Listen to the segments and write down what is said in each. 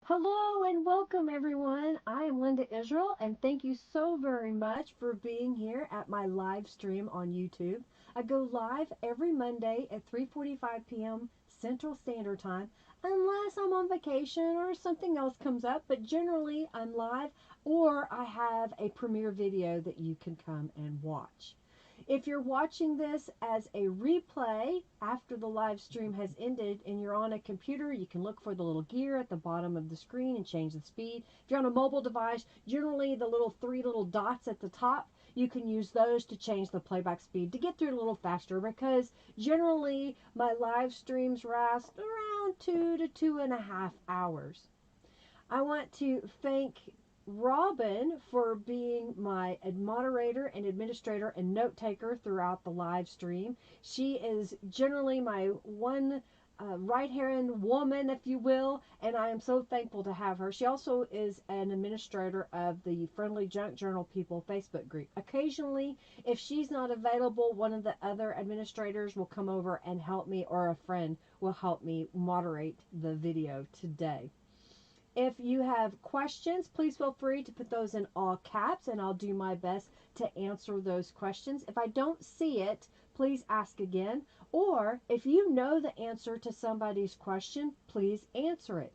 Hello and welcome everyone. I am Linda Israel and thank you so very much for being here at my live stream on YouTube. I go live every Monday at 3:45 p.m. Central Standard Time unless I'm on vacation or something else comes up, but generally I'm live or I have a premiere video that you can come and watch. If you're watching this as a replay after the live stream has ended and you're on a computer, you can look for the little gear at the bottom of the screen and change the speed. If you're on a mobile device, generally the three little dots at the top, you can use those to change the playback speed to get through it a little faster, because generally my live streams last around 2 to 2.5 hours. I want to thank Robin for being my moderator and administrator and note taker throughout the live stream. She is generally my one right hand woman, if you will, and I am so thankful to have her. She also is an administrator of the Friendly Junk Journal People Facebook group. Occasionally, if she's not available, one of the other administrators will come over and help me, or a friend will help me moderate the video today. If you have questions, please feel free to put those in all caps and I'll do my best to answer those questions. If I don't see it, please ask again. Or if you know the answer to somebody's question, please answer it.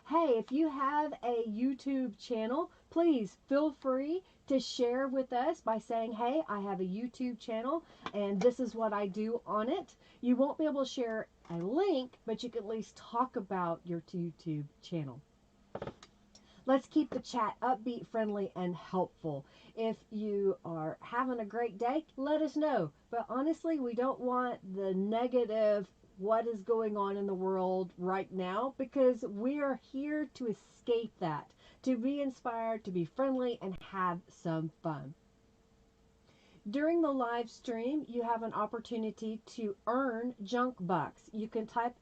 Hey, if you have a YouTube channel, please feel free to share with us by saying, hey, I have a YouTube channel and this is what I do on it. You won't be able to share a link, but you can at least talk about your YouTube channel. Let's keep the chat upbeat, friendly, and helpful. If you are having a great day, let us know. But honestly, we don't want the negative, what is going on in the world right now, because we are here to escape that, to be inspired, to be friendly, and have some fun. During the live stream, you have an opportunity to earn junk bucks. You can type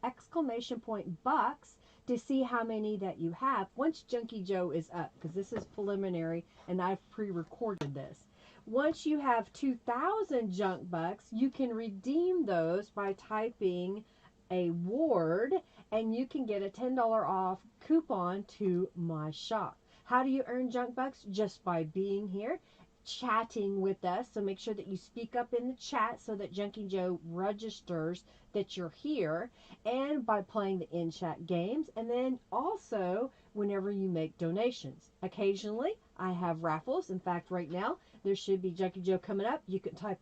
!bucks to see how many that you have once Junkie Joe is up, because this is preliminary and I've pre-recorded this. Once you have 2,000 junk bucks, you can redeem those by typing a ward and you can get a $10 off coupon to my shop. How do you earn junk bucks? Just by being here, chatting with us. So make sure that you speak up in the chat so that Junkie Joe registers that you're here, and by playing the in-chat games, and then also whenever you make donations. Occasionally I have raffles. In fact, right now there should be Junkie Joe coming up. You can type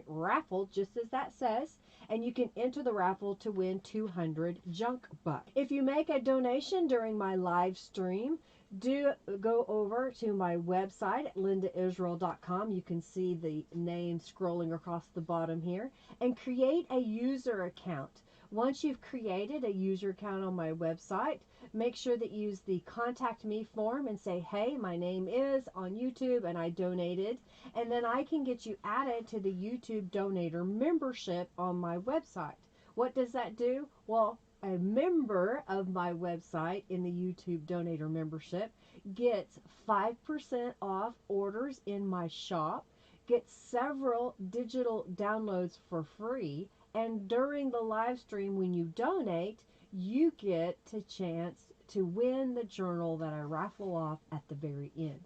!raffle just as that says, and you can enter the raffle to win 200 junk bucks. If you make a donation during my live stream, do go over to my website at lindaisrael.com. You can see the name scrolling across the bottom here, and create a user account. Once you've created a user account on my website, make sure that you use the contact me form and say, hey, my name is on YouTube and I donated, and then I can get you added to the YouTube donator membership on my website. What does that do? Well, a member of my website in the YouTube donator membership gets 5% off orders in my shop, gets several digital downloads for free, and during the live stream when you donate, you get a chance to win the journal that I raffle off at the very end.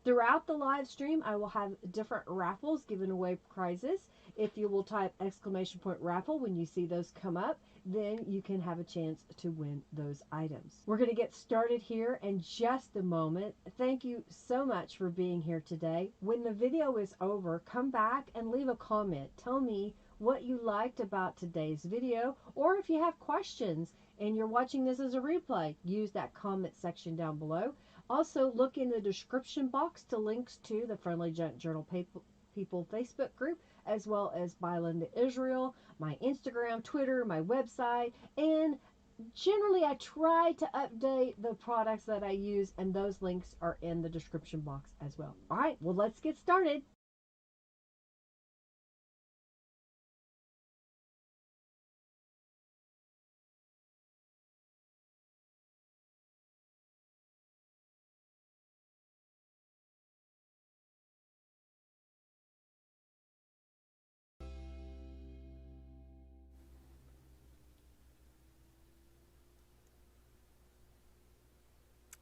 Throughout the live stream, I will have different raffles giving away prizes. If you will type !raffle when you see those come up, then you can have a chance to win those items. We're going to get started here in just a moment. Thank you so much for being here today. When the video is over, come back and leave a comment. Tell me what you liked about today's video, or if you have questions and you're watching this as a replay, use that comment section down below. Also, look in the description box to links to the Friendly Junk Journal People Facebook group, as well as by Linda Israel, my Instagram, Twitter, my website, and generally I try to update the products that I use, and those links are in the description box as well. All right, well, let's get started.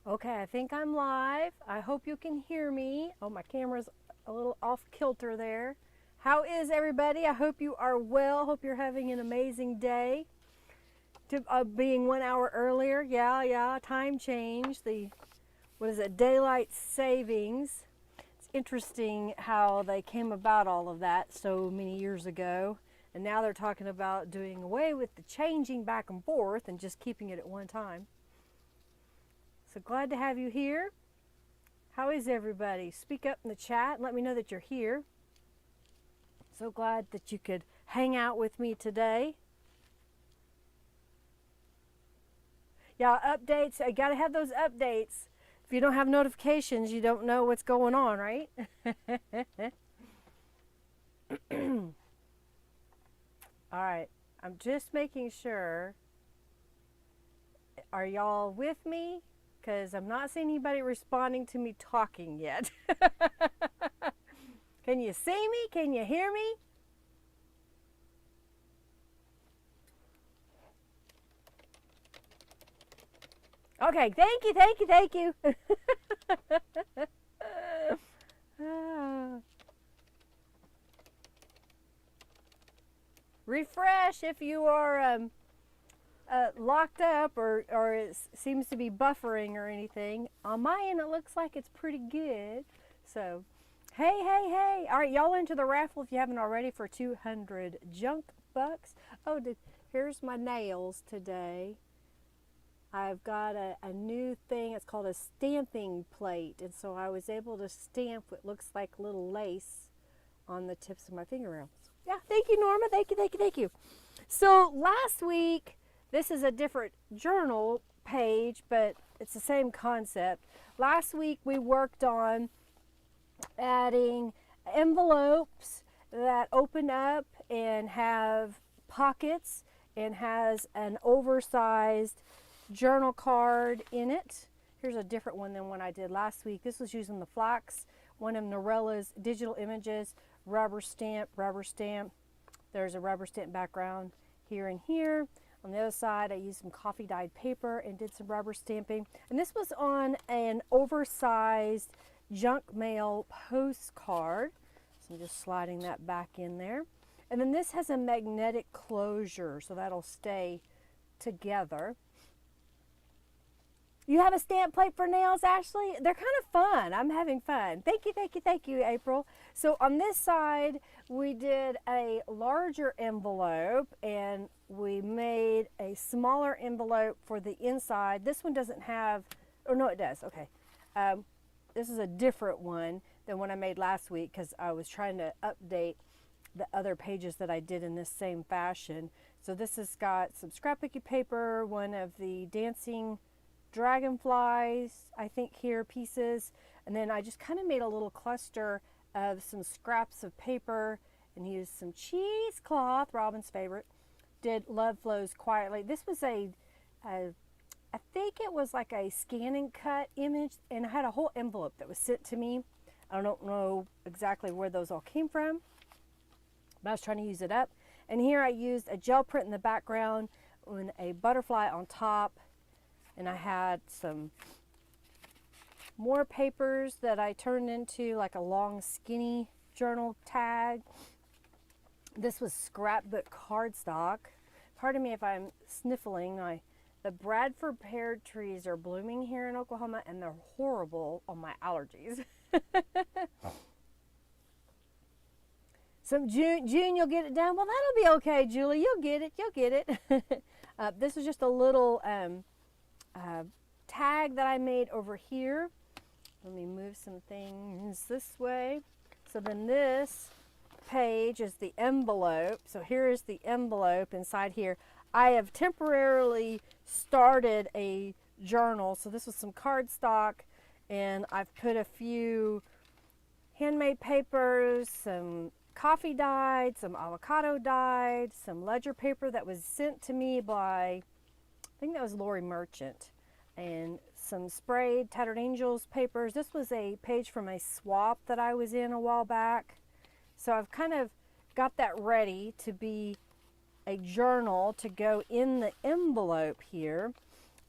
Okay, I think I'm live. I hope you can hear me. Oh, my camera's a little off kilter there. How is everybody? I hope you are well. Hope you're having an amazing day. Being 1 hour earlier, yeah, time change. What is it, daylight savings. It's interesting how they came about all of that so many years ago. And now they're talking about doing away with the changing back and forth and just keeping it at one time. So glad to have you here. How is everybody? Speak up in the chat and let me know that you're here. So glad that you could hang out with me today. Yeah, updates. I gotta have those updates. If you don't have notifications, you don't know what's going on, right? All right, I'm just making sure. Are y'all with me? Because I'm not seeing anybody responding to me talking yet. Can you see me? Can you hear me? Okay, thank you. Refresh if you are locked up or it seems to be buffering or anything. On my end, it looks like it's pretty good. So, hey. All right, y'all into the raffle if you haven't already for 200 junk bucks. Oh, here's my nails today. I've got a new thing. It's called a stamping plate. And so I was able to stamp what looks like little lace on the tips of my fingernails. Yeah, thank you, Norma. Thank you. So last week, this is a different journal page, but it's the same concept. Last week, we worked on adding envelopes that open up and have pockets and has an oversized journal card in it. Here's a different one than one I did last week. This was using the Flax, one of Norella's digital images, rubber stamp. There's a rubber stamp background here and here. On the other side, I used some coffee dyed paper and did some rubber stamping. And this was on an oversized junk mail postcard. So I'm just sliding that back in there. And then this has a magnetic closure, so that'll stay together. You have a stamp plate for nails, Ashley? They're kind of fun. I'm having fun. Thank you, April. So on this side, we did a larger envelope and we made a smaller envelope for the inside. This one doesn't have, oh no, it does, okay. This is a different one than one I made last week because I was trying to update the other pages that I did in this same fashion. So this has got some scrapbooky paper, one of the dancing dragonflies, I think here, pieces. And then I just kind of made a little cluster of some scraps of paper and used some cheesecloth, Robin's favorite. Did Love Flows Quietly. This was I think it was like a scan and cut image, and I had a whole envelope that was sent to me. I don't know exactly where those all came from, but I was trying to use it up. And here I used a gel print in the background and a butterfly on top. And I had some more papers that I turned into like a long skinny journal tag. This was scrapbook cardstock. Pardon me if I'm sniffling. The Bradford pear trees are blooming here in Oklahoma and they're horrible on my allergies. So June, you'll get it done? Well, that'll be okay, Julie. You'll get it. This is just a little tag that I made over here. Let me move some things this way. So then this page is the envelope. So here is the envelope inside here. I have temporarily started a journal. So this was some cardstock and I've put a few handmade papers, some coffee dyed, some avocado dyed, some ledger paper that was sent to me by, I think that was Lori Merchant, and some sprayed Tattered Angels papers. This was a page from a swap that I was in a while back. So I've kind of got that ready to be a journal to go in the envelope here.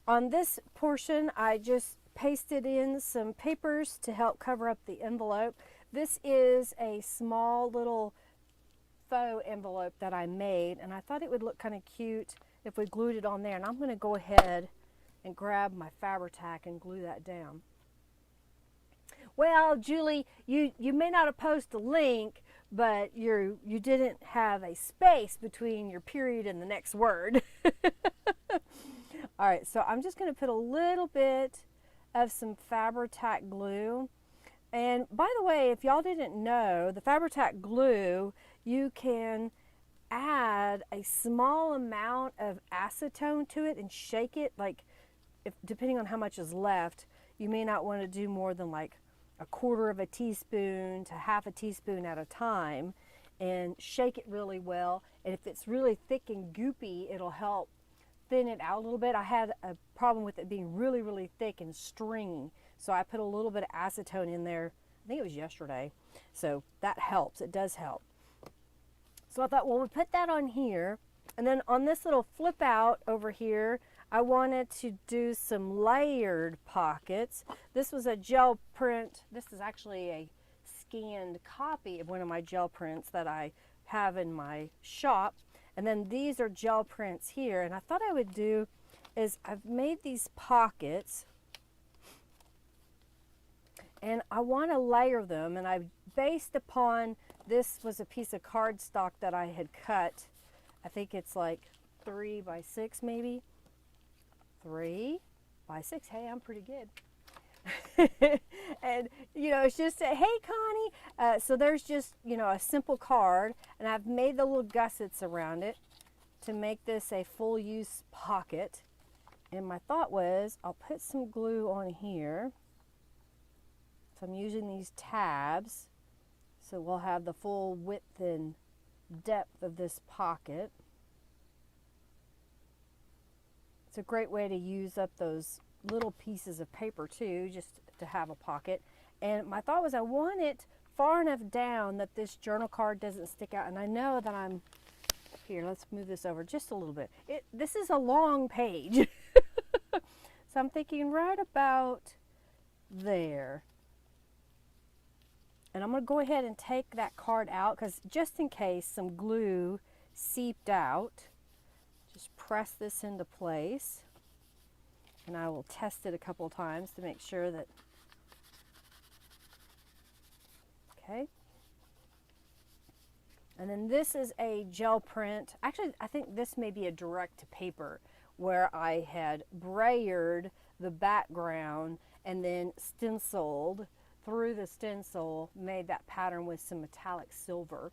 On this portion, I just pasted in some papers to help cover up the envelope. This is a small little faux envelope that I made, and I thought it would look kind of cute if we glued it on there. And I'm going to go ahead and grab my Fabri-Tac and glue that down. Well, Julie, you may not have posted a link, but you didn't have a space between your period and the next word. All right, so I'm just going to put a little bit of some Fabri-Tac glue. And by the way, if y'all didn't know, the Fabri-Tac glue, you can add a small amount of acetone to it and shake it, like depending on how much is left. You may not want to do more than like a quarter of a teaspoon to half a teaspoon at a time, and shake it really well. And if it's really thick and goopy, it'll help thin it out a little bit. I had a problem with it being really, really thick and stringy, so I put a little bit of acetone in there. I think it was yesterday. So that helps. It does help. So I thought, well, we'll put that on here, and then on this little flip out over here, I wanted to do some layered pockets. This was a gel print. This is actually a scanned copy of one of my gel prints that I have in my shop. And then these are gel prints here. And I thought I would do is I've made these pockets, and I want to layer them. And I based upon, this was a piece of cardstock that I had cut. I think it's like 3 by 6 maybe. 3 by 6. Hey, I'm pretty good. And you know, it's just a, hey Connie. So there's just, you know, a simple card, and I've made the little gussets around it to make this a full use pocket. And my thought was I'll put some glue on here. So I'm using these tabs, so we'll have the full width and depth of this pocket. It's a great way to use up those little pieces of paper too, just to have a pocket. And my thought was I want it far enough down that this journal card doesn't stick out. And I know that I'm, here, let's move this over just a little bit. This is a long page. So I'm thinking right about there. And I'm going to go ahead and take that card out, because just in case some glue seeped out, just press this into place, and I will test it a couple of times to make sure that, okay. And then this is a gel print. Actually, I think this may be a direct to paper, where I had brayered the background and then stenciled through the stencil, made that pattern with some metallic silver.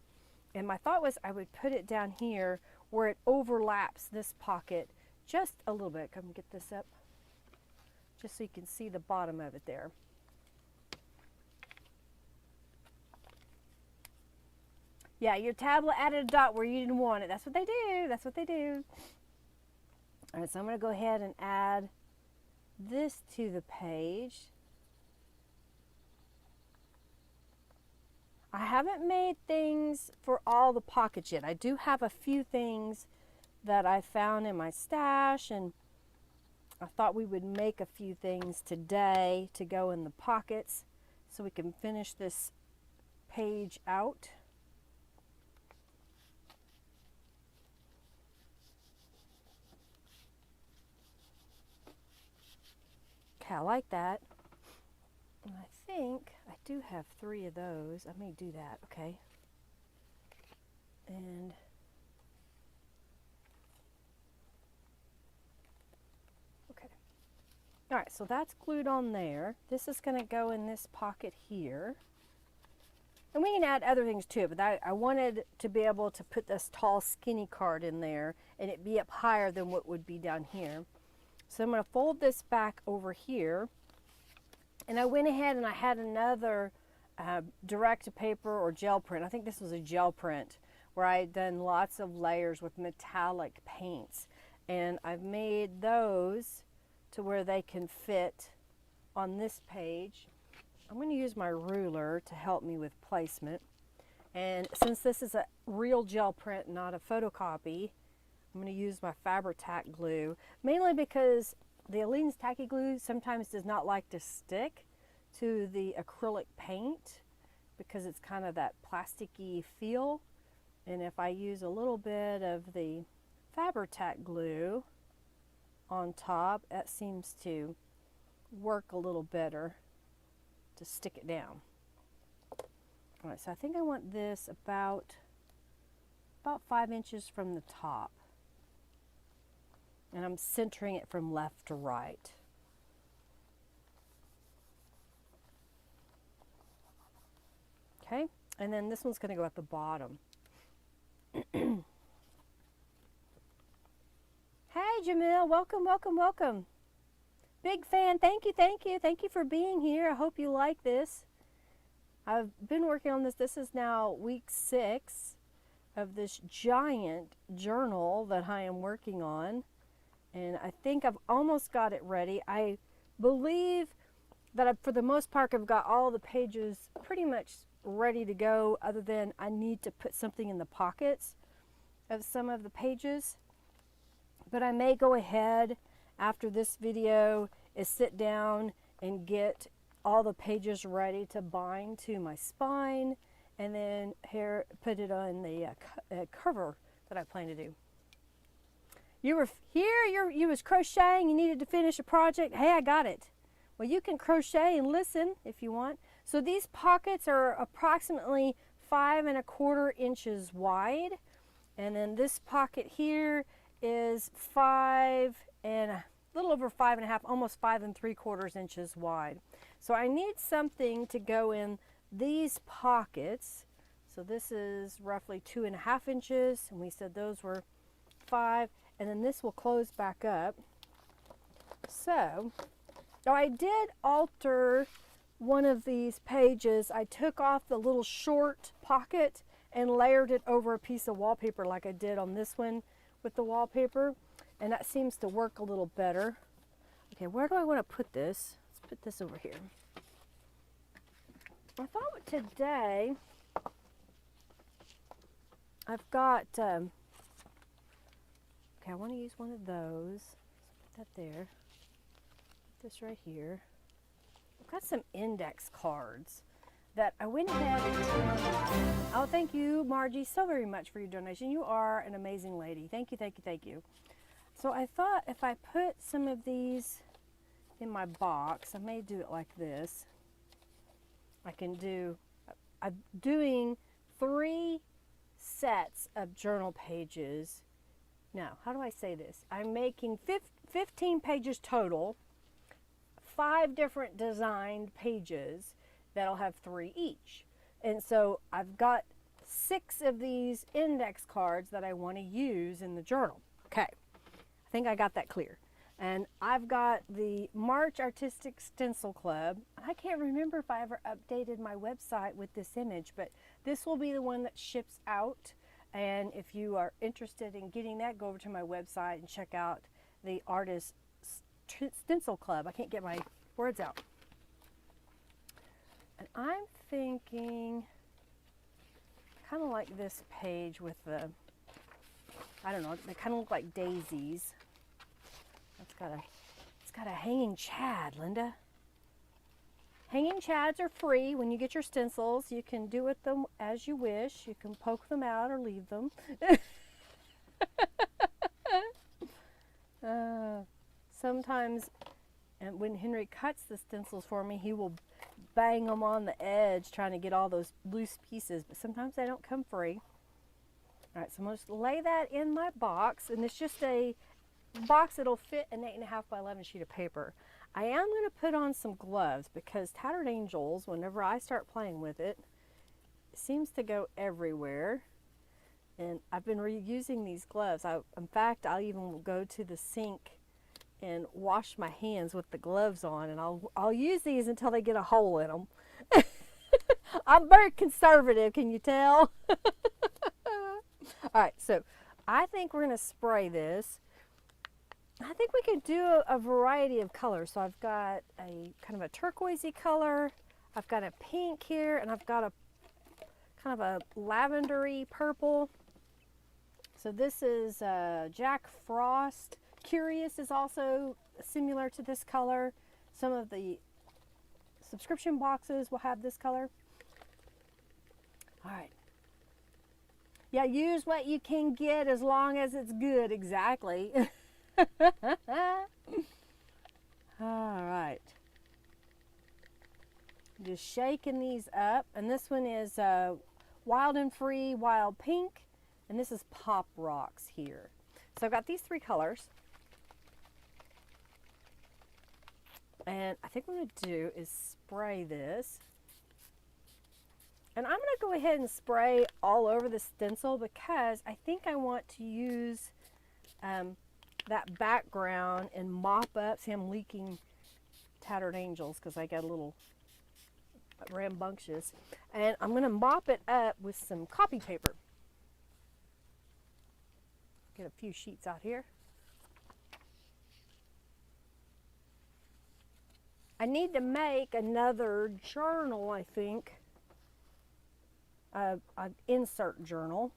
And my thought was I would put it down here where it overlaps this pocket just a little bit. Come get this up, just so you can see the bottom of it there. Yeah, your tablet added a dot where you didn't want it. That's what they do. That's what they do. All right, so I'm going to go ahead and add this to the page. I haven't made things for all the pockets yet. I do have a few things that I found in my stash, and I thought we would make a few things today to go in the pockets so we can finish this page out. Okay, I like that. And I think I do have 3 of those. I may do that, okay. And okay. All right, so that's glued on there. This is going to go in this pocket here. And we can add other things too, but I wanted to be able to put this tall, skinny card in there and it be up higher than what would be down here. So I'm going to fold this back over here. And I went ahead and I had another direct to paper or gel print. I think this was a gel print where I had done lots of layers with metallic paints. And I've made those to where they can fit on this page. I'm going to use my ruler to help me with placement. And since this is a real gel print, not a photocopy, I'm going to use my Fabri-Tac glue, mainly because the Aleene's tacky glue sometimes does not like to stick to the acrylic paint because it's kind of that plasticky feel. And if I use a little bit of the Fabri-Tac glue on top, that seems to work a little better to stick it down. All right, so I think I want this about 5 inches from the top. And I'm centering it from left to right. Okay, and then this one's going to go at the bottom. Hey, Jamil, welcome, welcome, welcome. Big fan, thank you, thank you. Thank you for being here. I hope you like this. I've been working on this. This is now week 6 of this giant journal that I am working on. And I think I've almost got it ready. I believe that for the most part, I've got all the pages pretty much ready to go, other than I need to put something in the pockets of some of the pages. But I may go ahead after this video is sit down and get all the pages ready to bind to my spine, and then here put it on the cover that I plan to do. You were here, you was crocheting, you needed to finish a project. Hey, I got it. Well, you can crochet and listen if you want. So these pockets are approximately 5 1/4 inches wide. And then this pocket here is 5 and a little over 5 1/2, almost 5 3/4 inches wide. So I need something to go in these pockets. So this is roughly 2 1/2 inches, and we said those were 5. And then this will close back up. So, now I did alter one of these pages. I took off the little short pocket and layered it over a piece of wallpaper like I did on this one with the wallpaper. And that seems to work a little better. Okay, where do I want to put this? Let's put this over here. I thought today I've got... okay, I want to use one of those. Let's put that there. Put this right here. I've got some index cards that I went ahead and... Oh, thank you, Margie, so very much for your donation. You are an amazing lady. Thank you, thank you, thank you. So I thought if I put some of these in my box, I may do it like this. I can do... I'm doing 3 sets of journal pages. Now, how do I say this? I'm making 15 pages total, 5 different designed pages that'll have 3 each. And so I've got 6 of these index cards that I want to use in the journal. Okay, I think I got that clear. And I've got the March Artistic Stencil Club. I can't remember if I ever updated my website with this image, but this will be the one that ships out. And if you are interested in getting that, go over to my website and check out the Artist Stencil Club. I can't get my words out. And I'm thinking kind of like this page with the, I don't know, they kind of look like daisies. It's got a hanging chad, Linda. Hanging chads are free when you get your stencils. You can do with them as you wish. You can poke them out or leave them. Sometimes, and when Henry cuts the stencils for me, he will bang them on the edge trying to get all those loose pieces, but sometimes they don't come free. All right, so I'm going to lay that in my box, and it's just a box that'll fit an 8.5 by 11 sheet of paper. I am going to put on some gloves because Tattered Angels, whenever I start playing with it, it seems to go everywhere. And I've been reusing these gloves. In fact, I'll even go to the sink and wash my hands with the gloves on, and I'll use these until they get a hole in them. I'm very conservative, can you tell? All right, so I think we're going to spray this. I think we could do a variety of colors. So I've got a kind of a turquoisey color, I've got a pink here, and I've got a kind of a lavendery purple. So this is Jack Frost Curious is also similar to this color. Some of the subscription boxes will have this color. All right. Yeah, use what you can get as long as it's good. Exactly. All right. Just shaking these up. And this one is Wild and Free Wild Pink. And this is Pop Rocks here. So I've got these three colors. And I think what I'm going to do is spray this. And I'm going to go ahead and spray all over the stencil because I think I want to use that background and mop up. See, I'm leaking Tattered Angels because I got a little rambunctious. And I'm going to mop it up with some copy paper. Get a few sheets out here. I need to make another journal, I think. An insert journal.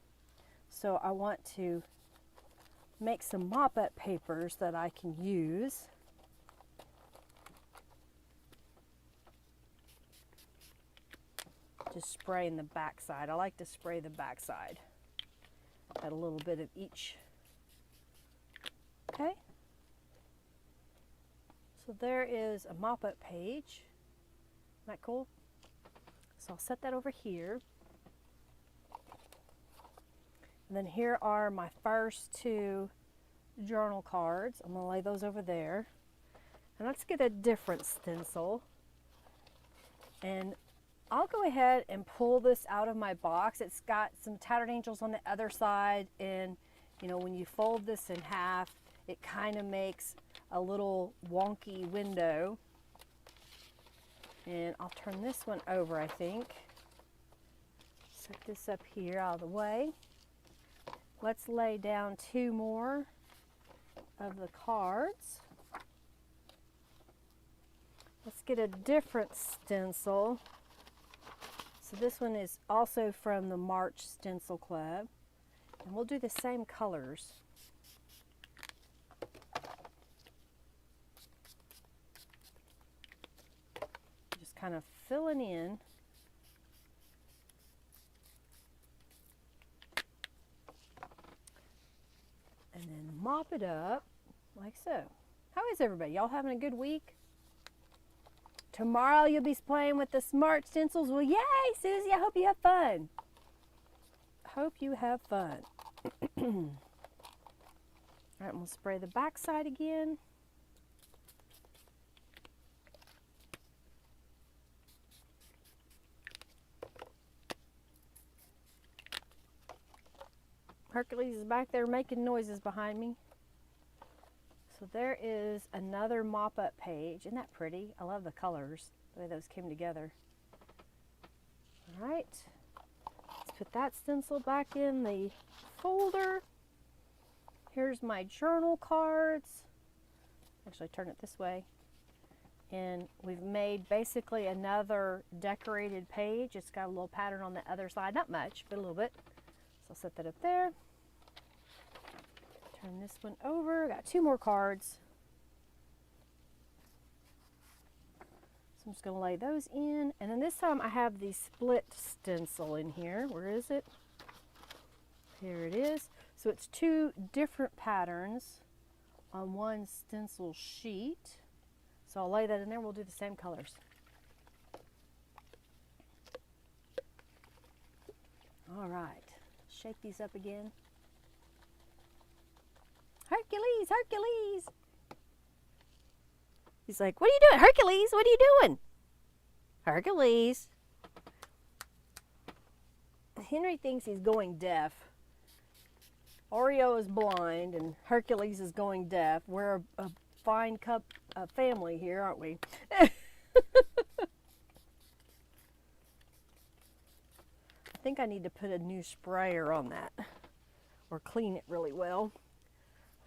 So I want to make some mop-up papers that I can use. Just spraying the back side. I like to spray the back side. Add a little bit of each. Okay. So there is a mop-up page. Isn't that cool? So I'll set that over here. And then here are my first two journal cards. I'm going to lay those over there. And let's get a different stencil. And I'll go ahead and pull this out of my box. It's got some Tattered Angels on the other side. And, you know, when you fold this in half, it kind of makes a little wonky window. And I'll turn this one over, I think. Set this up here out of the way. Let's lay down two more of the cards. Let's get a different stencil. So this one is also from the March Stencil Club. And we'll do the same colors. Just kind of filling in. And then mop it up like so. How is everybody? Y'all having a good week? Tomorrow you'll be playing with the smart stencils. Well, yay, Susie, I hope you have fun. Hope you have fun. All right, we'll spray the back side again. Hercules is back there making noises behind me. So there is another mop-up page. Isn't that pretty? I love the colors, the way those came together. All right, let's put that stencil back in the folder. Here's my journal cards. Actually, turn it this way. And we've made basically another decorated page. It's got a little pattern on the other side. Not much, but a little bit. So I'll set that up there. Turn this one over. Got two more cards. So I'm just going to lay those in. And then this time I have the split stencil in here. Where is it? Here it is. So it's two different patterns on one stencil sheet. So I'll lay that in there. We'll do the same colors. All right. Shake these up again. Hercules, Hercules. He's like, what are you doing? Hercules, what are you doing? Hercules. Henry thinks he's going deaf. Oreo is blind and Hercules is going deaf. We're a fine cup of family here, aren't we? I think I need to put a new sprayer on that or clean it really well.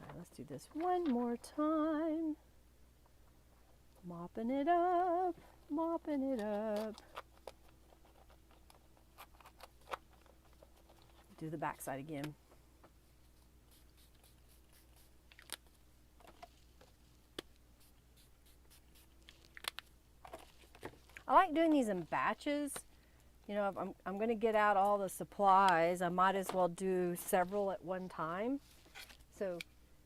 All right, let's do this one more time. Mopping it up, mopping it up. Do the back side again. I like doing these in batches. You know, if I'm going to get out all the supplies, I might as well do several at one time. So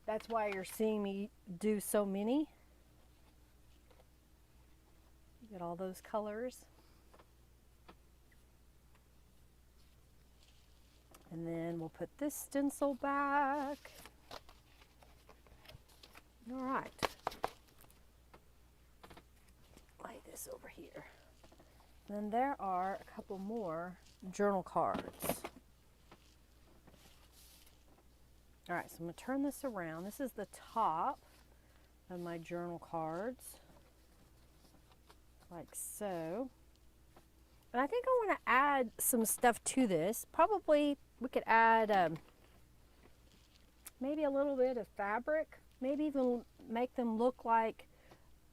that's why you're seeing me do so many. Get all those colors. And then we'll put this stencil back. All right. Lay this over here. Then there are a couple more journal cards. All right, so I'm going to turn this around. This is the top of my journal cards, like so. And I think I want to add some stuff to this. Probably we could add maybe a little bit of fabric, maybe even make them look like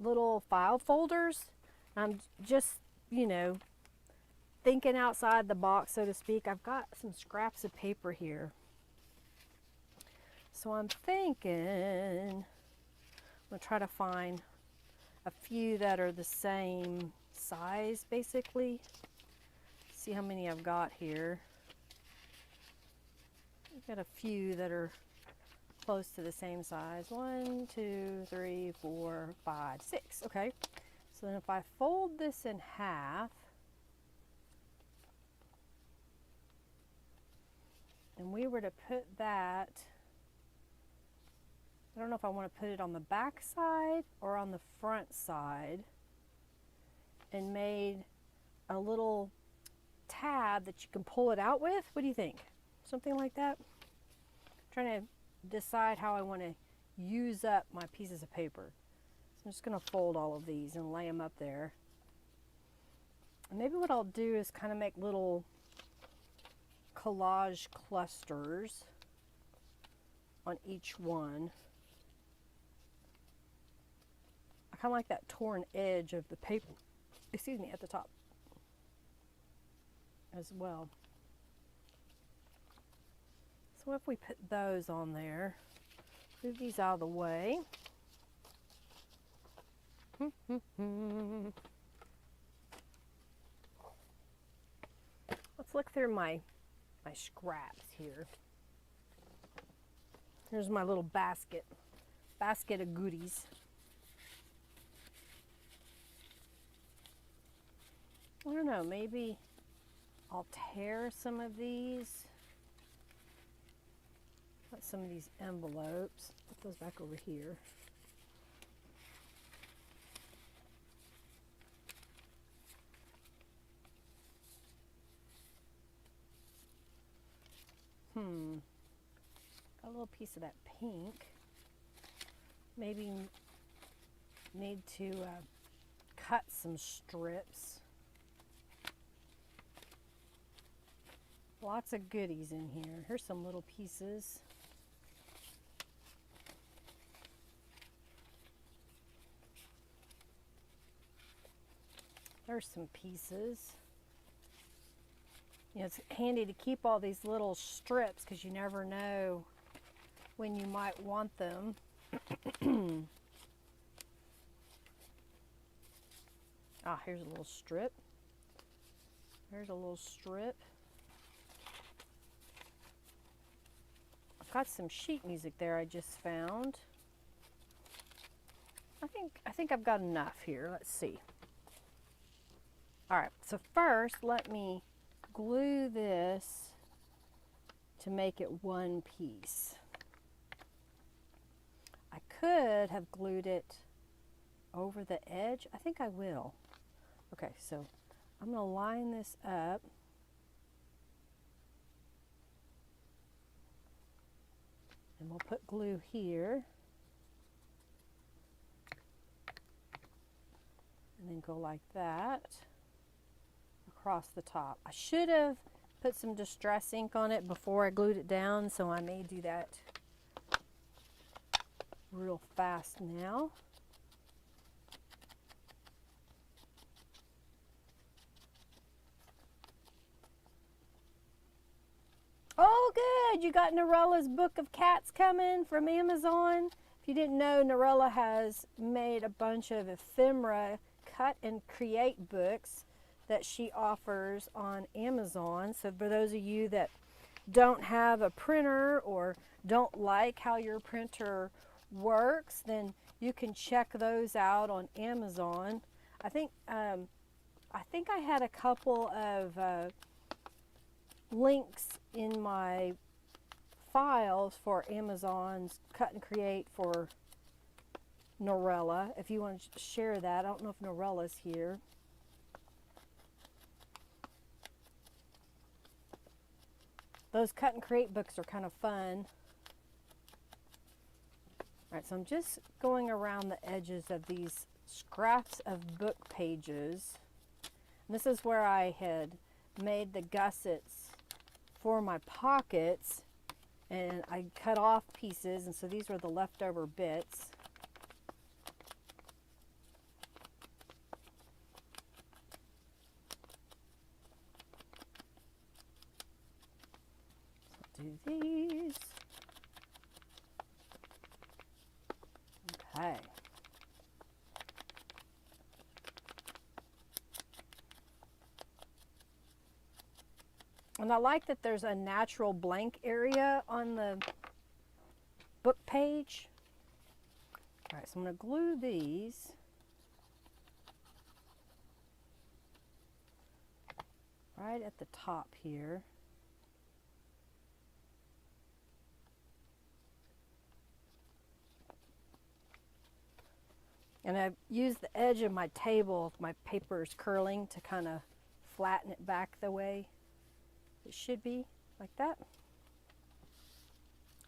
little file folders. I'm just, you know, thinking outside the box, so to speak. I've got some scraps of paper here. So I'm thinking I'm going to try to find a few that are the same size, basically. See how many I've got here. I've got a few that are close to the same size. 1, 2, 3, 4, 5, 6. Okay. So then if I fold this in half, and we were to put that, I don't know if I want to put it on the back side or on the front side, and made a little tab that you can pull it out with. What do you think? Something like that? I'm trying to decide how I want to use up my pieces of paper. So I'm just going to fold all of these and lay them up there. And maybe what I'll do is kind of make little collage clusters on each one. I kind of like that torn edge of the paper, excuse me, at the top as well. So if we put those on there, move these out of the way. Let's look through my scraps here. Here's my little basket of goodies. I don't know, maybe I'll tear some of these. Got some of these envelopes. Put those back over here. Got a little piece of that pink. Maybe need to cut some strips. Lots of goodies in here. Here's some little pieces. There's some pieces. You know, it's handy to keep all these little strips because you never know when you might want them. Ah, here's a little strip. There's a little strip. I've got some sheet music there I just found. I think I've got enough here. Let's see. All right, so first let me glue this to make it one piece. I could have glued it over the edge. I think I will. Okay, so I'm going to line this up. And we'll put glue here. And then go like that across the top. I should have put some distress ink on it before I glued it down, so I may do that real fast now. Oh, good! You got Norella's Book of Cats coming from Amazon. If you didn't know, Norella has made a bunch of ephemera cut and create books that she offers on Amazon. So for those of you that don't have a printer or don't like how your printer works, then you can check those out on Amazon. I think I had a couple of links in my files for Amazon's cut and create for Norella. If you want to share that, I don't know if Norella's here. Those cut and create books are kind of fun. All right, so I'm just going around the edges of these scraps of book pages. And this is where I had made the gussets for my pockets, and I cut off pieces, and so these were the leftover bits. So do these. Okay. And I like that there's a natural blank area on the book page. All right, so I'm going to glue these. Right at the top here. And I've used the edge of my table, if my paper is curling, to kind of flatten it back the way it should be, like that.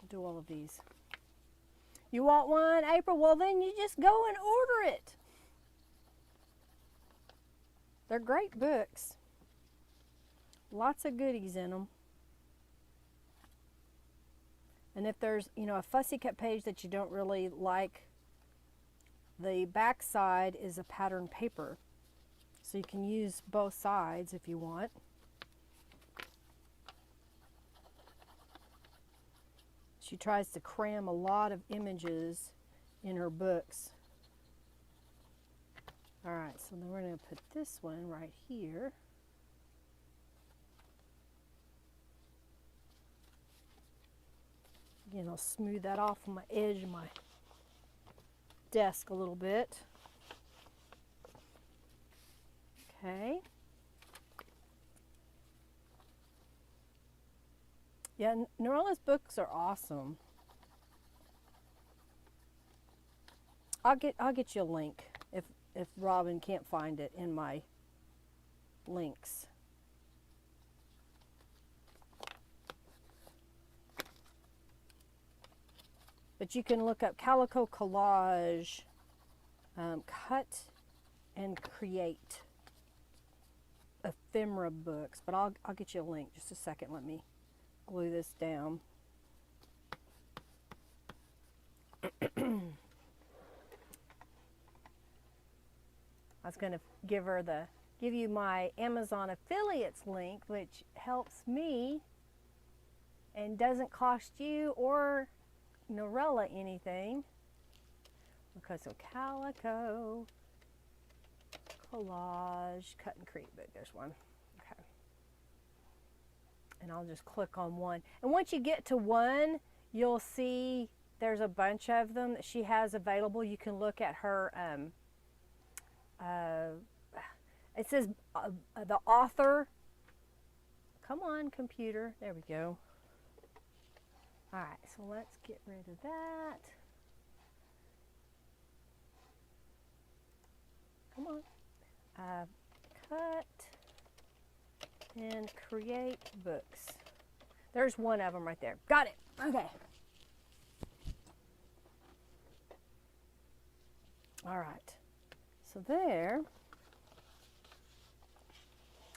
I'll do all of these. You want one, April? Well, then you just go and order it. They're great books. Lots of goodies in them. And if there's, a fussy cut page that you don't really like, the back side is a pattern paper. So you can use both sides if you want. She tries to cram a lot of images in her books. All right, so then we're going to put this one right here. Again, I'll smooth that off on my edge of my desk a little bit. Okay. Yeah, Norella's books are awesome. I'll get you a link if Robin can't find it in my links. But you can look up Calico Collage, cut and create ephemera books. But I'll get you a link. Just a second. Let me glue this down. I was going to give you my Amazon affiliates link, which helps me and doesn't cost you or Norella anything. Okay, so Calico Collage cut and create book. There's one. Okay. And I'll just click on one. And once you get to one, you'll see there's a bunch of them that she has available. You can look at her it says the author. Come on, computer. There we go. All right, so let's get rid of that. Come on. Cut and create books. There's one of them right there. Got it. Okay. All right. So there.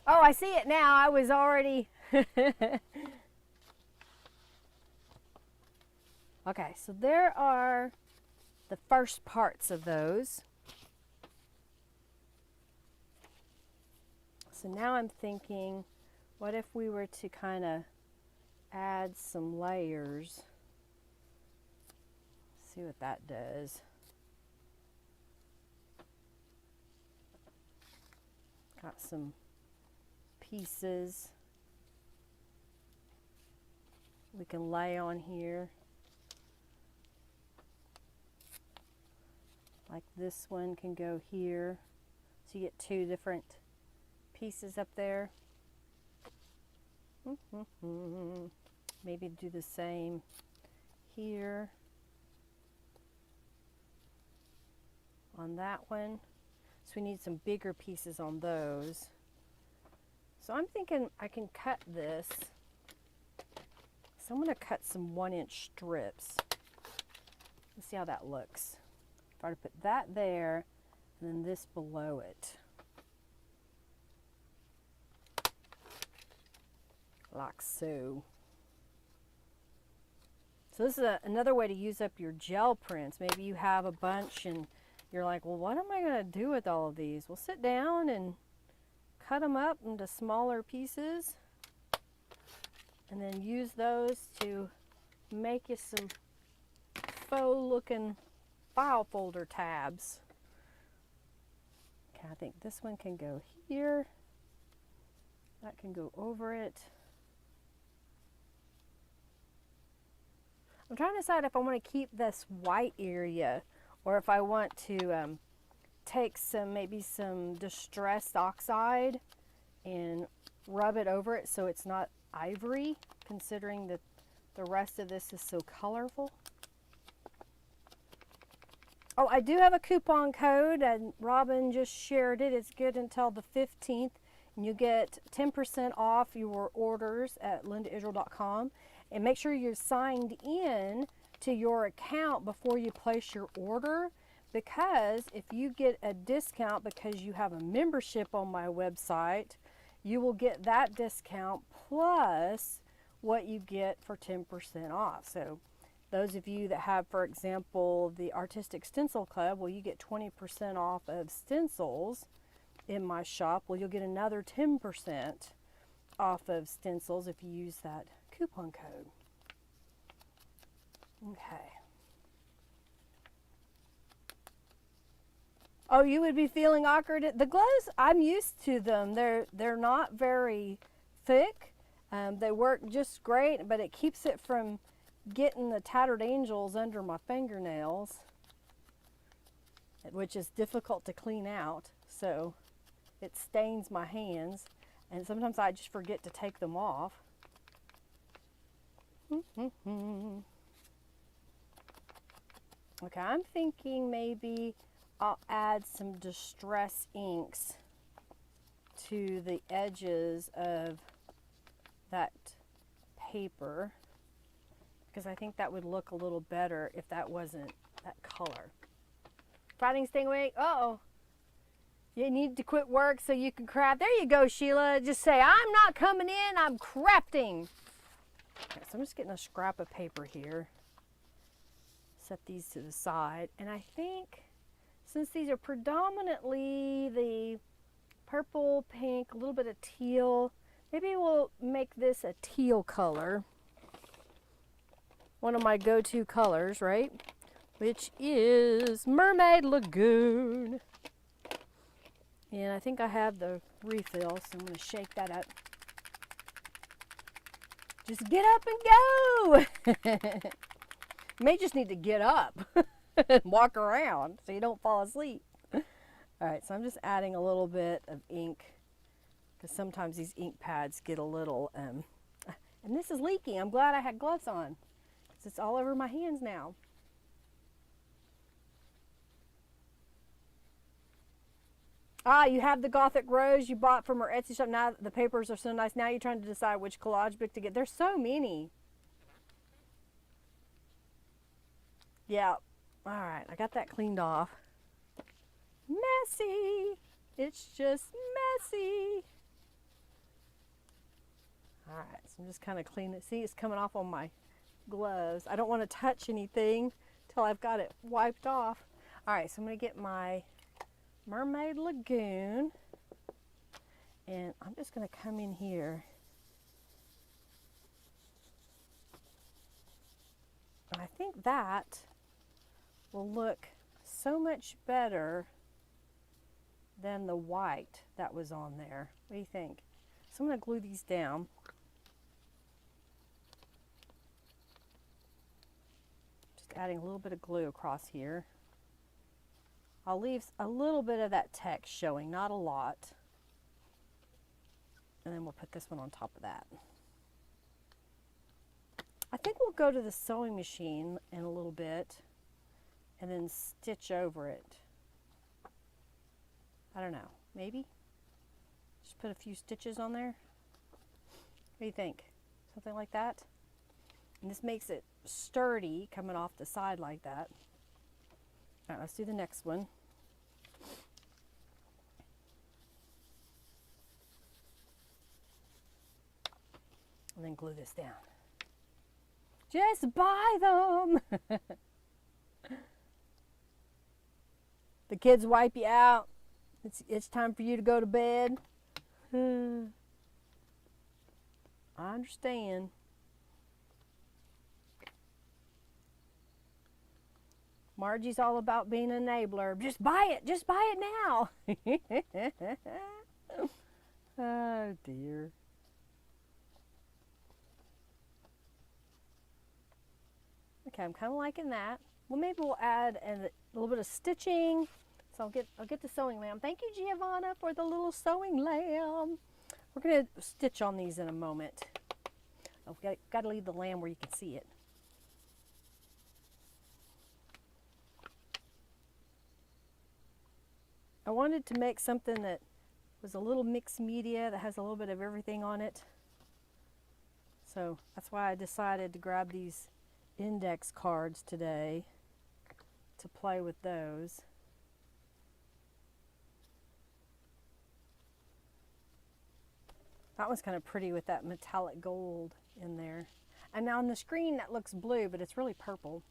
Oh, I see it now. I was already. Okay, so there are the first parts of those. So now I'm thinking, what if we were to kind of add some layers? See what that does. Got some pieces we can lay on here. Like this one can go here. So you get two different pieces up there. Maybe do the same here on that one. So we need some bigger pieces on those. So I'm thinking I can cut this. So I'm going to cut some 1-inch strips. Let's see how that looks. If I were to put that there and then this below it. Like so. So this is another way to use up your gel prints. Maybe you have a bunch and you're like, well, what am I going to do with all of these? Well, sit down and cut them up into smaller pieces and then use those to make you some faux looking file folder tabs. Okay, I think this one can go here. That can go over it. I'm trying to decide if I want to keep this white area or if I want to take maybe some distressed oxide and rub it over it so it's not ivory, considering that the rest of this is so colorful. Oh, I do have a coupon code and Robin just shared it. It's good until the 15th and you get 10% off your orders at lindaisrael.com. And make sure you're signed in to your account before you place your order, because if you get a discount because you have a membership on my website, you will get that discount plus what you get for 10% off. So those of you that have, for example, the Artistic Stencil Club, well, you get 20% off of stencils in my shop. Well, you'll get another 10% off of stencils if you use that coupon code. Okay. Oh, you would be feeling awkward. The gloves, I'm used to them. They're not very thick. They work just great, but it keeps it from getting the tattered angels under my fingernails, which is difficult to clean out. So it stains my hands, and sometimes I just forget to take them off. Okay, I'm thinking maybe I'll add some distress inks to the edges of that paper, because I think that would look a little better if that wasn't that color. Fighting Stingray, uh-oh. You need to quit work so you can craft. There you go, Sheila. Just say, I'm not coming in, I'm crafting. Okay, so I'm just getting a scrap of paper here. Set these to the side. And I think since these are predominantly the purple, pink, a little bit of teal, maybe we'll make this a teal color. One of my go-to colors, right? Which is Mermaid Lagoon. And I think I have the refill, so I'm going to shake that up. Just get up and go! You may just need to get up and walk around so you don't fall asleep. Alright, so I'm just adding a little bit of ink, because sometimes these ink pads get a little, and this is leaking. I'm glad I had gloves on, because it's all over my hands now. Ah, you have the Gothic Rose you bought from our Etsy shop. Now the papers are so nice. Now you're trying to decide which collage book to get. There's so many. Yeah. All right, I got that cleaned off. Messy. It's just messy. All right, so I'm just kind of cleaning it. See, it's coming off on my gloves. I don't want to touch anything till I've got it wiped off. All right, so I'm going to get my Mermaid Lagoon, and I'm just going to come in here. And I think that will look so much better than the white that was on there. What do you think? So I'm going to glue these down. Just adding a little bit of glue across here. I'll leave a little bit of that text showing, not a lot. And then we'll put this one on top of that. I think we'll go to the sewing machine in a little bit and then stitch over it. I don't know, maybe? Just put a few stitches on there. What do you think? Something like that? And this makes it sturdy coming off the side like that. All right, let's do the next one. And then glue this down. Just buy them! The kids wipe you out. It's time for you to go to bed. I understand. Margie's all about being an enabler. Just buy it. Just buy it now. Oh, dear. Okay, I'm kind of liking that. Well, maybe we'll add a little bit of stitching. So I'll get the sewing lamb. Thank you, Giovanna, for the little sewing lamb. We're going to stitch on these in a moment. I've got to leave the lamb where you can see it. I wanted to make something that was a little mixed media that has a little bit of everything on it. So that's why I decided to grab these index cards today to play with those. That one's kind of pretty with that metallic gold in there. And now on the screen that looks blue, but it's really purple.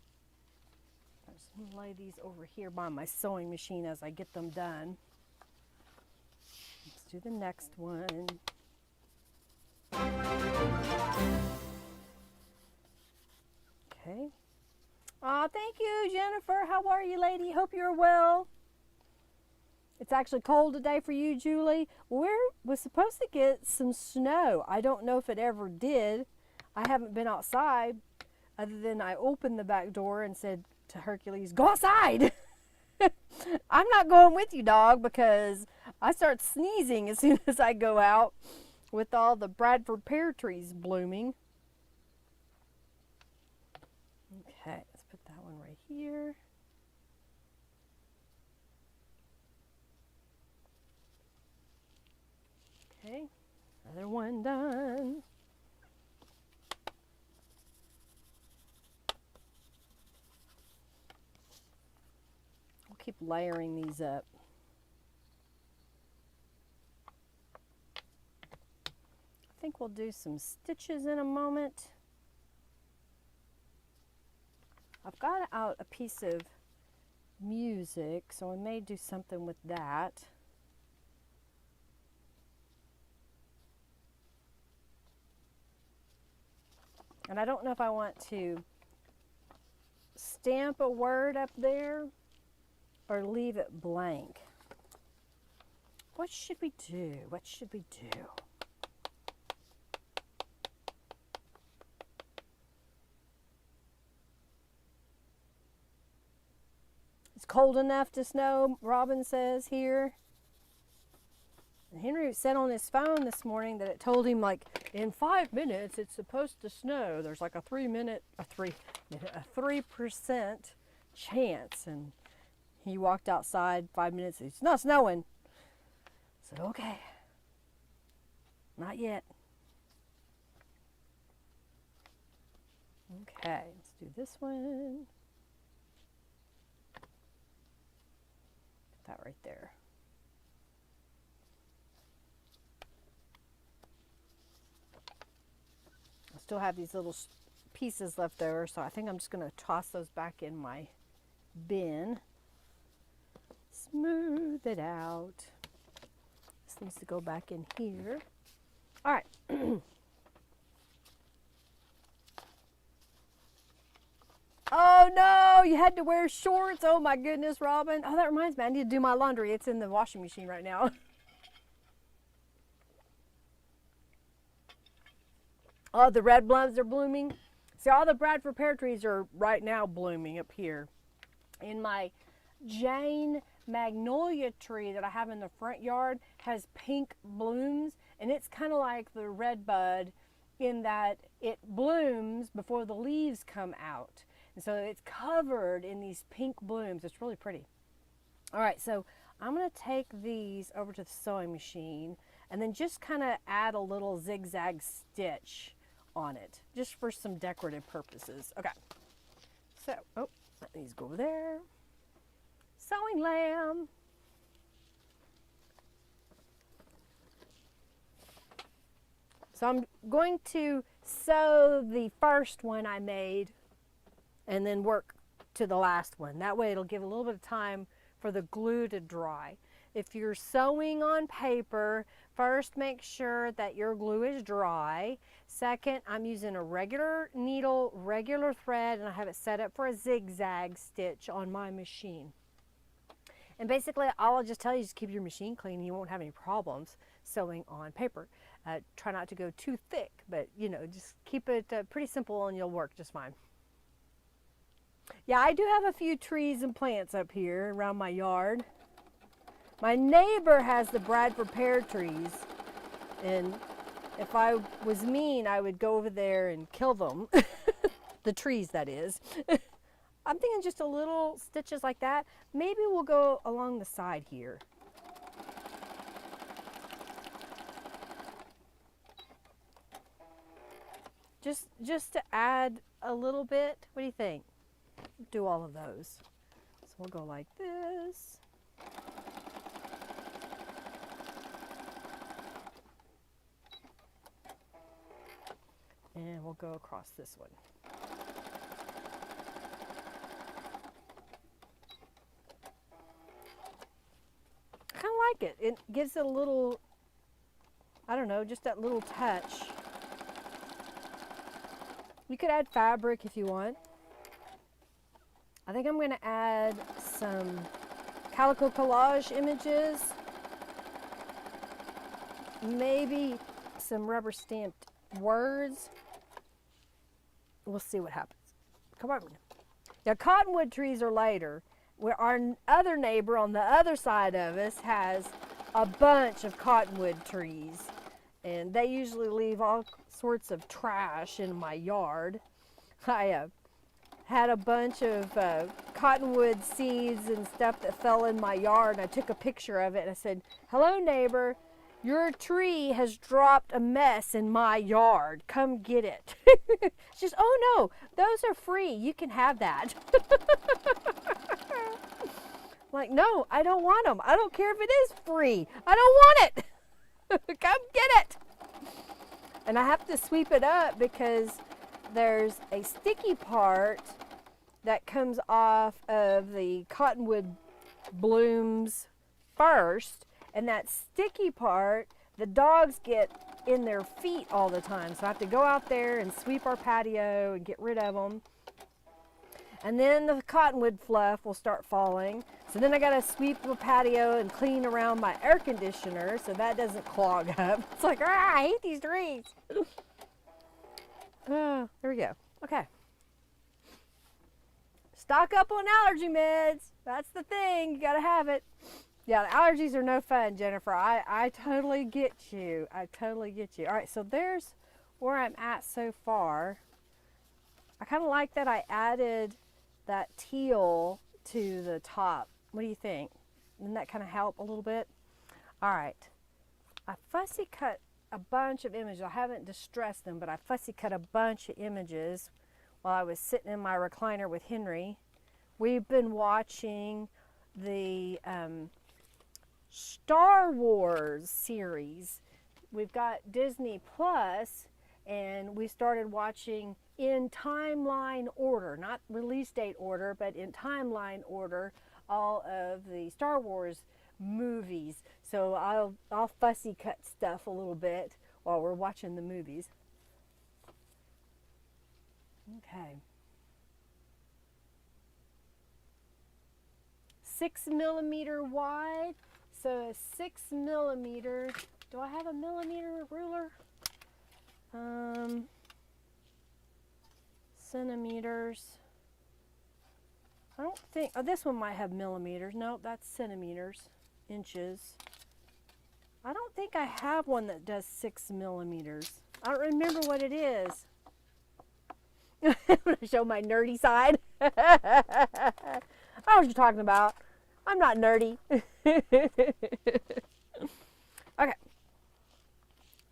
I'm just going to lay these over here by my sewing machine as I get them done. Let's do the next one. Okay. Aw, thank you, Jennifer. How are you, lady? Hope you're well. It's actually cold today for you, Julie. We're supposed to get some snow. I don't know if it ever did. I haven't been outside other than I opened the back door and said to Hercules, go outside. I'm not going with you, dog, because I start sneezing as soon as I go out with all the Bradford pear trees blooming. Okay, let's put that one right here. Okay, another one done. We'll keep layering these up. I think we'll do some stitches in a moment. I've got out a piece of music, so I may do something with that. And I don't know if I want to stamp a word up there or leave it blank. What should we do? What should we do? It's cold enough to snow, Robin says here. And Henry said on his phone this morning that it told him like in 5 minutes it's supposed to snow. There's like a 3% chance. And he walked outside 5 minutes. It's not snowing. I said, okay, not yet. Okay, let's do this one. Put that right there. I still have these little pieces left over, so I think I'm just going to toss those back in my bin. Smooth it out. This needs to go back in here. All right. Oh no, you had to wear shorts. Oh my goodness, Robin. Oh, that reminds me, I need to do my laundry. It's in the washing machine right now. Oh, the red blooms are blooming. See, all the Bradford pear trees are right now blooming up here. In my Jane magnolia tree that I have in the front yard has pink blooms, and it's kind of like the red bud in that it blooms before the leaves come out. And so it's covered in these pink blooms. It's really pretty. All right, so I'm going to take these over to the sewing machine and then just kind of add a little zigzag stitch on it, just for some decorative purposes. Okay, so, oh, let these go over there. Sewing lamb. So I'm going to sew the first one I made and then work to the last one. That way it'll give a little bit of time for the glue to dry. If you're sewing on paper, first make sure that your glue is dry. Second, I'm using a regular needle, regular thread, and I have it set up for a zigzag stitch on my machine. And basically, all I'll just tell you is keep your machine clean. You won't have any problems sewing on paper. Try not to go too thick, but you know, just keep it pretty simple and you'll work just fine. Yeah, I do have a few trees and plants up here around my yard. My neighbor has the Bradford pear trees, and if I was mean, I would go over there and kill them. The trees, that is. I'm thinking just a little stitches like that. Maybe we'll go along the side here. Just to add a little bit. What do you think? Do all of those. So we'll go like this. And we'll go across this one. I kind of like it. It gives it a little, I don't know, just that little touch. You could add fabric if you want. I think I'm going to add some calico collage images. Maybe some rubber stamped words. We'll see what happens. Come on. Now, cottonwood trees are later. Where our other neighbor on the other side of us has a bunch of cottonwood trees. And they usually leave all sorts of trash in my yard. I had a bunch of cottonwood seeds and stuff that fell in my yard, and I took a picture of it and I said, "Hello neighbor, your tree has dropped a mess in my yard. Come get it." She's, "Oh no, those are free. You can have that." Like, "No, I don't want them. I don't care if it is free. I don't want it." Come get it. And I have to sweep it up because there's a sticky part that comes off of the cottonwood blooms first, and that sticky part, the dogs get in their feet all the time, so I have to go out there and sweep our patio and get rid of them. And then the cottonwood fluff will start falling, so then I gotta sweep the patio and clean around my air conditioner so that doesn't clog up. It's like, I hate these trees. There we go. Okay. Stock up on allergy meds. That's the thing. You gotta have it. Yeah, the allergies are no fun, Jennifer. I totally get you. I totally get you. All right, so there's where I'm at so far. I kind of like that I added that teal to the top. What do you think? Doesn't that kind of help a little bit? All right. I fussy cut a bunch of images. I haven't distressed them, but I fussy cut a bunch of images while I was sitting in my recliner with Henry. We've been watching the Star Wars series. We've got Disney Plus, and we started watching in timeline order, not release date order, but in timeline order, all of the Star Wars movies. So I'll fussy cut stuff a little bit while we're watching the movies. Okay. 6mm wide. So a 6mm. Do I have a millimeter ruler? Centimeters. I don't think, oh, this one might have millimeters. No, that's centimeters, inches. I don't think I have one that does 6mm. I don't remember what it is. I'm going to show my nerdy side. I don't know what you're talking about. I'm not nerdy. Okay.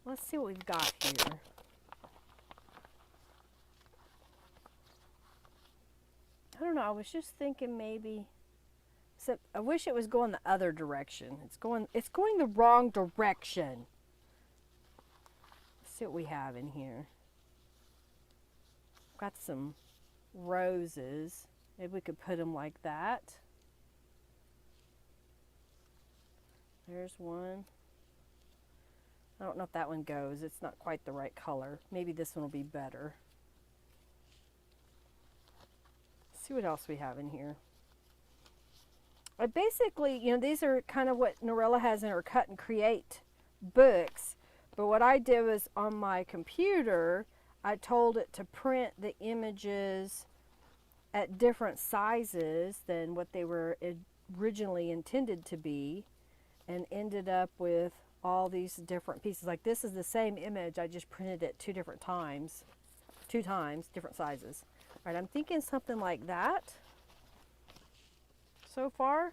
Let's see what we've got here. I don't know. I was just thinking maybe. Except I wish it was going the other direction. It's going the wrong direction. Let's see what we have in here. Got some roses. Maybe we could put them like that. There's one. I don't know if that one goes. It's not quite the right color. Maybe this one will be better. Let's see what else we have in here. I basically, these are kind of what Norella has in her Cut and Create books. But what I did was on my computer, I told it to print the images at different sizes than what they were originally intended to be, and ended up with all these different pieces. Like this is the same image, I just printed it two times, different sizes. All right, I'm thinking something like that so far.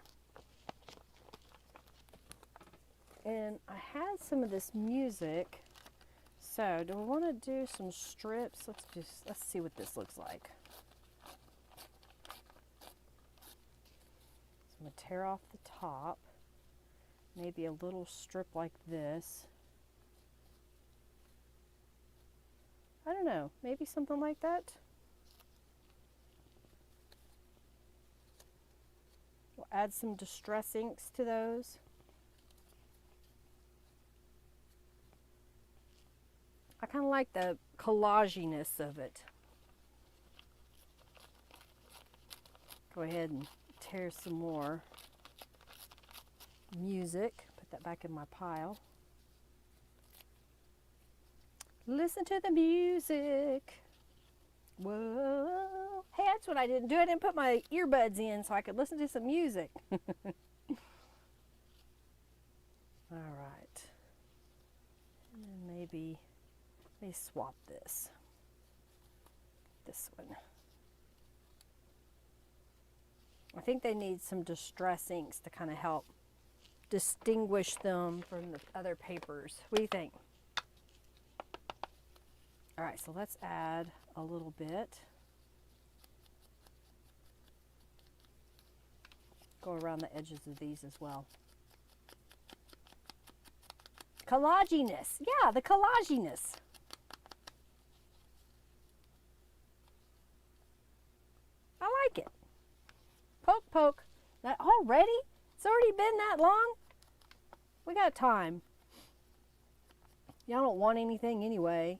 And I had some of this music. So do I want to do some strips? Let's see what this looks like. So I'm going to tear off the top. Maybe a little strip like this. I don't know, maybe something like that. We'll add some distress inks to those. I kind of like the collaginess of it. Go ahead and tear some more music. Put that back in my pile. Listen to the music. Whoa. Hey, that's what I didn't do. I didn't put my earbuds in so I could listen to some music. All right. And maybe swap this one. I think they need some distress inks to kind of help distinguish them from the other papers. What do you think? All right, so let's add a little bit. Go around the edges of these as well. Collaginess. Yeah, the collaginess. I like it. Poke, poke. That already? It's already been that long? We got time. Y'all don't want anything anyway.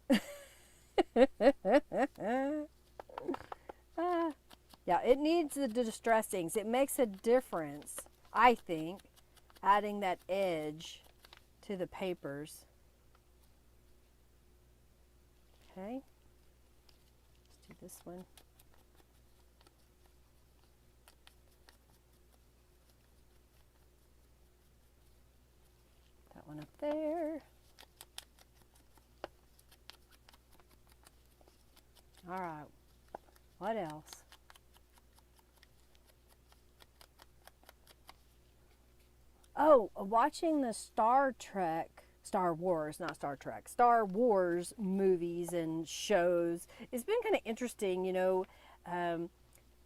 Yeah, it needs the distressings. It makes a difference, I think, adding that edge to the papers. Okay. Let's do this one. That one up there. All right. What else? Oh, watching the Star Wars movies and shows. It's been kind of interesting,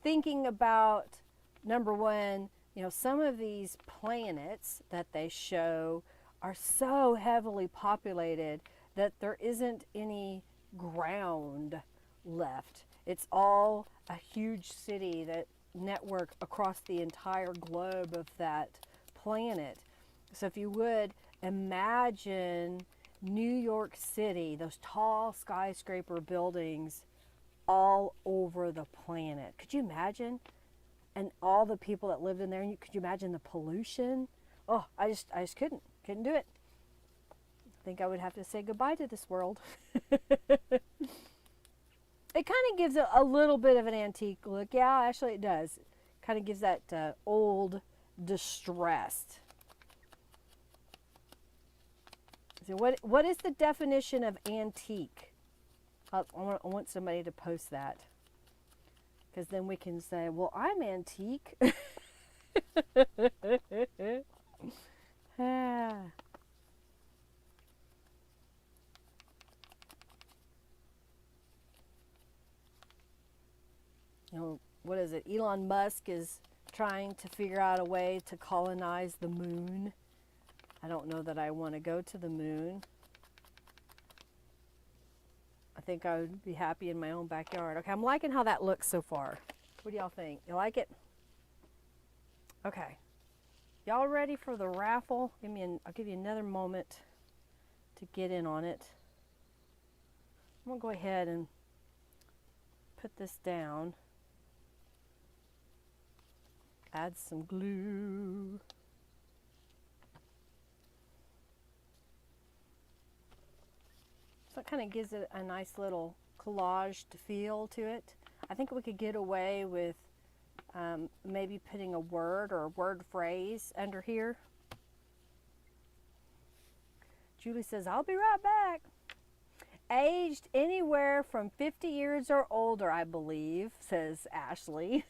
thinking about, number one, some of these planets that they show are so heavily populated that there isn't any ground left. It's all a huge city that network across the entire globe of that planet. So if you would imagine New York City, those tall skyscraper buildings all over the planet. Could you imagine? and all the people that lived in there. And could you imagine the pollution? Oh, I just couldn't do it. I think I would have to say goodbye to this world. It kind of gives a little bit of an antique look. Yeah, actually it does. Kind of gives that old, distressed. So what is the definition of antique? I want somebody to post that. Because then we can say, well, I'm antique. You know, what is it? Elon Musk is trying to figure out a way to colonize the moon. I don't know that I want to go to the moon. I think I would be happy in my own backyard. Okay, I'm liking how that looks so far. What do y'all think? You like it? Okay. Y'all ready for the raffle? I'll give you another moment to get in on it. I'm going to go ahead and put this down. Add some glue. So it kind of gives it a nice little collage feel to it. I think we could get away with maybe putting a word or a word phrase under here. Julie says, I'll be right back. Aged anywhere from 50 years or older, I believe, says Ashley.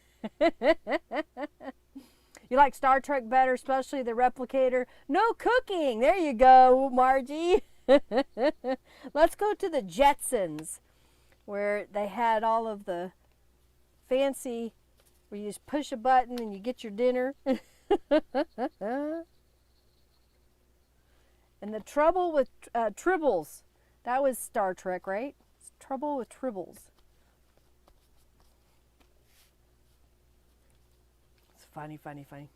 You like Star Trek better, especially the replicator? No cooking. There you go, Margie. Let's go to the Jetsons, where they had all of the fancy, where you just push a button and you get your dinner. And the trouble with tribbles. That was Star Trek, right? It's trouble with tribbles. It's funny, funny, funny.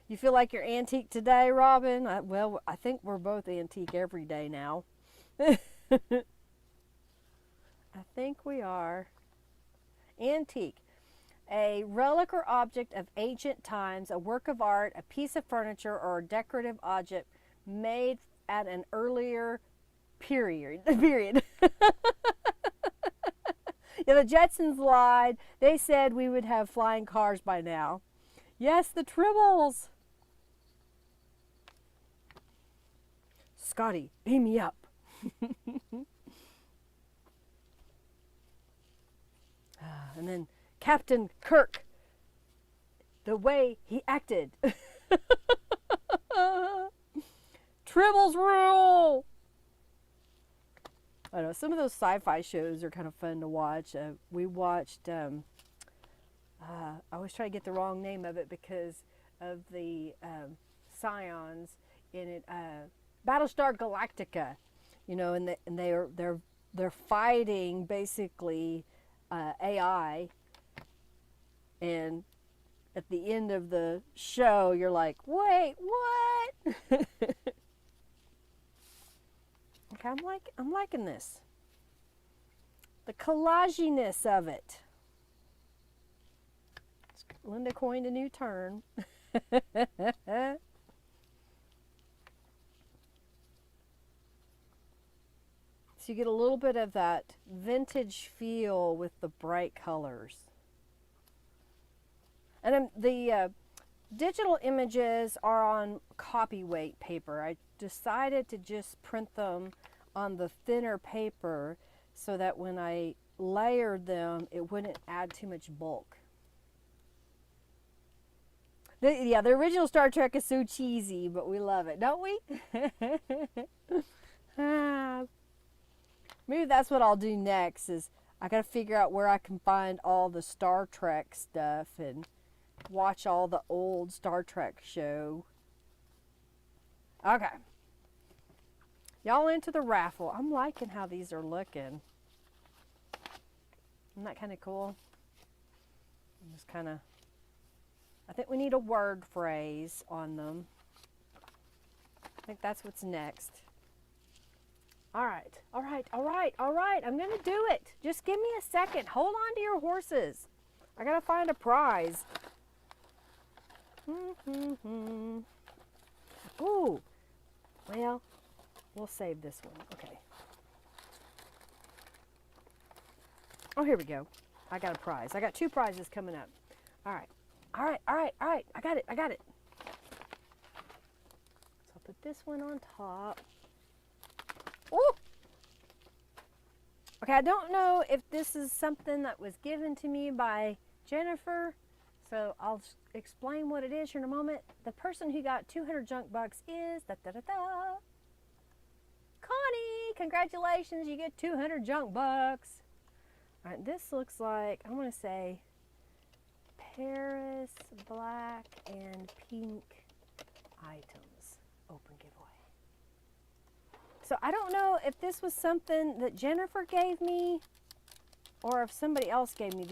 You feel like you're antique today, Robin? Well, I think we're both antique every day now. I think we are. Antique. A relic or object of ancient times, a work of art, a piece of furniture, or a decorative object made at an earlier period. Yeah, the Jetsons lied. They said we would have flying cars by now. Yes, the tribbles. Scotty, beam me up. And then Captain Kirk, the way he acted. Tribbles rule. I know some of those sci-fi shows are kind of fun to watch. We watched. I always try to get the wrong name of it because of the scions in it. Battlestar Galactica, you know, and they're fighting basically AI, and at the end of the show, you're like, wait, what? Okay, I'm liking this. The collaginess of it. Linda coined a new term. So you get a little bit of that vintage feel with the bright colors. And the digital images are on copyweight paper. I decided to just print them on the thinner paper so that when I layered them, it wouldn't add too much bulk. The original Star Trek is so cheesy, but we love it, don't we? Maybe that's what I'll do next, is I got to figure out where I can find all the Star Trek stuff and watch all the old Star Trek show. Okay. Y'all into the raffle. I'm liking how these are looking. Isn't that kind of cool? Just kind of, I think we need a word phrase on them. I think that's what's next. All right. I'm going to do it. Just give me a second. Hold on to your horses. I got to find a prize. Ooh, well, we'll save this one. Okay. Oh, here we go. I got a prize. I got 2 prizes coming up. All right. All right, all right, all right. I got it, I got it. So I'll put this one on top. Ooh! Okay, I don't know if this is something that was given to me by Jennifer, so I'll explain what it is here in a moment. The person who got 200 junk bucks is Connie. Congratulations, you get 200 junk bucks. All right, this looks like, I want to say Paris black and pink items open giveaway. So I don't know if this was something that Jennifer gave me or if somebody else gave me.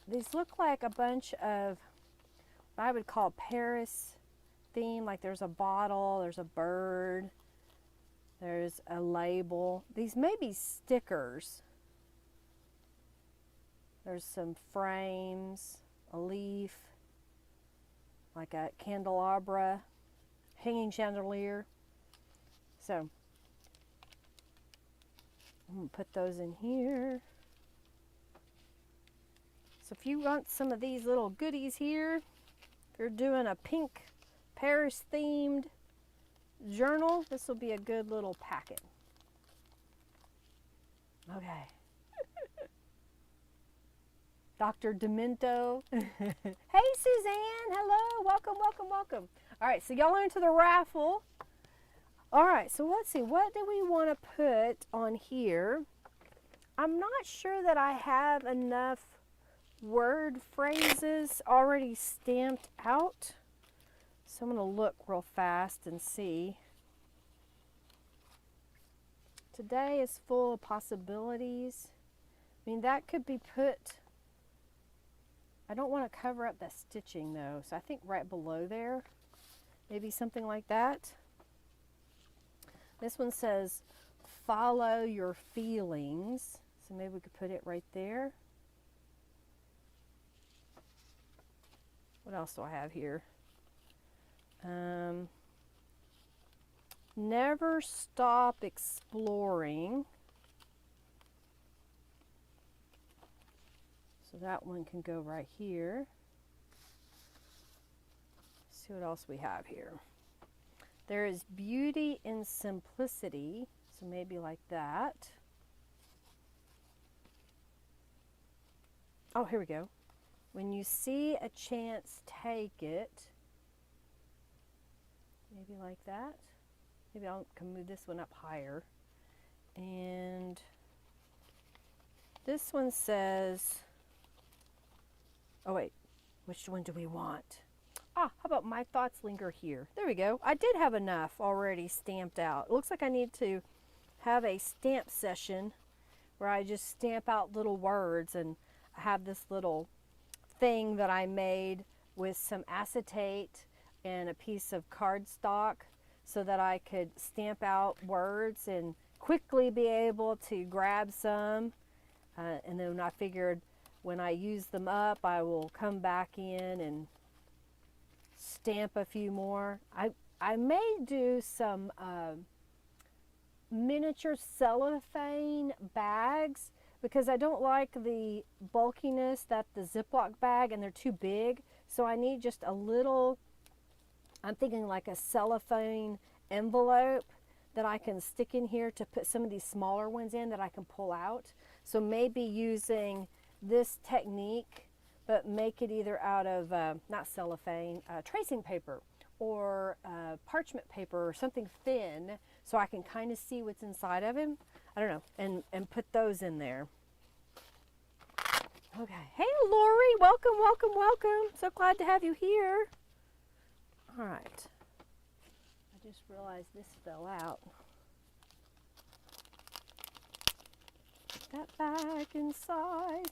These look like a bunch of what I would call Paris theme. Like there's a bottle, there's a bird, there's a label. These may be stickers. There's some frames, a leaf, like a candelabra, hanging chandelier. So I'm going to put those in here. So if you want some of these little goodies here, if you're doing a pink Paris themed journal, this will be a good little packet. Okay. Dr. Demento. Hey Suzanne, hello, welcome, welcome, welcome. All right, so y'all are into the raffle. All right, so let's see, what do we want to put on here? I'm not sure that I have enough word phrases already stamped out. So I'm going to look real fast and see. Today is full of possibilities. I mean, that could be put, I don't want to cover up the stitching though, so I think right below there, maybe something like that. This one says, follow your feelings. So maybe we could put it right there. What else do I have here? Never stop exploring. So that one can go right here. Let's see what else we have here. There is beauty in simplicity. So maybe like that. Oh, here we go. When you see a chance, take it. Maybe like that. Maybe I can move this one up higher. And this one says, oh wait, which one do we want? Ah, how about my thoughts linger here? There we go. I did have enough already stamped out. It looks like I need to have a stamp session where I just stamp out little words, and I have this little thing that I made with some acetate and a piece of cardstock so that I could stamp out words and quickly be able to grab some. And then I figured when I use them up, I will come back in and stamp a few more. I may do some miniature cellophane bags because I don't like the bulkiness that the Ziploc bag, and they're too big. So I need just a little, I'm thinking like a cellophane envelope that I can stick in here to put some of these smaller ones in that I can pull out. So maybe using this technique, but make it either out of, not cellophane, tracing paper or parchment paper or something thin so I can kind of see what's inside of him. I don't know, and put those in there. Okay, hey Lori, welcome, welcome, welcome. So glad to have you here. All right, I just realized this fell out. Put that back inside.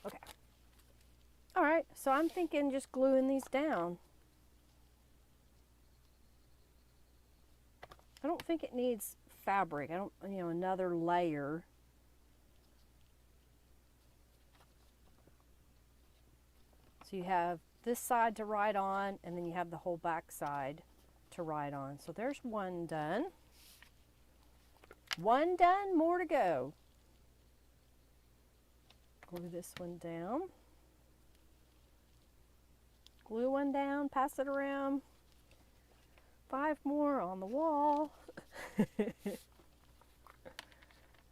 Okay. All right, so I'm thinking just gluing these down. I don't think it needs fabric. I don't, another layer. So you have this side to write on, and then you have the whole back side to write on. So there's one done. One done, more to go. Glue this one down. Glue one down, pass it around. 5 more on the wall.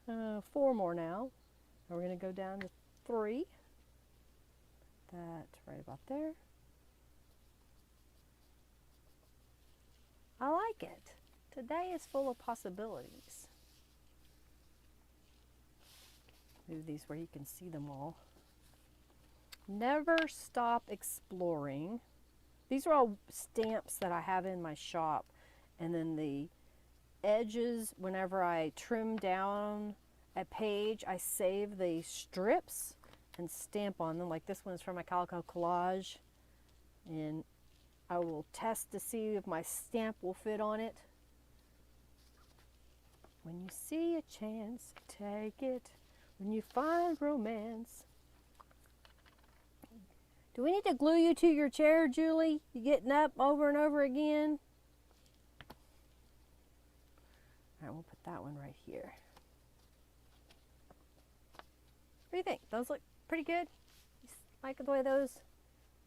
4 more now. And we're going to go down to 3. That's right about there. I like it. Today is full of possibilities. Move these where you can see them all. Never stop exploring. These are all stamps that I have in my shop. And then the edges, whenever I trim down a page, I save the strips and stamp on them. Like this one is from my Calico Collage. And I will test to see if my stamp will fit on it. When you see a chance, take it. When you find romance. Do we need to glue you to your chair, Julie? You getting up over and over again? All right, we'll put that one right here. What do you think? Those look pretty good? You like the way those?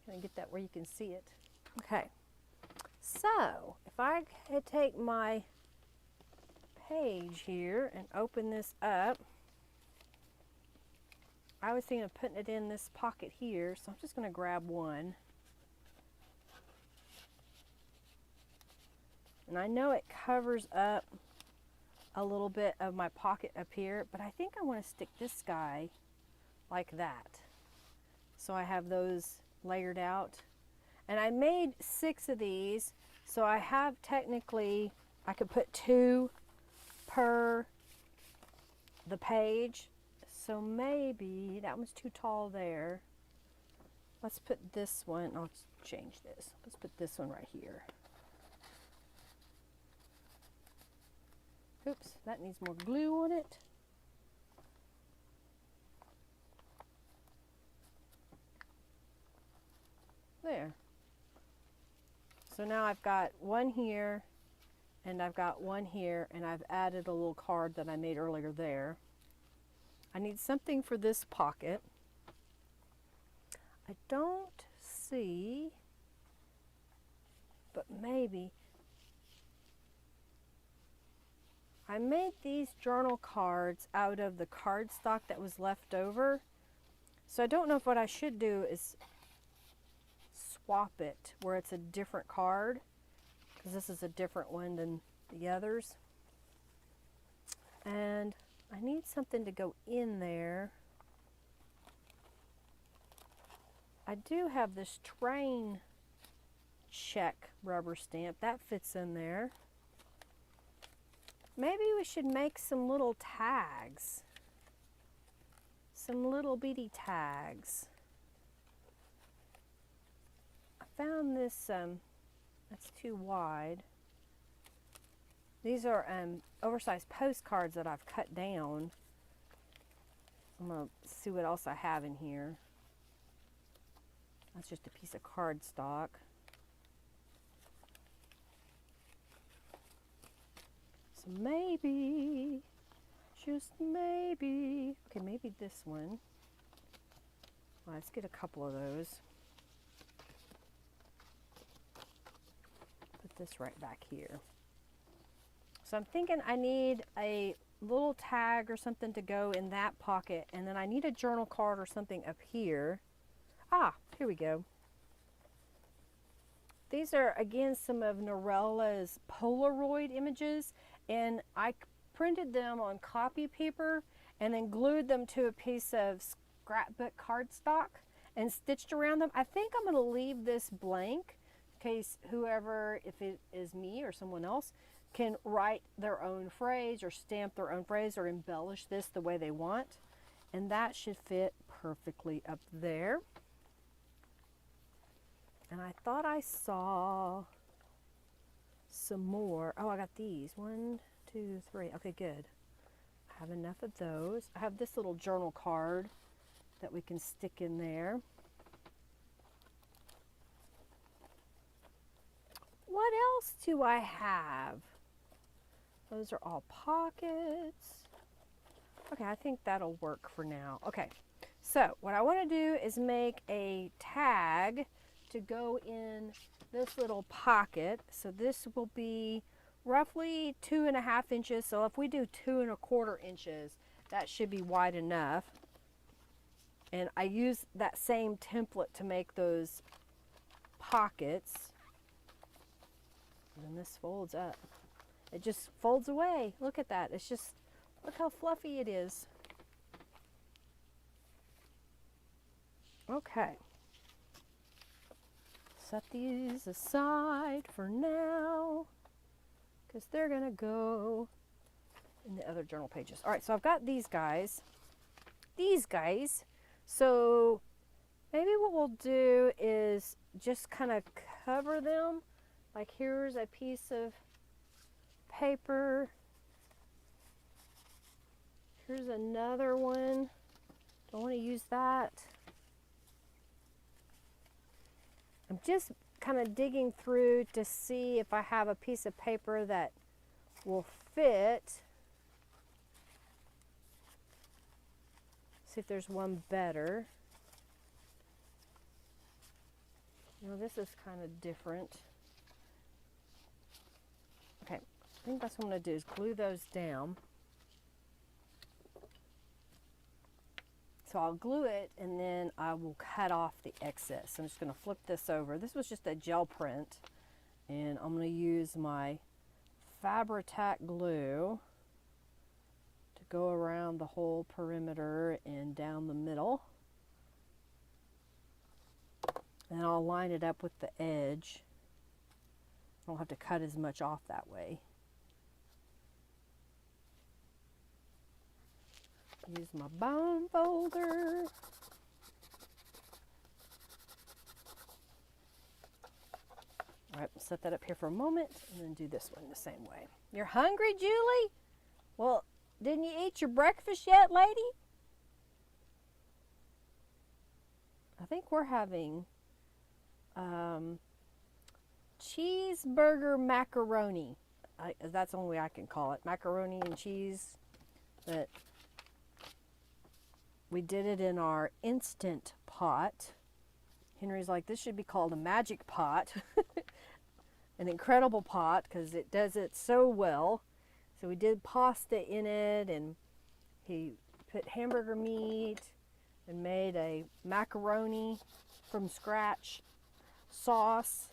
I'm gonna get that where you can see it. Okay. So, if I could take my page here and open this up, I was thinking of putting it in this pocket here, so I'm just going to grab one. And I know it covers up a little bit of my pocket up here, but I think I want to stick this guy like that. So I have those layered out. And I made 6 of these, so I have technically, I could put 2 per the page. So maybe that one's too tall there. Let's put this one, I'll change this. Let's put this one right here. Oops, that needs more glue on it. There. So now I've got one here, and I've got one here, and I've added a little card that I made earlier there. I need something for this pocket. I don't see, but maybe. I made these journal cards out of the cardstock that was left over. So I don't know if what I should do is swap it where it's a different card, because this is a different one than the others. And I need something to go in there. I do have this train check rubber stamp. That fits in there. Maybe we should make some little tags. Some little bitty tags. I found this, that's too wide. These are oversized postcards that I've cut down. I'm going to see what else I have in here. That's just a piece of cardstock. So maybe, just maybe, okay, maybe this one. Well, let's get a couple of those. Put this right back here. So I'm thinking I need a little tag or something to go in that pocket, and then I need a journal card or something up here. Ah, here we go. These are, again, some of Norella's Polaroid images, and I printed them on copy paper and then glued them to a piece of scrapbook cardstock and stitched around them. I think I'm going to leave this blank in case whoever, if it is me or someone else, can write their own phrase or stamp their own phrase or embellish this the way they want. And that should fit perfectly up there. And I thought I saw some more. Oh, I got these. 1, 2, 3. Okay, good. I have enough of those. I have this little journal card that we can stick in there. what else do I have? Those are all pockets. Okay, I think that'll work for now. Okay, so what I want to do is make a tag to go in this little pocket. So this will be roughly 2.5 inches. So if we do 2.25 inches, that should be wide enough. And I use that same template to make those pockets. And then this folds up. It just folds away. Look at that. It's just, look how fluffy it is. Okay. Set these aside for now, because they're gonna go in the other journal pages. All right, so I've got these guys. So maybe what we'll do is just kind of cover them. Like here's a piece of paper. Here's another one. Don't want to use that. I'm just kind of digging through to see if I have a piece of paper that will fit. See if there's one better. Now this is kind of different. Okay, I think that's what I'm going to do is glue those down. So I'll glue it and then I will cut off the excess. I'm just going to flip this over. This was just a gel print and I'm going to use my Fabri-Tac glue to go around the whole perimeter and down the middle. And I'll line it up with the edge. I don't have to cut as much off that way. Use my bone folder. All right, set that up here for a moment and then do this one the same way. You're hungry, Julie? Well, didn't you eat your breakfast yet, lady? I think we're having cheeseburger macaroni. That's the only way I can call it. Macaroni and cheese. But we did it in our Instant Pot. Henry's like, this should be called a magic pot. An incredible pot because it does it so well. So we did pasta in it and he put hamburger meat and made a macaroni from scratch sauce.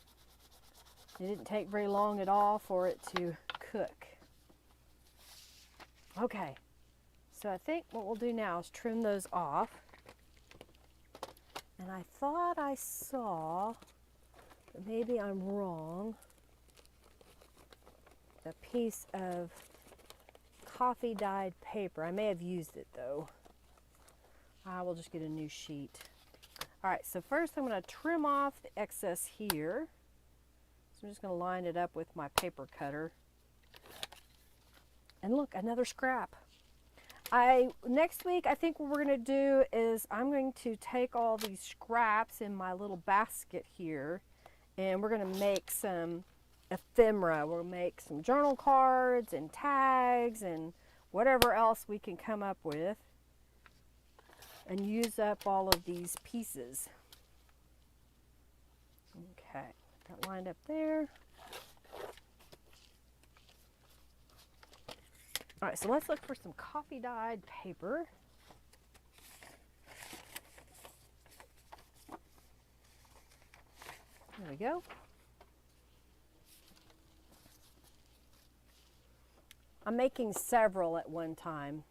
It didn't take very long at all for it to cook. Okay. So I think what we'll do now is trim those off. And I thought I saw, but maybe I'm wrong, a piece of coffee dyed paper. I may have used it though. I will just get a new sheet. All right, so first I'm going to trim off the excess here. So I'm just going to line it up with my paper cutter. And look, another scrap. Next week, I think what we're going to do is I'm going to take all these scraps in my little basket here and we're going to make some ephemera. We'll make some journal cards and tags and whatever else we can come up with and use up all of these pieces. Okay, got lined up there. All right, so let's look for some coffee dyed paper. There we go. I'm making several at one time.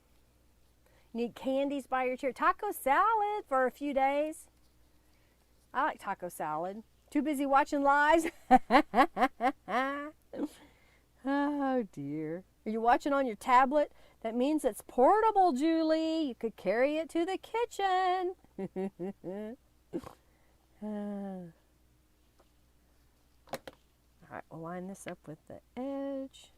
Need candies by your chair. Taco salad for a few days. I like taco salad. Too busy watching lives? Oh dear. Are you watching on your tablet? That means it's portable, Julie. You could carry it to the kitchen. All right, we'll line this up with the edge.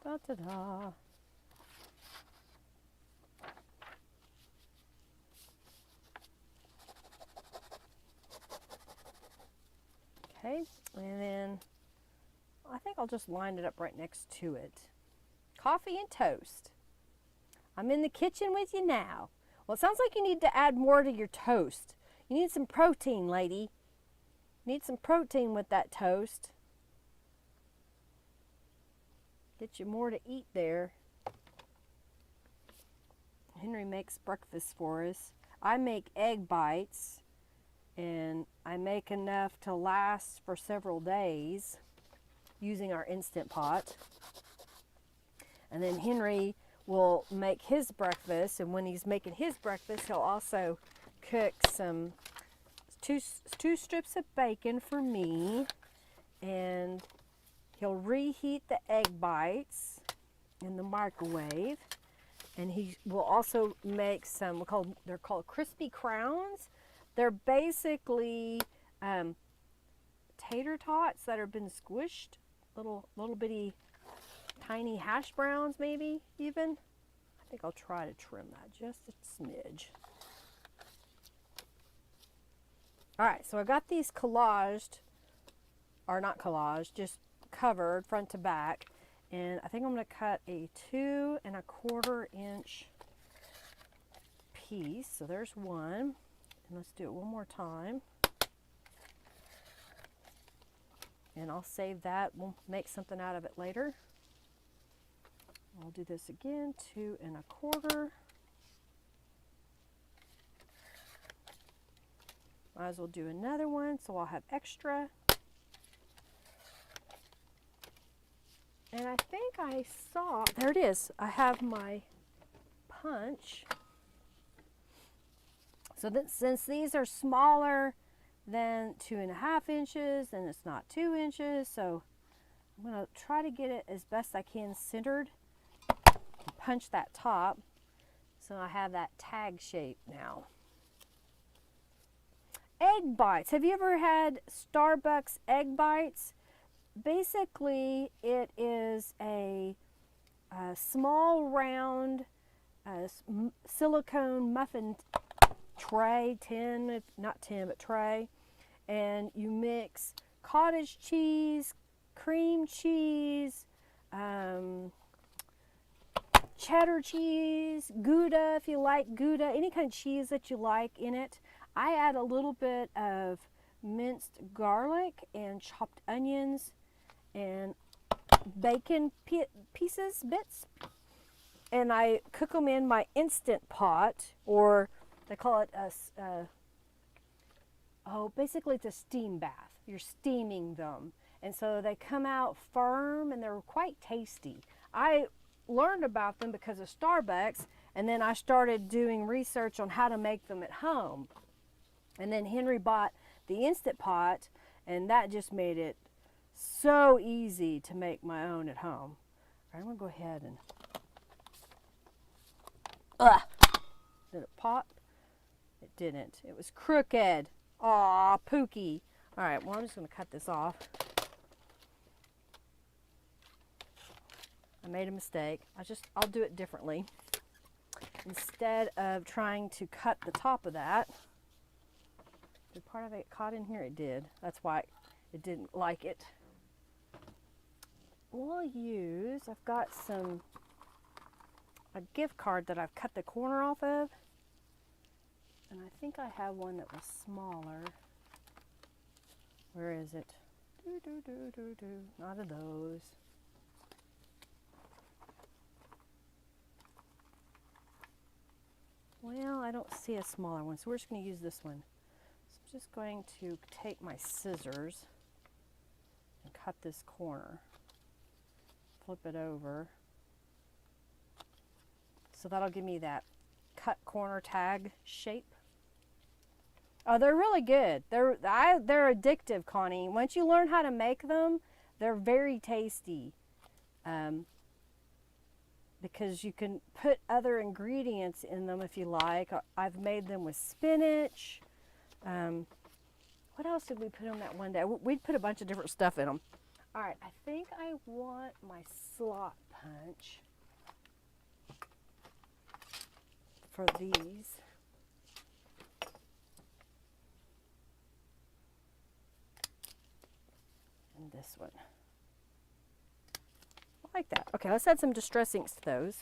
Da-da-da. Okay, and then I think I'll just line it up right next to it. Coffee and toast. I'm in the kitchen with you now. Well, it sounds like you need to add more to your toast. You need some protein, lady. You need some protein with that toast. Get you more to eat there. Henry makes breakfast for us. I make egg bites, and I make enough to last for several days using our Instant Pot. And then Henry will make his breakfast, and when he's making his breakfast, he'll also cook two strips of bacon for me, and he'll reheat the egg bites in the microwave, and he will also make some, they're called crispy crowns. They're basically tater tots that have been squished, little bitty tiny hash browns, maybe even. I think I'll try to trim that just a smidge. All right, so I got these collaged, or not collaged, just covered front to back, and I think I'm going to cut a 2 1/4 inch piece. So there's one, and let's do it one more time. And I'll save that. We'll make something out of it later. I'll do this again, 2 1/4. Might as well do another one so I'll have extra. And I think I saw, there it is. I have my punch. So that since these are smaller than 2 1/2 inches, and it's not 2 inches, so I'm going to try to get it as best I can centered. Punch that top so I have that tag shape now. Egg bites. Have you ever had Starbucks egg bites? Basically, it is a small round silicone muffin tray, not tin, but tray, and you mix cottage cheese, cream cheese, cheddar cheese, Gouda if you like Gouda, any kind of cheese that you like in it. I add a little bit of minced garlic and chopped onions and bacon bits, and I cook them in my Instant Pot, or they call it basically it's a steam bath. You're steaming them, and so they come out firm and they're quite tasty. I learned about them because of Starbucks, and then I started doing research on how to make them at home. And then Henry bought the Instant Pot, and that just made it so easy to make my own at home. All right, I'm gonna go ahead and, did it pop? It didn't. It was crooked. Aw, Pookie. All right, well, I'm just gonna cut this off. I made a mistake. I'll do it differently. Instead of trying to cut the top of that, did part of it caught in here? It did. That's why it didn't like it. I've got a gift card that I've cut the corner off of, and I think I have one that was smaller. Where is it? Not of those. Well, I don't see a smaller one, so we're just going to use this one. So I'm just going to take my scissors and cut this corner. Flip it over. So that'll give me that cut corner tag shape. Oh, they're really good. They're addictive, Connie. Once you learn how to make them, they're very tasty. Because you can put other ingredients in them if you like. I've made them with spinach. What else did we put on that one day? We'd put a bunch of different stuff in them. All right, I think I want my slot punch for these. this one. I like that. Okay, let's add some distress inks to those.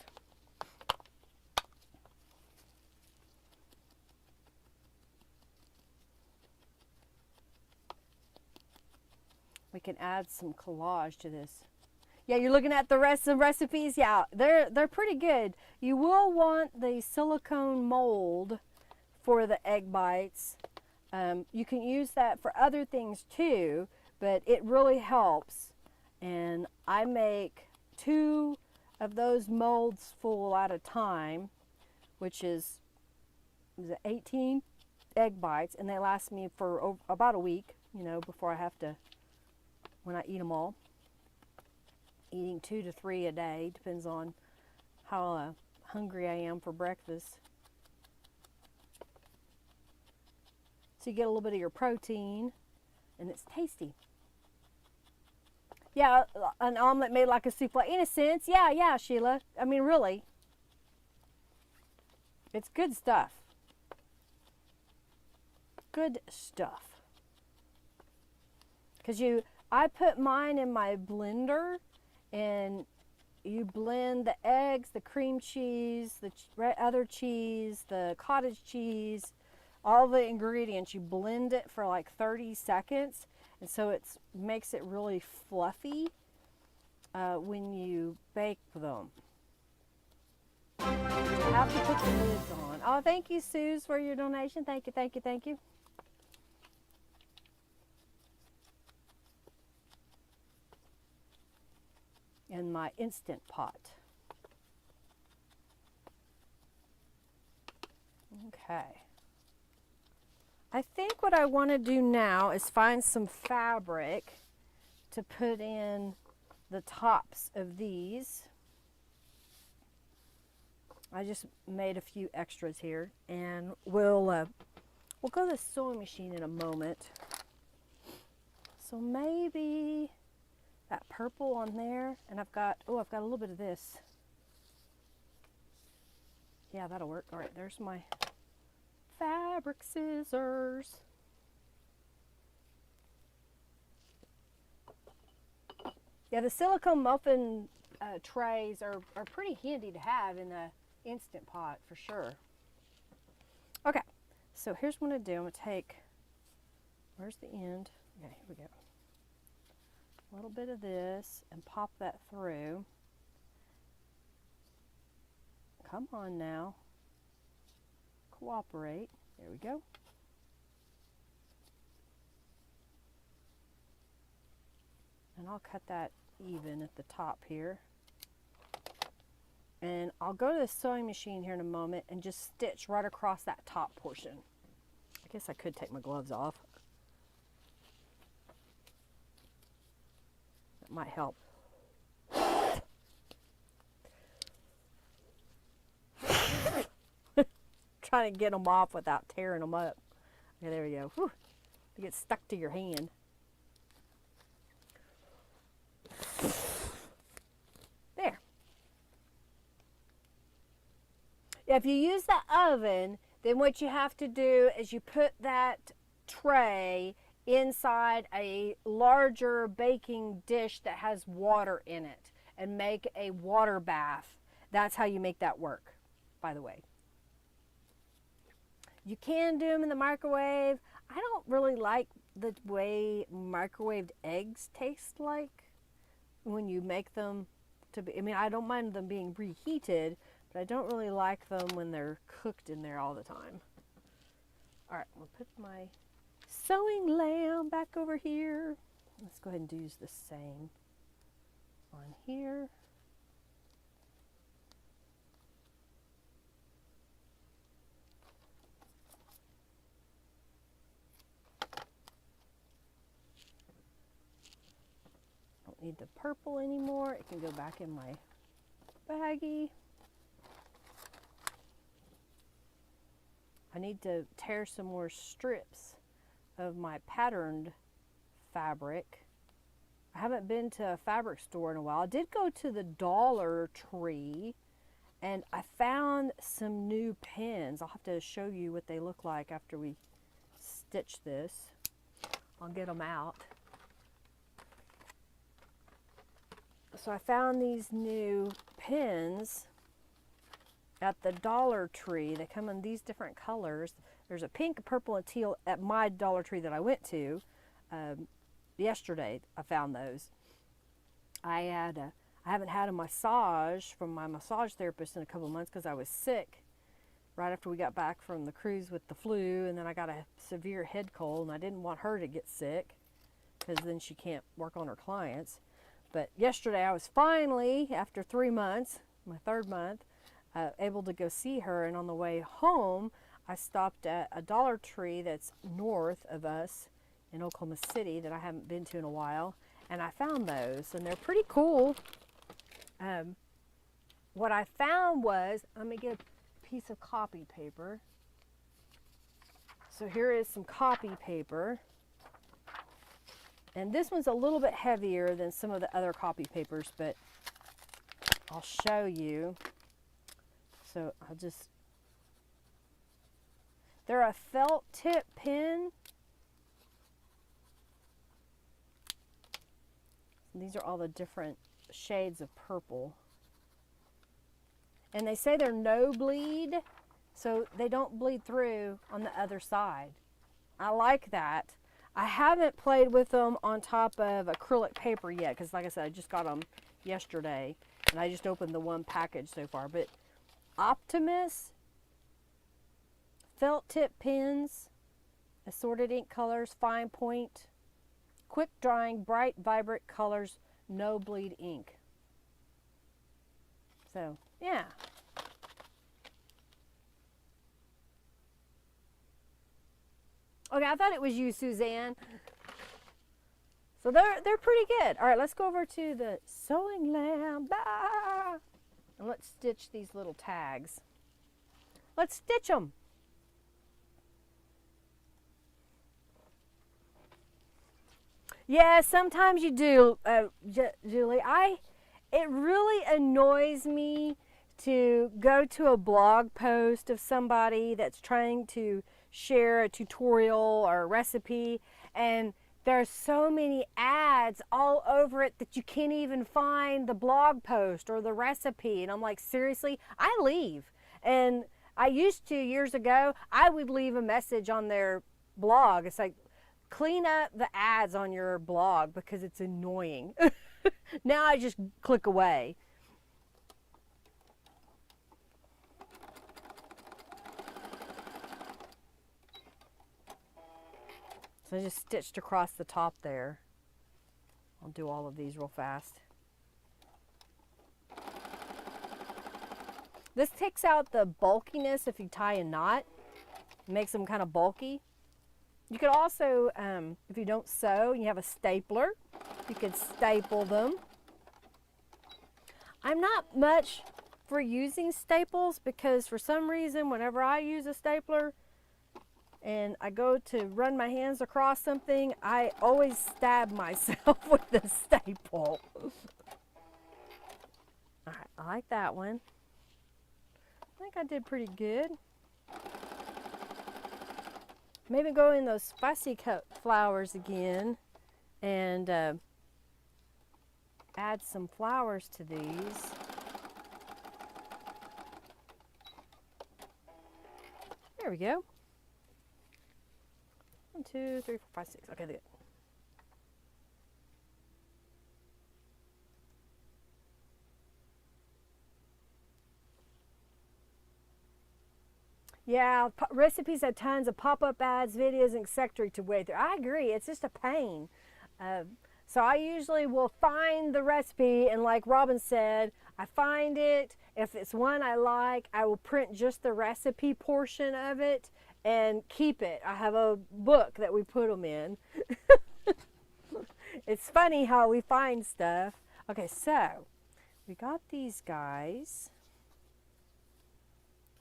We can add some collage to this. Yeah, you're looking at the rest of the recipes. Yeah, they're pretty good. You will want the silicone mold for the egg bites. You can use that for other things too, but it really helps. And I make 2 of those molds full at a time, which is 18 egg bites, and they last me for about a week, you know, before I have to, when I eat them all. Eating 2 to 3 a day, depends on how hungry I am for breakfast. So you get a little bit of your protein, and it's tasty. Yeah, an omelet made like a souffle. In a sense, yeah, Sheila. I mean, really. It's good stuff. Good stuff. Because I put mine in my blender, and you blend the eggs, the cream cheese, the other cheese, the cottage cheese, all the ingredients. You blend it for like 30 seconds, and so it makes it really fluffy when you bake them. You have to put the lids on. Oh, thank you, Suze, for your donation. Thank you, thank you, thank you. In my Instant Pot. Okay. I think what I want to do now is find some fabric to put in the tops of these. I just made a few extras here, and we'll go to the sewing machine in a moment. So maybe that purple on there, and I've got a little bit of this. Yeah, that'll work. All right, there's my fabric scissors. Yeah, the silicone muffin trays are pretty handy to have in the Instant Pot for sure. Okay, so here's what I'm gonna do. I'm gonna take, where's the end? Okay, here we go. A little bit of this and pop that through. Come on now. Cooperate. There we go. And I'll cut that even at the top here. And I'll go to the sewing machine here in a moment and just stitch right across that top portion. I guess I could take my gloves off. That might help. Trying to get them off without tearing them up. Okay, there we go. Whew. They get stuck to your hand. There. If you use the oven, then what you have to do is you put that tray inside a larger baking dish that has water in it and make a water bath. That's how you make that work, by the way. You can do them in the microwave. I don't really like the way microwaved eggs taste like when you make them to be, I mean, I don't mind them being reheated, but I don't really like them when they're cooked in there all the time. All right, we'll put my sewing lamb back over here. Let's go ahead and use the same on here. Don't need the purple anymore. It can go back in my baggie. I need to tear some more strips of my patterned fabric. I haven't been to a fabric store in a while. I did go to the Dollar Tree and I found some new pins. I'll have to show you what they look like after we stitch this. I'll get them out. So I found these new pens at the Dollar Tree. They come in these different colors. There's a pink, purple, and teal at my Dollar Tree that I went to yesterday. I found those. I haven't had a massage from my massage therapist in a couple of months because I was sick right after we got back from the cruise with the flu, and then I got a severe head cold, and I didn't want her to get sick because then she can't work on her clients. But yesterday I was finally, after 3 months, my third month, able to go see her, and on the way home I stopped at a Dollar Tree that's north of us in Oklahoma City that I haven't been to in a while, and I found those, and they're pretty cool. What I found was, let me get a piece of copy paper. So here is some copy paper, and this one's a little bit heavier than some of the other copy papers, but I'll show you. So they're a felt tip pen. These are all the different shades of purple. And they say they're no bleed, so they don't bleed through on the other side. I like that. I haven't played with them on top of acrylic paper yet, because like I said, I just got them yesterday, and I just opened the one package so far. But Optimus felt tip pens, assorted ink colors, fine point, quick drying, bright, vibrant colors, no bleed ink. So, yeah. Okay, I thought it was you, Suzanne. So they're pretty good. All right, let's go over to the sewing lamp. Ah! And let's stitch these little tags. Let's stitch them. Yeah, sometimes you do, Julie. It really annoys me to go to a blog post of somebody that's trying to share a tutorial or a recipe, and there's so many ads all over it that you can't even find the blog post or the recipe. And I'm like, seriously? I leave. And I used to, years ago, I would leave a message on their blog. It's like, clean up the ads on your blog because it's annoying. Now I just click away. So I just stitched across the top there. I'll do all of these real fast. This takes out the bulkiness if you tie a knot. It makes them kind of bulky. You could also, if you don't sew and you have a stapler, you could staple them. I'm not much for using staples because for some reason, whenever I use a stapler and I go to run my hands across something, I always stab myself with the staple. All right, I like that one. I think I did pretty good. Maybe go in those fussy cut flowers again and add some flowers to these. There we go. 1, 2, 3, 4, 5, 6. Okay, good. Yeah, recipes have tons of pop-up ads, videos, and etc. to wade through. I agree. It's just a pain. So I usually will find the recipe, and like Robin said, I find it. If it's one I like, I will print just the recipe portion of it and keep it. I have a book that we put them in. It's funny how we find stuff. Okay, so we got these guys.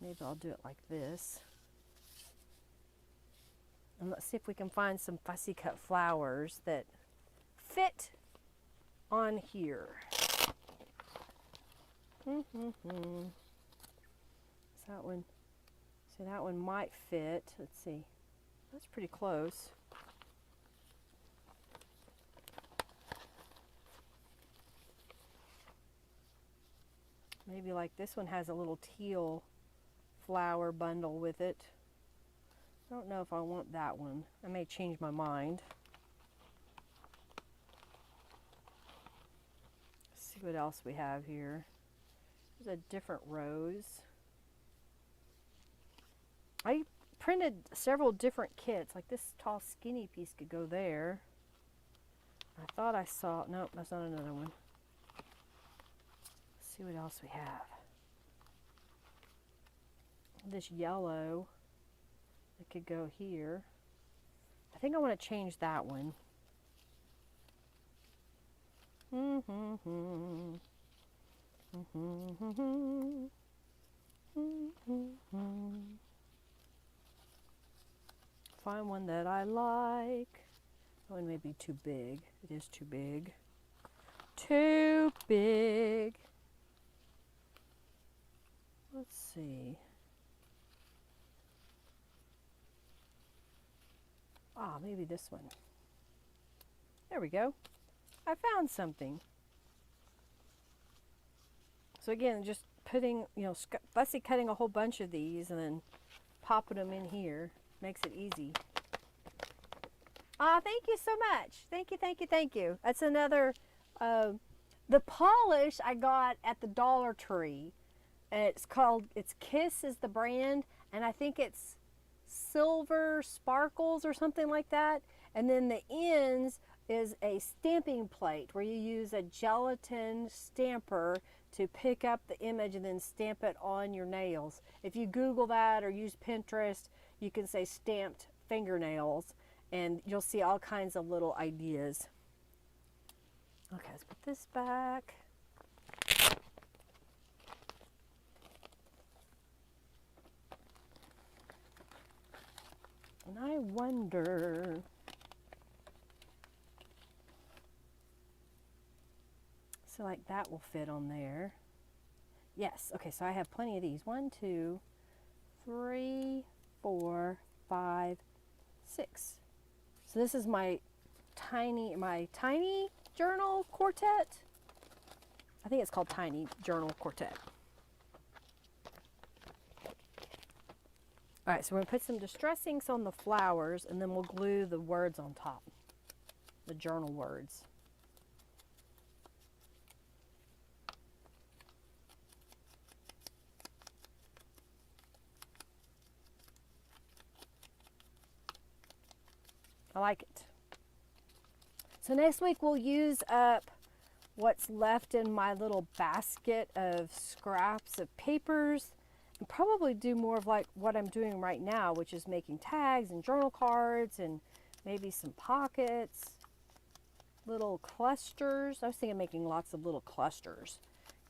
Maybe I'll do it like this. And let's see if we can find some fussy cut flowers that fit on here. So that one, see, that one might fit. Let's see. That's pretty close. Maybe like this one has a little teal flower bundle with it. I don't know if I want that one. I may change my mind. Let's see what else we have here. There's a different rose. I printed several different kits. Like this tall skinny piece could go there. I thought I saw, nope, that's not another one. Let's see what else we have. This yellow, it could go here. I think I want to change that one. Find one that I like. That one may be too big. It is too big. Too big. Let's see. Ah, maybe this one. There we go. I found something. So again, just putting, you know, fussy cutting a whole bunch of these and then popping them in here makes it easy. Ah, thank you so much. Thank you, thank you, thank you. That's another, the polish I got at the Dollar Tree. And it's Kiss is the brand, and I think it's Silver Sparkles or something like that. And then the ends is a stamping plate where you use a gelatin stamper to pick up the image and then stamp it on your nails. If you Google that or use Pinterest, you can say stamped fingernails and you'll see all kinds of little ideas. Okay, let's put this back. And I wonder, so like that will fit on there. Yes, okay, so I have plenty of these. 1, 2, 3, 4, 5, 6. So this is my tiny journal quartet. I think it's called Tiny Journal Quartet. All right, so we're gonna put some distress inks on the flowers and then we'll glue the words on top, the journal words. I like it. So next week we'll use up what's left in my little basket of scraps of papers and probably do more of like what I'm doing right now, which is making tags and journal cards and maybe some pockets, little clusters. I was thinking of making lots of little clusters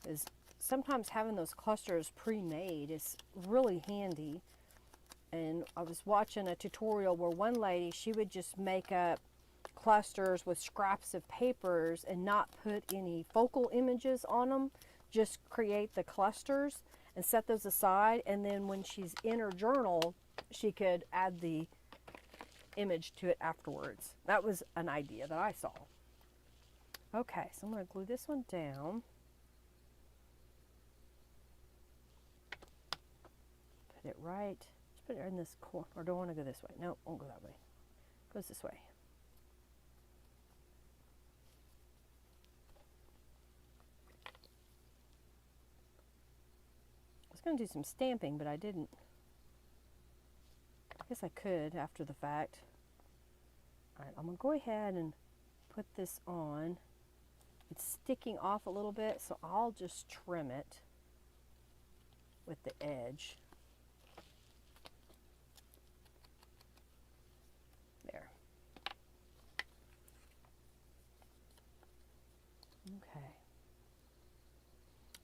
because sometimes having those clusters pre-made is really handy. And I was watching a tutorial where one lady, she would just make up clusters with scraps of papers and not put any focal images on them, just create the clusters and set those aside, and then when she's in her journal she could add the image to it afterwards. That was an idea that I saw. Okay, so I'm going to glue this one down. Put it right, just put it in this corner, or do I want to go this way? No, won't go that way. Goes this way. I was going to do some stamping, but I didn't. I guess I could after the fact. All right, I'm going to go ahead and put this on. It's sticking off a little bit, so I'll just trim it with the edge. There. Okay.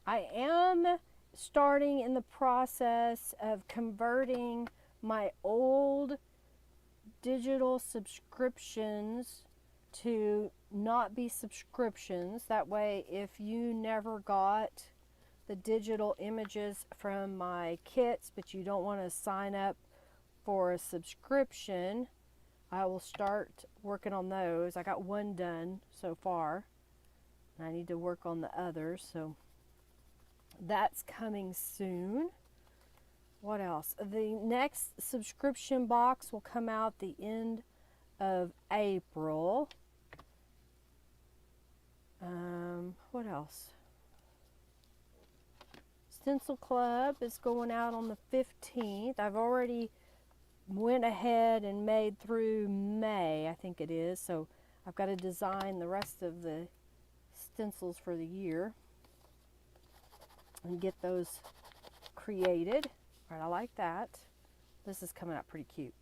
I am starting in the process of converting my old digital subscriptions to not be subscriptions. That way, if you never got the digital images from my kits, but you don't want to sign up for a subscription, I will start working on those. I got one done so far, and I need to work on the others. So That's coming soon. What else? The next subscription box will come out the end of April. What else? Stencil Club is going out on the 15th. I've already went ahead and made through May, I think it is. So I've got to design the rest of the stencils for the year and get those created. All right, I like that. This is coming out pretty cute.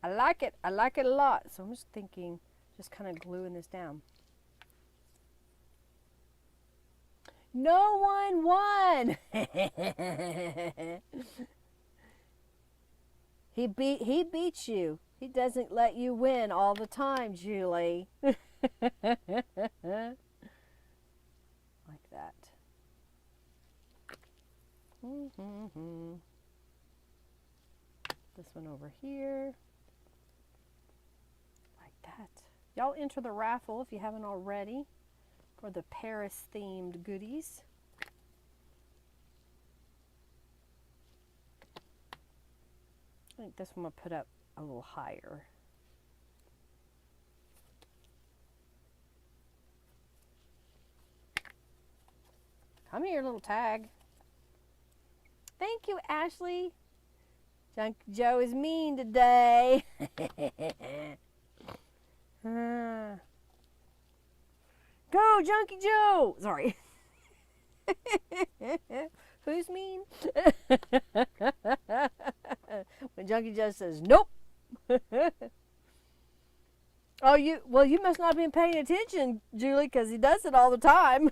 I like it a lot. So I'm just thinking, just kind of gluing this down. No one won. He beats you. He doesn't let you win all the time, Julie. Like that. This one over here. Like that. Y'all enter the raffle if you haven't already for the Paris themed goodies. I think this one I'll put up a little higher. Come here, little tag. Thank you, Ashley. Junkie Joe is mean today. Go, Junkie Joe! Sorry. Who's mean? When Junkie Joe says nope. Oh, you must not have been paying attention, Julie, because he does it all the time.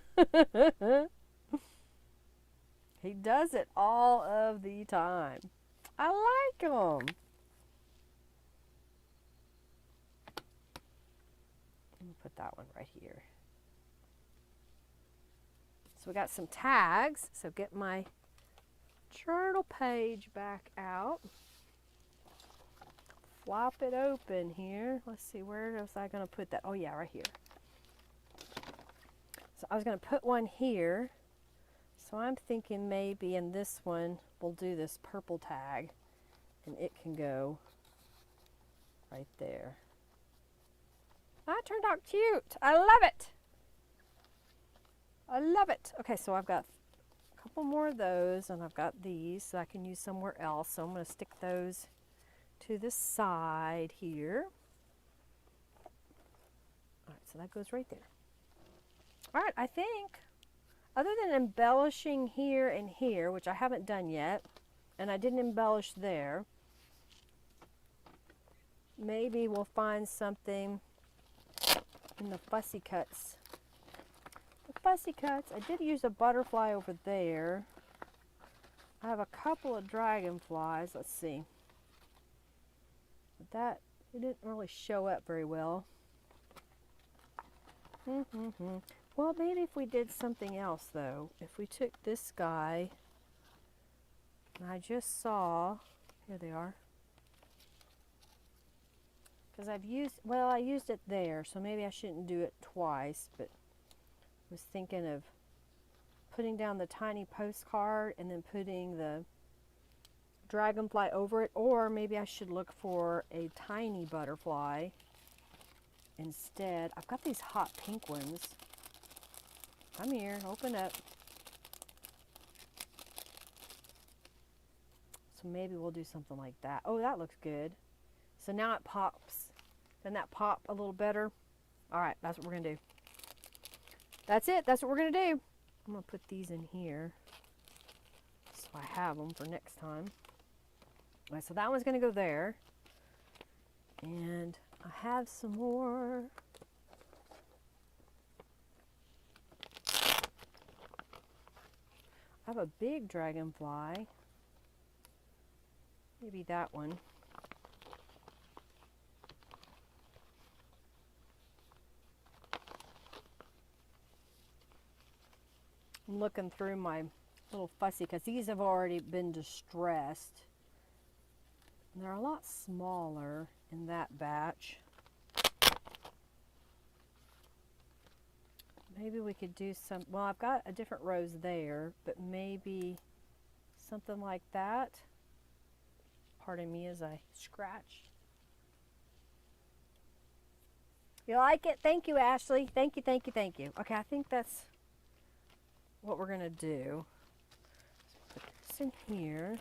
He does it all of the time. I like him. Let me put that one right here. So we got some tags. So get my journal page back out. Flop it open here. Let's see, where was I going to put that? Oh yeah, right here. So I was going to put one here. So I'm thinking maybe in this one we'll do this purple tag and it can go right there. That turned out cute. I love it. I love it. Okay, so I've got a couple more of those and I've got these so I can use somewhere else. So I'm going to stick those to the side here. All right, so that goes right there. All right, I think other than embellishing here and here, which I haven't done yet, and I didn't embellish there, maybe we'll find something in the fussy cuts. The fussy cuts, I did use a butterfly over there. I have a couple of dragonflies, let's see. But that, it didn't really show up very well. Well, maybe if we did something else though, if we took this guy, and I just saw, here they are, because I used it there, so maybe I shouldn't do it twice, but I was thinking of putting down the tiny postcard and then putting the dragonfly over it, or maybe I should look for a tiny butterfly instead. I've got these hot pink ones. Come here, open up. So maybe we'll do something like that. Oh, that looks good. So now it pops. Doesn't that pop a little better? All right, that's what we're gonna do. That's it, that's what we're gonna do. I'm gonna put these in here so I have them for next time. All right, so that one's gonna go there. And I have some more. I have a big dragonfly. Maybe that one. I'm looking through my little fussy because these have already been distressed. And they're a lot smaller in that batch. Maybe we could do some, well, I've got a different rose there, but maybe something like that. Pardon me as I scratch. You like it? Thank you, Ashley. Thank you, thank you, thank you. Okay, I think that's what we're gonna do. Put this in here.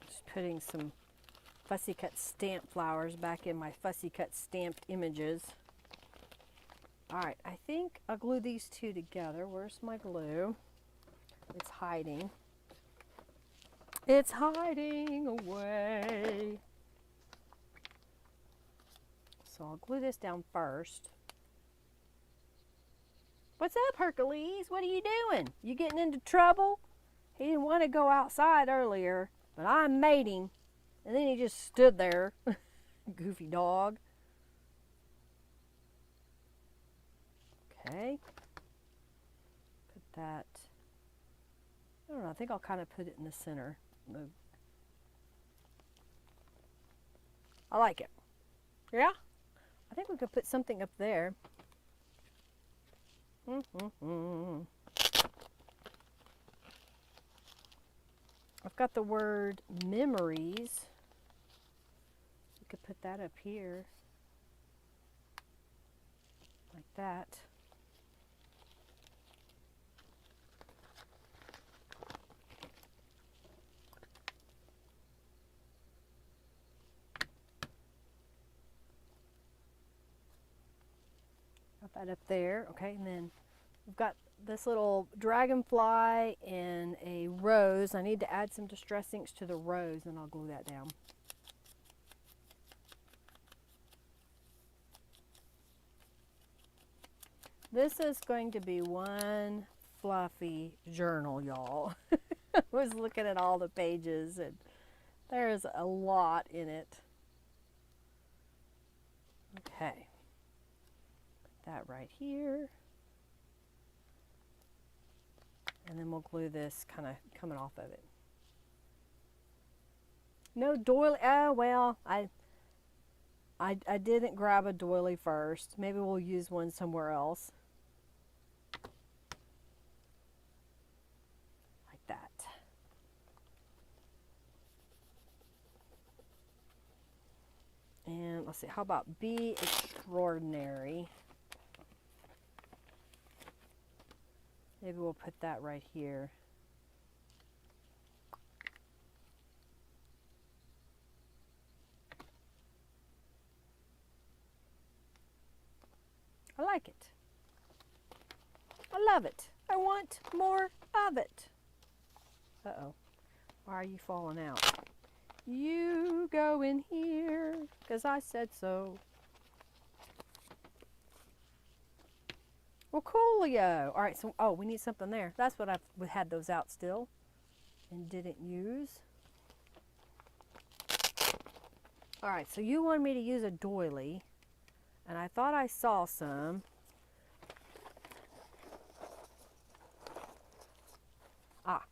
Just putting some fussy cut stamp flowers back in my fussy cut stamped images. All right, I think I'll glue these two together. Where's my glue? It's hiding. It's hiding away. So I'll glue this down first. What's up, Hercules? What are you doing? You getting into trouble? He didn't want to go outside earlier, but I made him. And then he just stood there. Goofy dog. Okay. Put that. I don't know. I think I'll kind of put it in the center. I like it. Yeah? I think we could put something up there. I've got the word memories. We could put that up here. Like that. Got that up there. Okay, and then we've got this little dragonfly and a rose. I need to add some distress inks to the rose, and I'll glue that down. This is going to be one fluffy journal, y'all. I was looking at all the pages, and there's a lot in it. Okay. Put that right here. And then we'll glue this kind of coming off of it. No doily. Oh, well, I didn't grab a doily first. Maybe we'll use one somewhere else. Like that. And let's see, how about Be Extraordinary? Maybe we'll put that right here. I like it. I love it. I want more of it. Uh-oh. Why are you falling out? You go in here, 'cause I said so. Well, coolio. All right, so, oh, we need something there. That's what we had those out still and didn't use. All right, so you wanted me to use a doily, and I thought I saw some. Ah.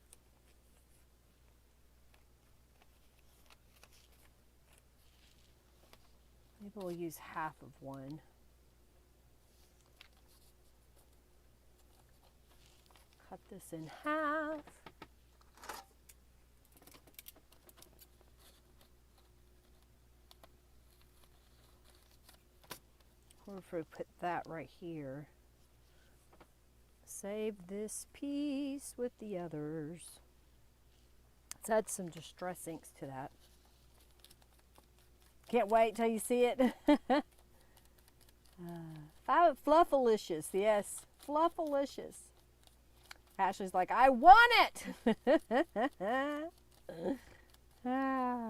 Maybe we'll use half of one. Cut this in half. Or if we put that right here. Save this piece with the others. Let's add some distress inks to that. Can't wait till you see it. Fluffalicious, yes, Fluffalicious. Ashley's like, I want it! I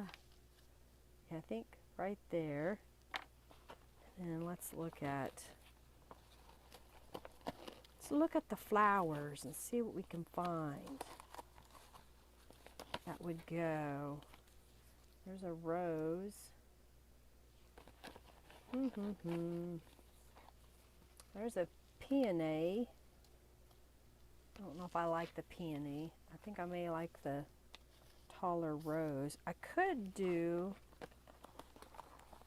think right there. And let's look at the flowers and see what we can find. That would go. There's a rose. There's a peony. I don't know if I like the peony. I think I may like the taller rose. I could do,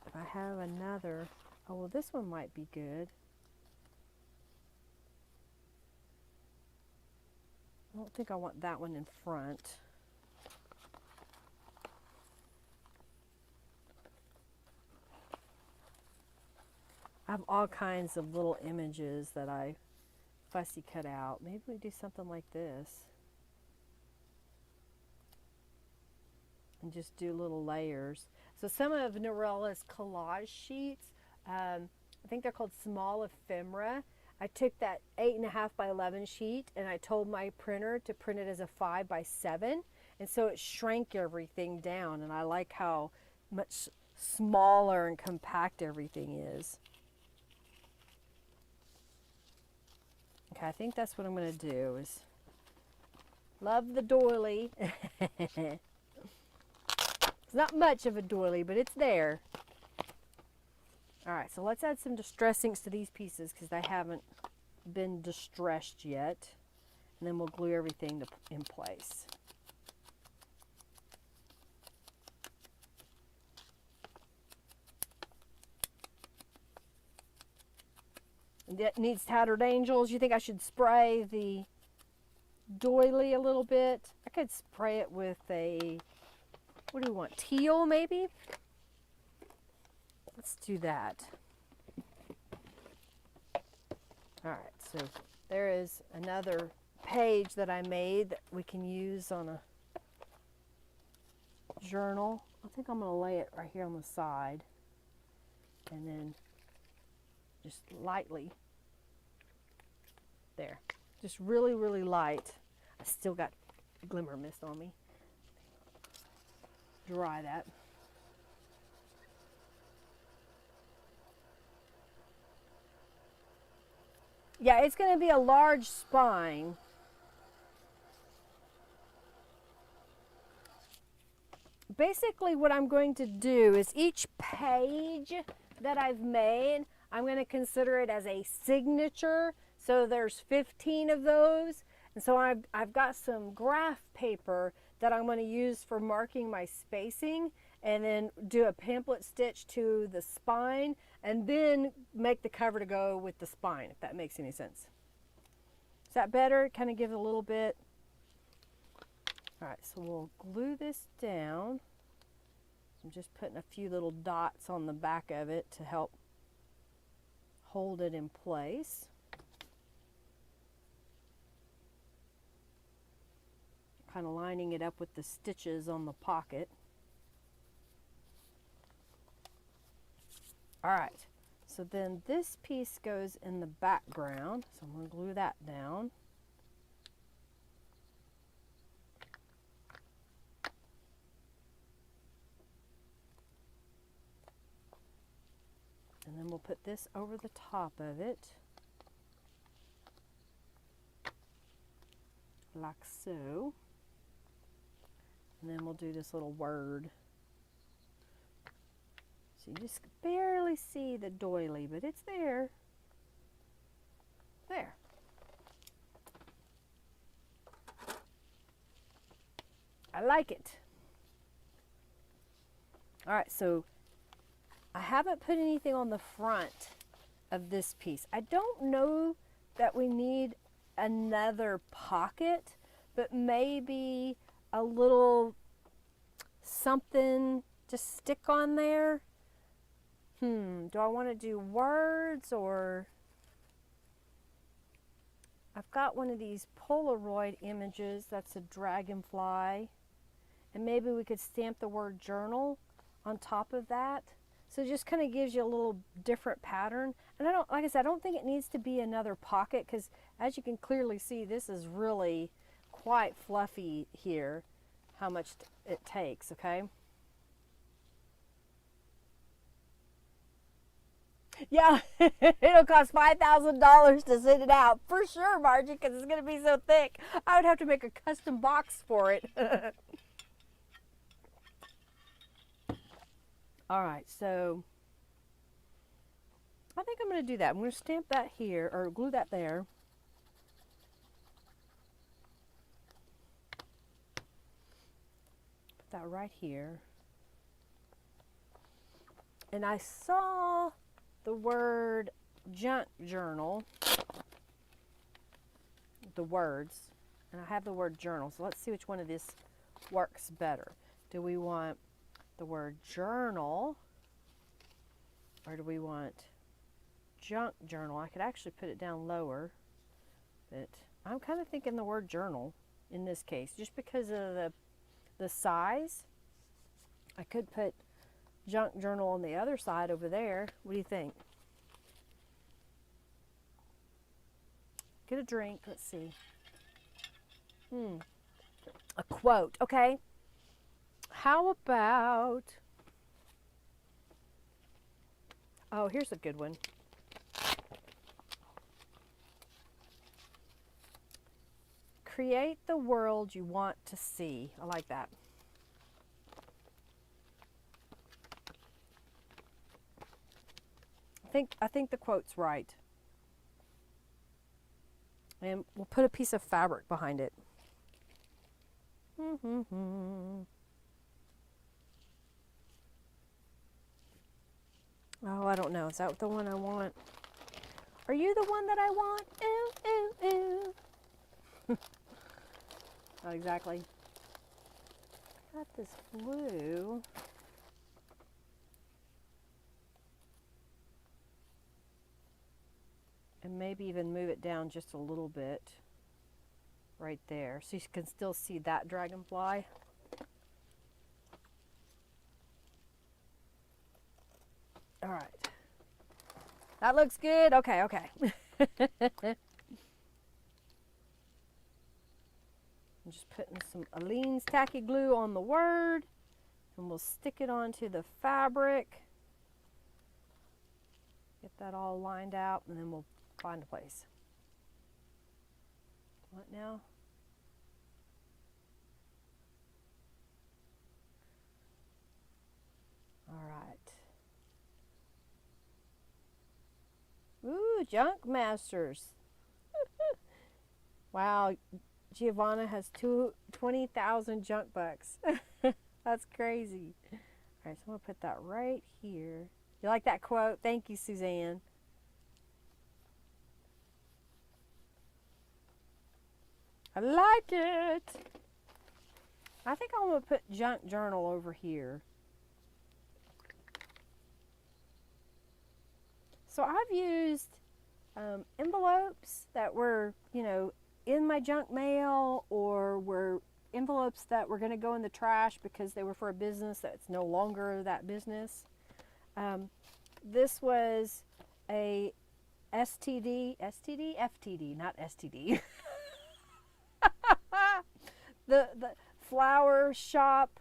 if I have another, oh well, this one might be good. I don't think I want that one in front. I have all kinds of little images that I fussy cut out. Maybe we do something like this and just do little layers. So some of Norella's collage sheets, I think they're called small ephemera. I took that 8.5 by 11 sheet and I told my printer to print it as a 5 by 7, and so it shrank everything down, and I like how much smaller and compact everything is. Okay, I think that's what I'm going to do is love the doily. It's not much of a doily, but it's there. All right, so let's add some distress inks to these pieces because they haven't been distressed yet. And then we'll glue everything in place. It needs tattered angels. You think I should spray the doily a little bit? I could spray it with a, what do we want, teal maybe? Let's do that. All right, so there is another page that I made that we can use on a journal. I think I'm going to lay it right here on the side and then just lightly there. Just really, really light. I still got glimmer mist on me. Dry that. Yeah, it's going to be a large spine. Basically what I'm going to do is each page that I've made, I'm going to consider it as a signature. So there's 15 of those. And so I've got some graph paper that I'm going to use for marking my spacing, and then do a pamphlet stitch to the spine, and then make the cover to go with the spine, if that makes any sense. Is that better? Kind of give it a little bit. All right, so we'll glue this down. I'm just putting a few little dots on the back of it to help hold it in place. Kind of lining it up with the stitches on the pocket. All right, so then this piece goes in the background, so I'm going to glue that down. And then we'll put this over the top of it, like so. And then we'll do this little word. So you just barely see the doily, but it's there. There. I like it. All right, so I haven't put anything on the front of this piece. I don't know that we need another pocket, but maybe a little something to stick on there. Do I want to do words, or I've got one of these Polaroid images that's a dragonfly, and maybe we could stamp the word journal on top of that. So it just kind of gives you a little different pattern. And I don't, like I said, I don't think it needs to be another pocket, because as you can clearly see, this is really quite fluffy here, how much it takes, okay? Yeah, it'll cost $5,000 to send it out, for sure, Margie, because it's going to be so thick. I would have to make a custom box for it. All right, so I think I'm going to do that. I'm going to stamp that here, or glue that there. that right here. And I saw the word junk journal, the words, and I have the word journal. So let's see which one of this works better. Do we want the word journal, or do we want junk journal? I could actually put it down lower, but I'm kind of thinking the word journal in this case, just because of the size. I could put junk journal on the other side over there. What do you think? Get a drink. Let's see. A quote. Okay. How about... Oh, here's a good one. Create the world you want to see. I like that. I think the quote's right. And we'll put a piece of fabric behind it. Oh, I don't know. Is that the one I want? Are you the one that I want? Ooh, ooh, ooh. Not exactly. Got this blue. And maybe even move it down just a little bit right there so you can still see that dragonfly. All right. That looks good. Okay, okay. I'm just putting some Aleene's tacky glue on the word, and we'll stick it onto the fabric. Get that all lined out, and then we'll find a place. What now? All right. Ooh, Junk Masters. Wow, Giovanna has 20,000 junk bucks. That's crazy. All right, so I'm going to put that right here. You like that quote? Thank you, Suzanne. I like it. I think I'm going to put junk journal over here. So I've used envelopes that were, you know, in my junk mail, or were envelopes that were going to go in the trash because they were for a business that's no longer that business. This was a FTD, not STD. the flower shop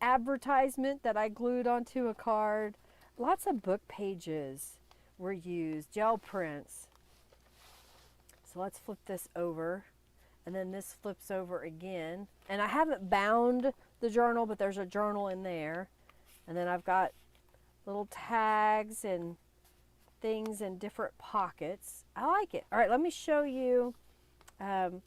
advertisement that I glued onto a card. Lots of book pages were used, gel prints. So let's flip this over, and then this flips over again. And I haven't bound the journal, but there's a journal in there. And then I've got little tags and things in different pockets. I like it. All right, let me show you the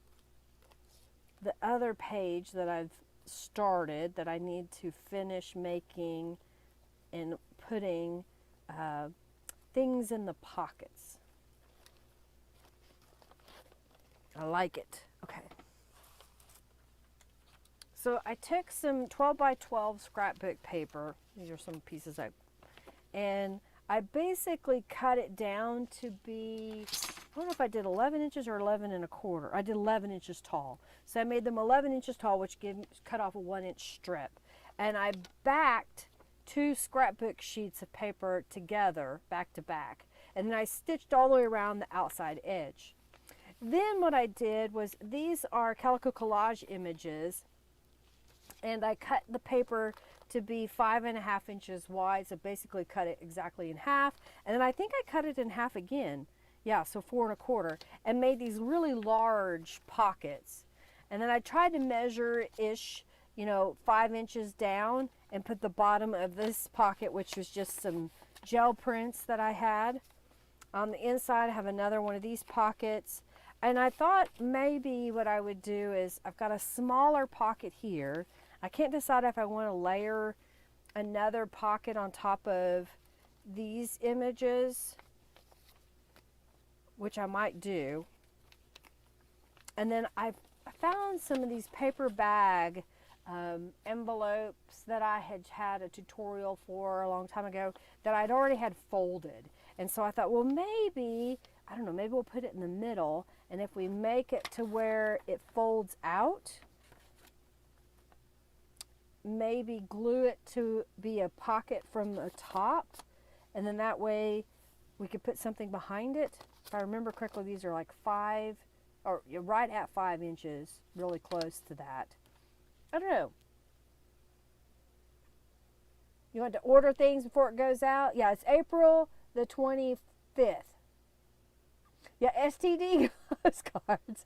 other page that I've started that I need to finish making and putting things in the pockets. I like it. Okay. So I took some 12 by 12 scrapbook paper. These are some pieces and I basically cut it down to be, I don't know if I did 11 inches or 11 1/4. I did 11 inches tall. So I made them 11 inches tall, which cut off a 1-inch strip. And I backed 2 scrapbook sheets of paper together, back to back. And then I stitched all the way around the outside edge. Then what I did was, these are calico collage images, and I cut the paper to be 5.5 inches wide, so basically cut it exactly in half. And then I think I cut it in half again. Yeah, so 4 1/4, and made these really large pockets. And then I tried to measure-ish, you know, 5 inches down, and put the bottom of this pocket, which was just some gel prints that I had. On the inside, I have another one of these pockets. And I thought maybe what I would do is, I've got a smaller pocket here. I can't decide if I want to layer another pocket on top of these images, which I might do. And then I found some of these paper bag envelopes that I had a tutorial for a long time ago that I'd already had folded. And so I thought, well, maybe, I don't know, maybe we'll put it in the middle, and if we make it to where it folds out, maybe glue it to be a pocket from the top, and then that way we could put something behind it. If I remember correctly, these are like 5, or right at 5 inches, really close to that. I don't know. You want to order things before it goes out? Yeah, it's April the 25th. Yeah, STD cards.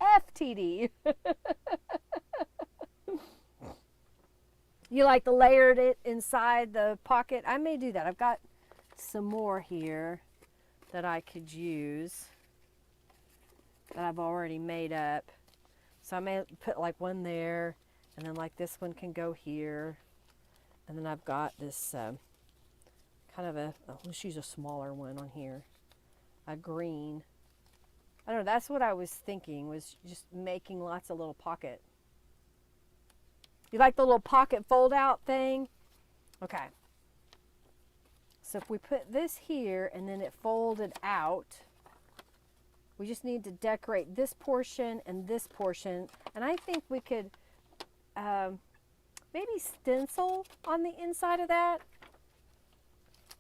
FTD. You like to layer it inside the pocket? I may do that. I've got some more here that I could use that I've already made up. So I may put like one there, and then like this one can go here. And then I've got this kind of let's use a smaller one on here. A green. I don't know, that's what I was thinking, was just making lots of little pocket. You like the little pocket fold out thing? Okay. So if we put this here and then it folded out, we just need to decorate this portion and this portion. And I think we could maybe stencil on the inside of that.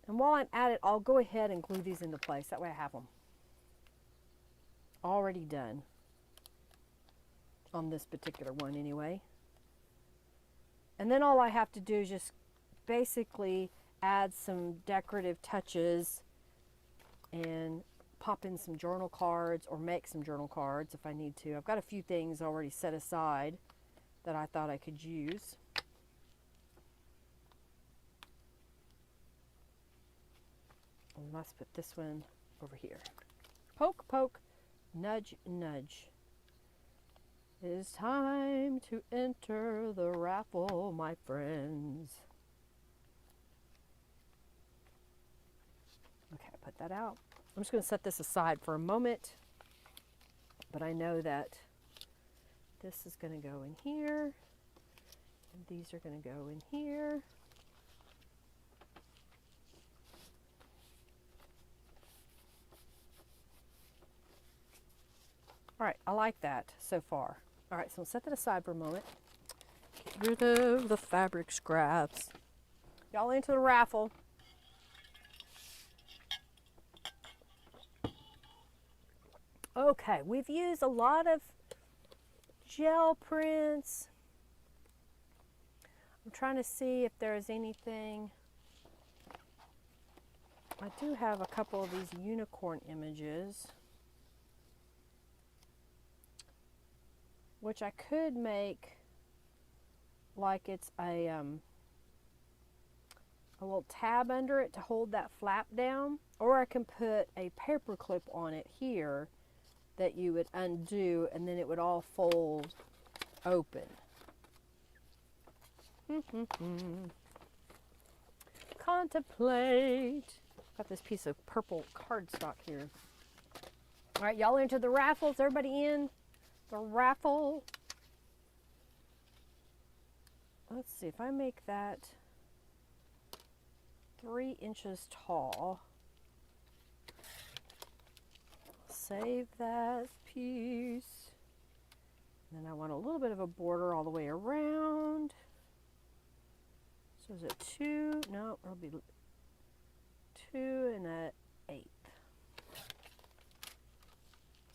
And while I'm at it, I'll go ahead and glue these into place. That way I have them already done on this particular one anyway. And then all I have to do is just basically add some decorative touches and pop in some journal cards or make some journal cards if I need to. I've got a few things already set aside that I thought I could use. And let's put this one over here. Poke, poke, nudge, nudge. It is time to enter the raffle, my friends. Okay, I put that out. I'm just going to set this aside for a moment, but I know that this is going to go in here, and these are going to go in here. All right, I like that so far. All right, so we'll set that aside for a moment. Get rid of the fabric scraps. Y'all into the raffle. Okay, we've used a lot of gel prints. I'm trying to see if there's anything. I do have a couple of these unicorn images, which I could make like it's a little tab under it to hold that flap down, or I can put a paper clip on it here that you would undo, and then it would all fold open. Contemplate. Got this piece of purple cardstock here. All right, y'all into the raffles? Everybody in the raffle? Let's see, if I make that 3 inches tall, save that piece. And then I want a little bit of a border all the way around. So is it 2? No, it'll be 2 and an 1/8.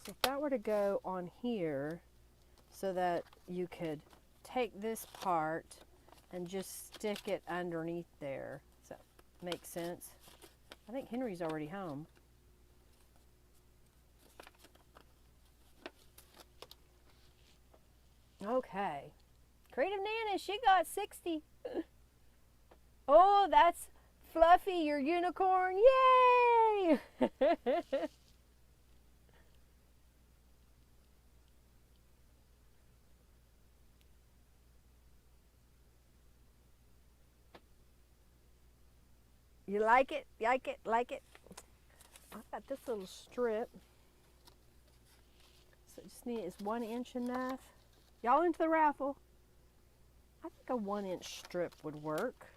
So if that were to go on here, so that you could take this part and just stick it underneath there. Does that make sense? I think Henry's already home. Okay. Creative Nana, she got 60. Oh, that's Fluffy, your unicorn. Yay! You like it? Like it? Like it? I got this little strip. So just need, is 1 inch enough? Y'all into the raffle? I think a 1 inch strip would work.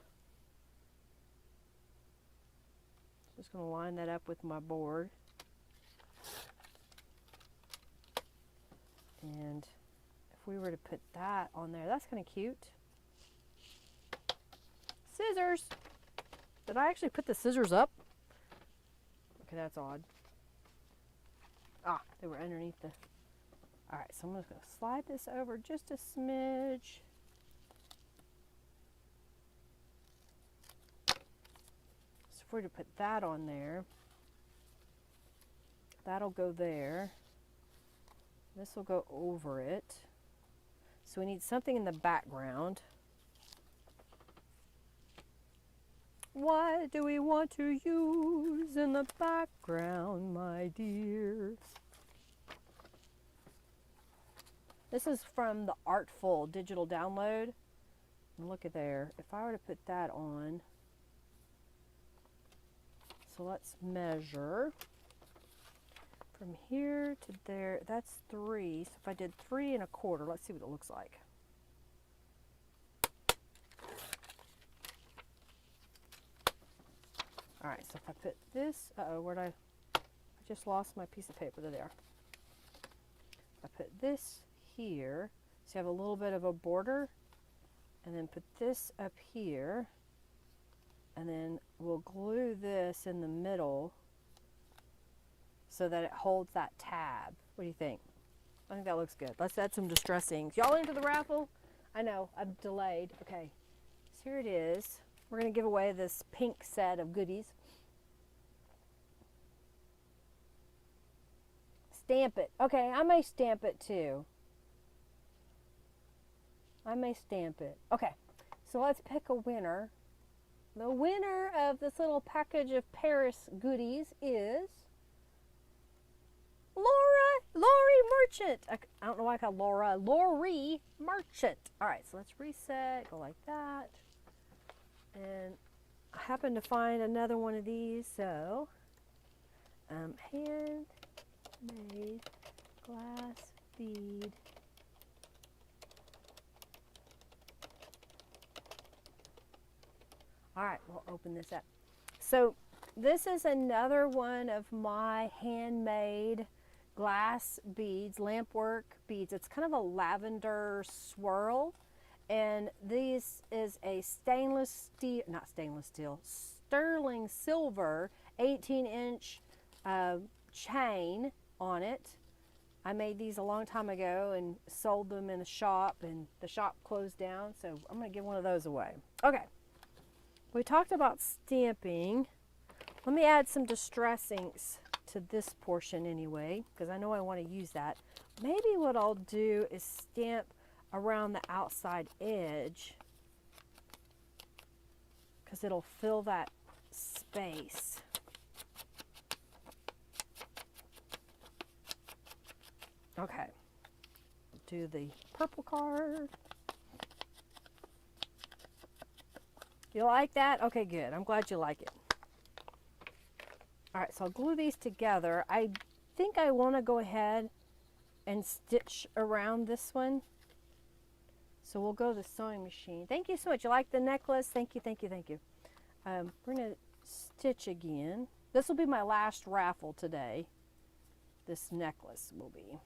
Just gonna line that up with my board. And if we were to put that on there, that's kind of cute. Scissors. Did I actually put the scissors up? Okay, that's odd. Ah, they were underneath the... All right, so I'm just gonna slide this over just a smidge. So if we were to put that on there, that'll go there. This will go over it. So we need something in the background. What do we want to use in the background, my dear? This is from the Artful digital download. And look at there. If I were to put that on, so let's measure from here to there. That's 3. So if I did 3 1/4, let's see what it looks like. All right, so if I put this, I just lost my piece of paper. There they are. I put this here, so you have a little bit of a border, and then put this up here, and then we'll glue this in the middle so that it holds that tab. What do you think? I think that looks good. Let's add some distress inks. Y'all into the raffle? I know, I'm delayed. Okay, so here it is. We're gonna give away this pink set of goodies. Stamp it. Okay, I may stamp it too. I may stamp it. Okay, so let's pick a winner. The winner of this little package of Paris goodies is Lori Merchant. I don't know why I call Lori Merchant. All right, so let's reset, go like that. And I happened to find another one of these, so handmade glass bead. All right, we'll open this up. So this is another one of my handmade glass beads, lampwork beads. It's kind of a lavender swirl. And this is a sterling silver 18-inch chain on it. I made these a long time ago and sold them in a shop, and the shop closed down, so I'm going to give one of those away. Okay, we talked about stamping. Let me add some distress inks to this portion anyway, because I know I want to use that. Maybe what I'll do is stamp around the outside edge, because it'll fill that space. Okay, do the purple card. You like that? Okay, good. I'm glad you like it. All right, so I'll glue these together. I think I want to go ahead and stitch around this one. So we'll go to the sewing machine. Thank you so much. You like the necklace? Thank you, thank you, thank you. We're going to stitch again. This will be my last raffle today. This necklace will be.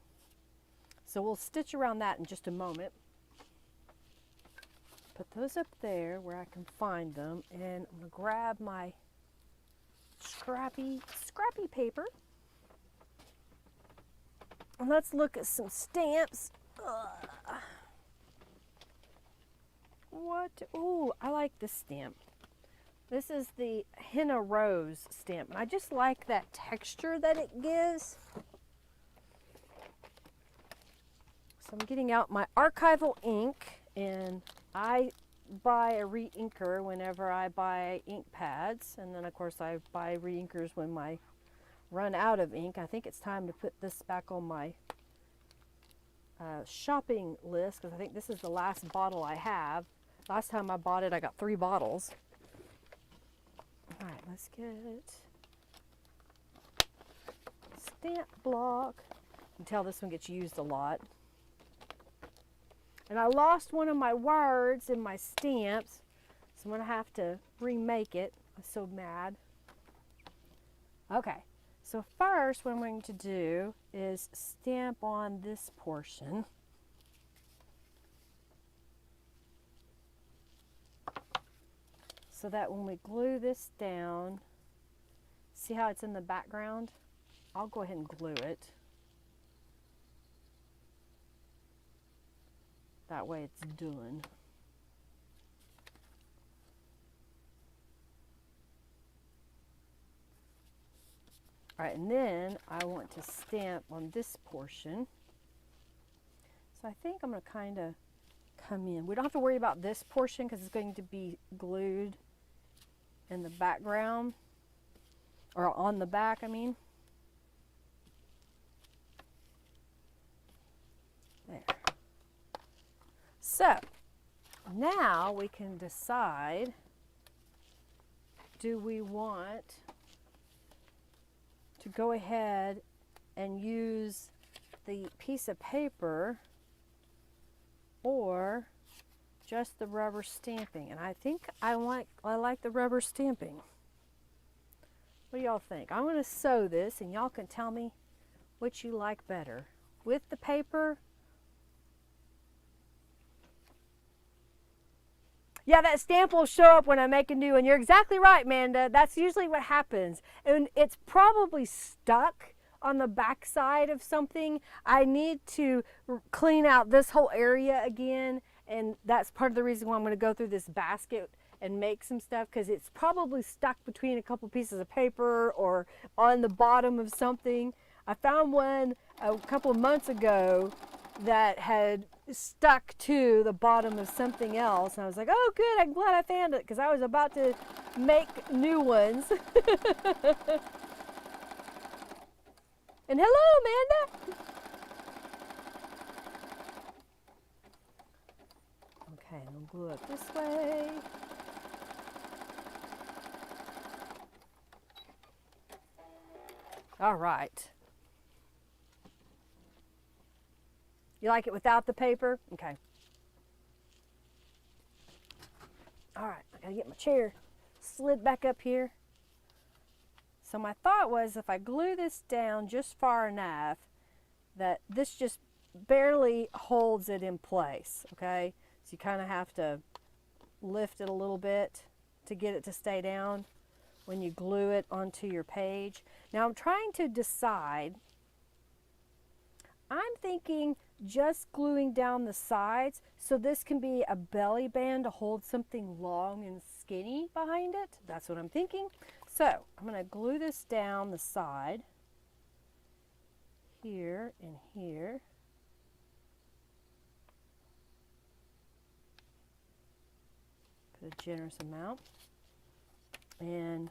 So we'll stitch around that in just a moment. Put those up there where I can find them. And I'm going to grab my scrappy paper. And let's look at some stamps. Ugh. What? Ooh, I like this stamp. This is the Henna Rose stamp. And I just like that texture that it gives. So I'm getting out my archival ink, and I buy a re-inker whenever I buy ink pads. And then of course I buy re-inkers when I run out of ink. I think it's time to put this back on my shopping list, because I think this is the last bottle I have. Last time I bought it, I got 3 bottles. All right, let's get stamp block. You can tell this one gets used a lot. And I lost one of my words in my stamps, so I'm going to have to remake it. I'm so mad. Okay, so first what I'm going to do is stamp on this portion. So that when we glue this down, see how it's in the background? I'll go ahead and glue it. That way it's done. All right, and then I want to stamp on this portion. So I think I'm going to kind of come in. We don't have to worry about this portion because it's going to be glued in the background, or on the back, I mean. There. So now we can decide, do we want to go ahead and use the piece of paper or just the rubber stamping? And I think I like the rubber stamping. What do y'all think? I'm going to sew this and y'all can tell me which you like better, with the paper. Yeah, that stamp will show up when I make a new one. You're exactly right, Amanda. That's usually what happens. And it's probably stuck on the back side of something. I need to clean out this whole area again. And that's part of the reason why I'm going to go through this basket and make some stuff, because it's probably stuck between a couple pieces of paper or on the bottom of something. I found one a couple of months ago that had stuck to the bottom of something else, and I was like, oh good, I'm glad I found it, because I was about to make new ones. And hello, Amanda. Okay, I'll glue it this way. All right. You like it without the paper? Okay. All right, I gotta get my chair slid back up here. So my thought was, if I glue this down just far enough that this just barely holds it in place, okay? So you kind of have to lift it a little bit to get it to stay down when you glue it onto your page. Now I'm trying to decide. I'm thinking just gluing down the sides so this can be a belly band to hold something long and skinny behind it. That's what I'm thinking. So I'm going to glue this down the side here and here. Put a generous amount. And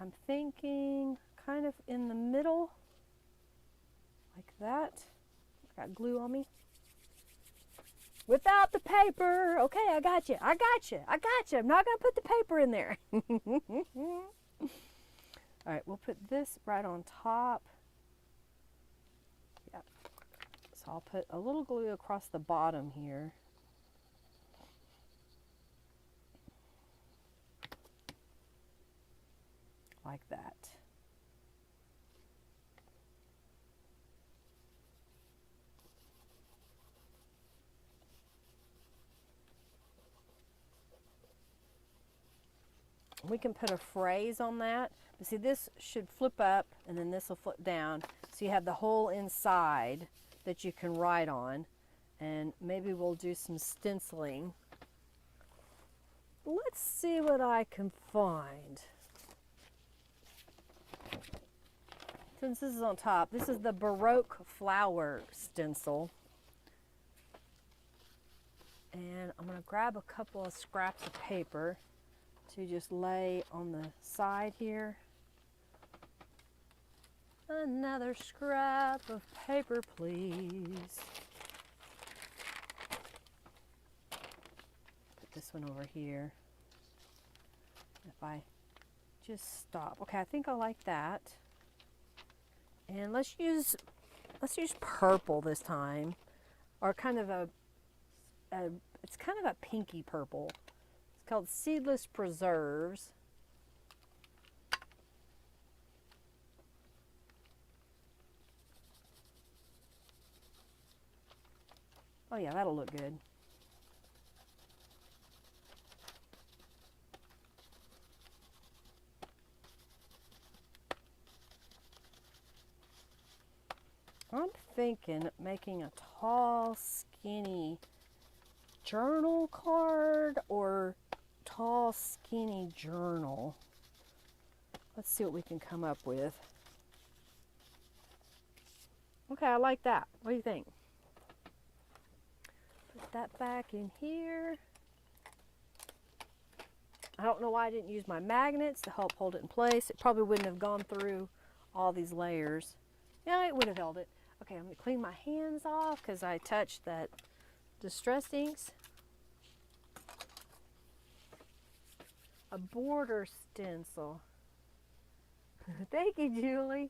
I'm thinking kind of in the middle, like that. Got glue on me. Without the paper. Okay, I got you. I got you. I got you. I'm not going to put the paper in there. All right, we'll put this right on top. Yep. So I'll put a little glue across the bottom here. Like that. We can put a phrase on that. But see, this should flip up and then this will flip down. So you have the whole inside that you can write on. And maybe we'll do some stenciling. Let's see what I can find. Since this is on top, this is the Baroque flower stencil. And I'm going to grab a couple of scraps of paper to just lay on the side here. Another scrap of paper, please. Put this one over here. If I just stop. Okay, I think I like that. And let's use purple this time, or kind of it's kind of a pinky purple. It's called Seedless Preserves. Oh yeah, that'll look good. I'm thinking making a tall, skinny journal card or tall, skinny journal. Let's see what we can come up with. Okay, I like that. What do you think? Put that back in here. I don't know why I didn't use my magnets to help hold it in place. It probably wouldn't have gone through all these layers. Yeah, it would have held it. Okay, I'm going to clean my hands off because I touched that distress inks. A border stencil. Thank you, Julie.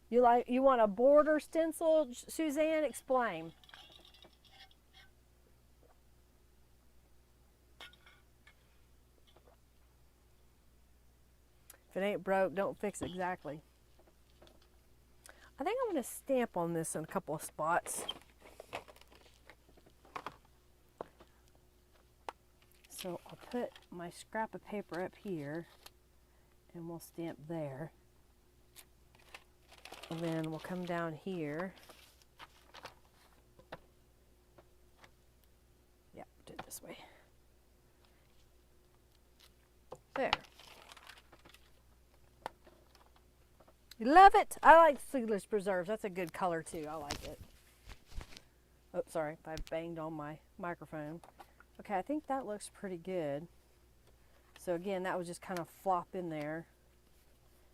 You want a border stencil, Suzanne? Explain. If it ain't broke, don't fix it. Exactly. I think I'm going to stamp on this in a couple of spots. So I'll put my scrap of paper up here and we'll stamp there. And then we'll come down here. Yeah, do it this way. There. You love it? I like Seedless Preserves. That's a good color too. I like it. Oh, sorry. I banged on my microphone. Okay, I think that looks pretty good. So again, that would just kind of flop in there.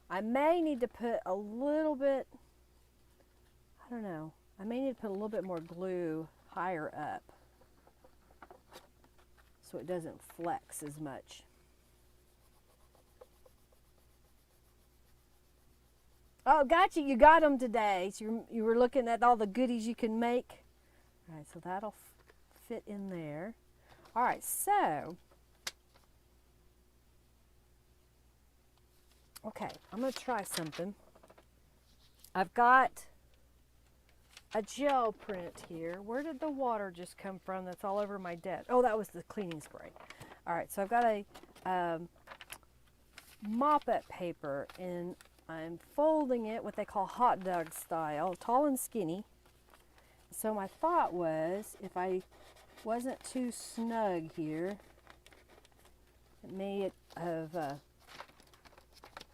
I may need to put a little bit, I don't know. I may need to put a little bit more glue higher up so it doesn't flex as much. Oh, gotcha. You got them today. So you were looking at all the goodies you can make. All right, so that'll fit in there. All right, so, okay, I'm going to try something. I've got a gel print here. Where did the water just come from that's all over my desk? Oh, that was the cleaning spray. All right, so I've got a mop-up paper, and I'm folding it what they call hot dog style, tall and skinny. So my thought was, if I wasn't too snug here, it may have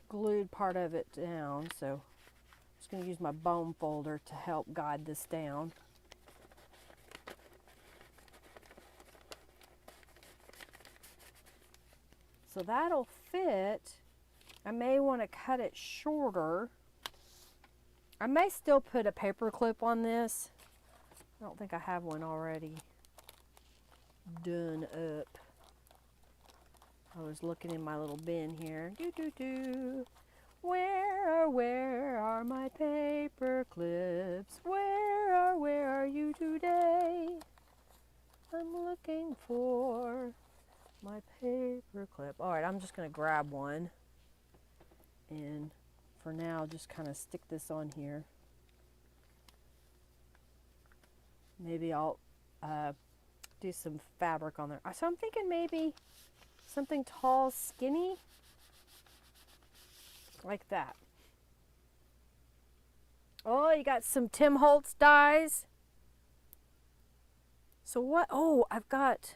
glued part of it down. So I'm just going to use my bone folder to help guide this down. So that'll fit. I may want to cut it shorter. I may still put a paper clip on this. I don't think I have one already done up. I was looking in my little bin here. Where are my paper clips? Where are you today? I'm looking for my paper clip. All right, I'm just going to grab one. And for now, just kind of stick this on here. Maybe I'll do some fabric on there. So I'm thinking maybe something tall, skinny, like that. Oh, you got some Tim Holtz dies. So what? Oh, I've got,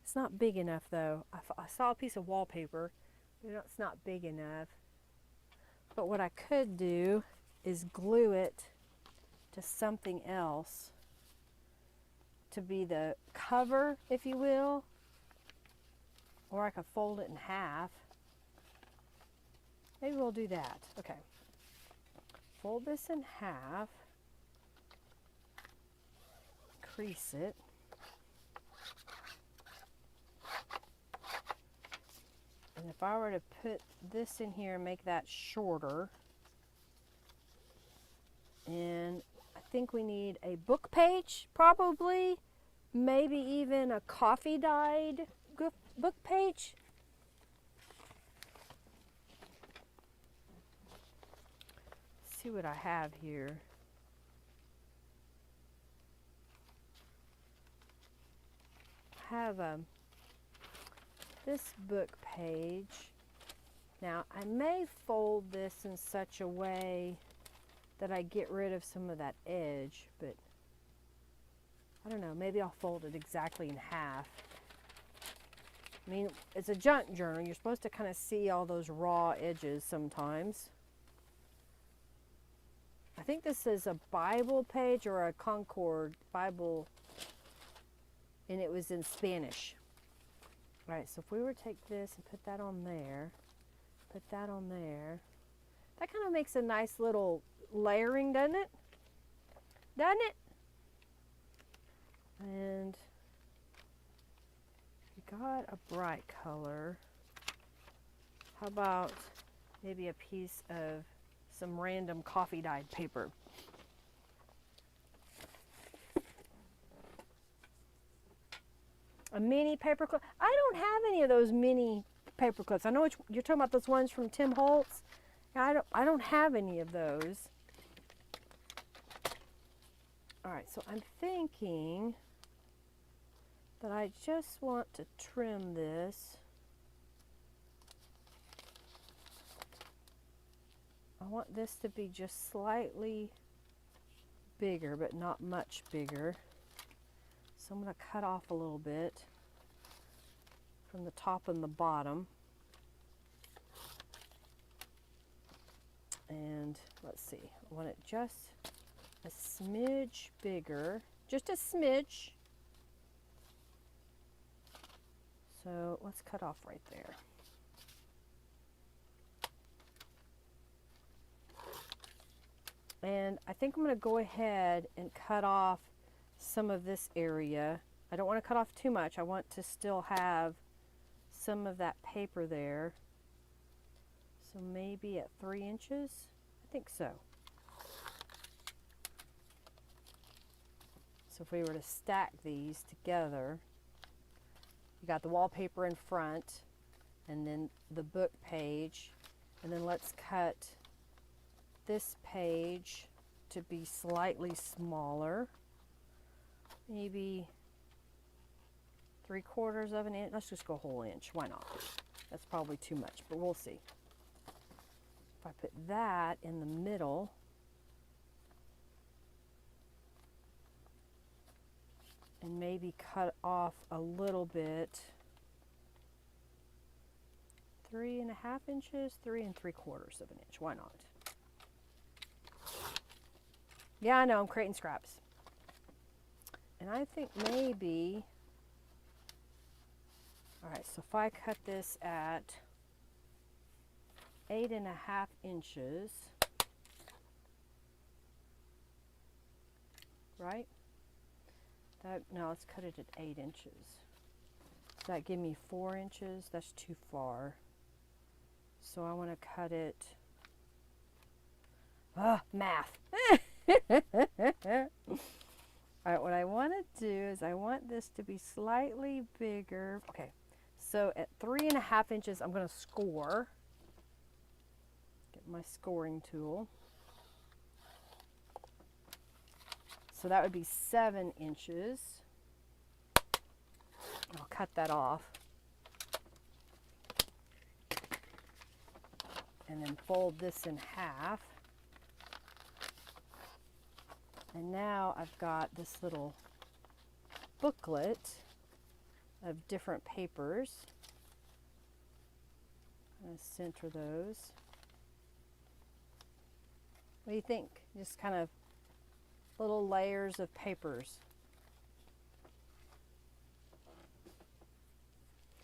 it's not big enough though. I saw a piece of wallpaper. It's not big enough. But what I could do is glue it to something else to be the cover, if you will. Or I could fold it in half. Maybe we'll do that. Okay. Fold this in half. Crease it. if I were to put this in here and make that shorter, and I think we need a book page, probably, maybe even a coffee dyed book page. Let's see what I have here. I have this book page. Now I may fold this in such a way that I get rid of some of that edge, but I don't know, maybe I'll fold it exactly in half. I mean, it's a junk journal. You're supposed to kind of see all those raw edges sometimes. I think this is a Bible page or a Concord Bible, and it was in Spanish. All right, so if we were to take this and put that on there, put that on there, that kind of makes a nice little layering, doesn't it? Doesn't it? And we got a bright color. How about maybe a piece of some random coffee dyed paper? A mini paper clip. I don't have any of those mini paper clips. I know which, you're talking about those ones from Tim Holtz. I don't have any of those. All right, so I'm thinking that I just want to trim this. I want this to be just slightly bigger, but not much bigger. So I'm going to cut off a little bit from the top and the bottom. And let's see, I want it just a smidge bigger, just a smidge. So let's cut off right there. And I think I'm going to go ahead and cut off some of this area. I don't want to cut off too much. I want to still have some of that paper there. So maybe at 3 inches? I think so. So if we were to stack these together, you got the wallpaper in front, and then the book page, and then let's cut this page to be slightly smaller, maybe 3/4 of an inch. Let's just go a whole inch. Why not? That's probably too much, but we'll see. If I put that in the middle, and maybe cut off a little bit, 3.5 inches, 3 3/4 of an inch. Why not? Yeah, I know, I'm creating scraps. And I think maybe, all right, so if I cut this at 8.5 inches, right? No, let's cut it at 8 inches. Does that give me 4 inches? That's too far. So I want to cut it, math. All right, what I want to do is I want this to be slightly bigger. Okay, so at 3.5 inches, I'm going to score. Get my scoring tool. So that would be 7 inches. I'll cut that off. And then fold this in half. And now I've got this little booklet of different papers. I'm going to center those. What do you think? Just kind of little layers of papers.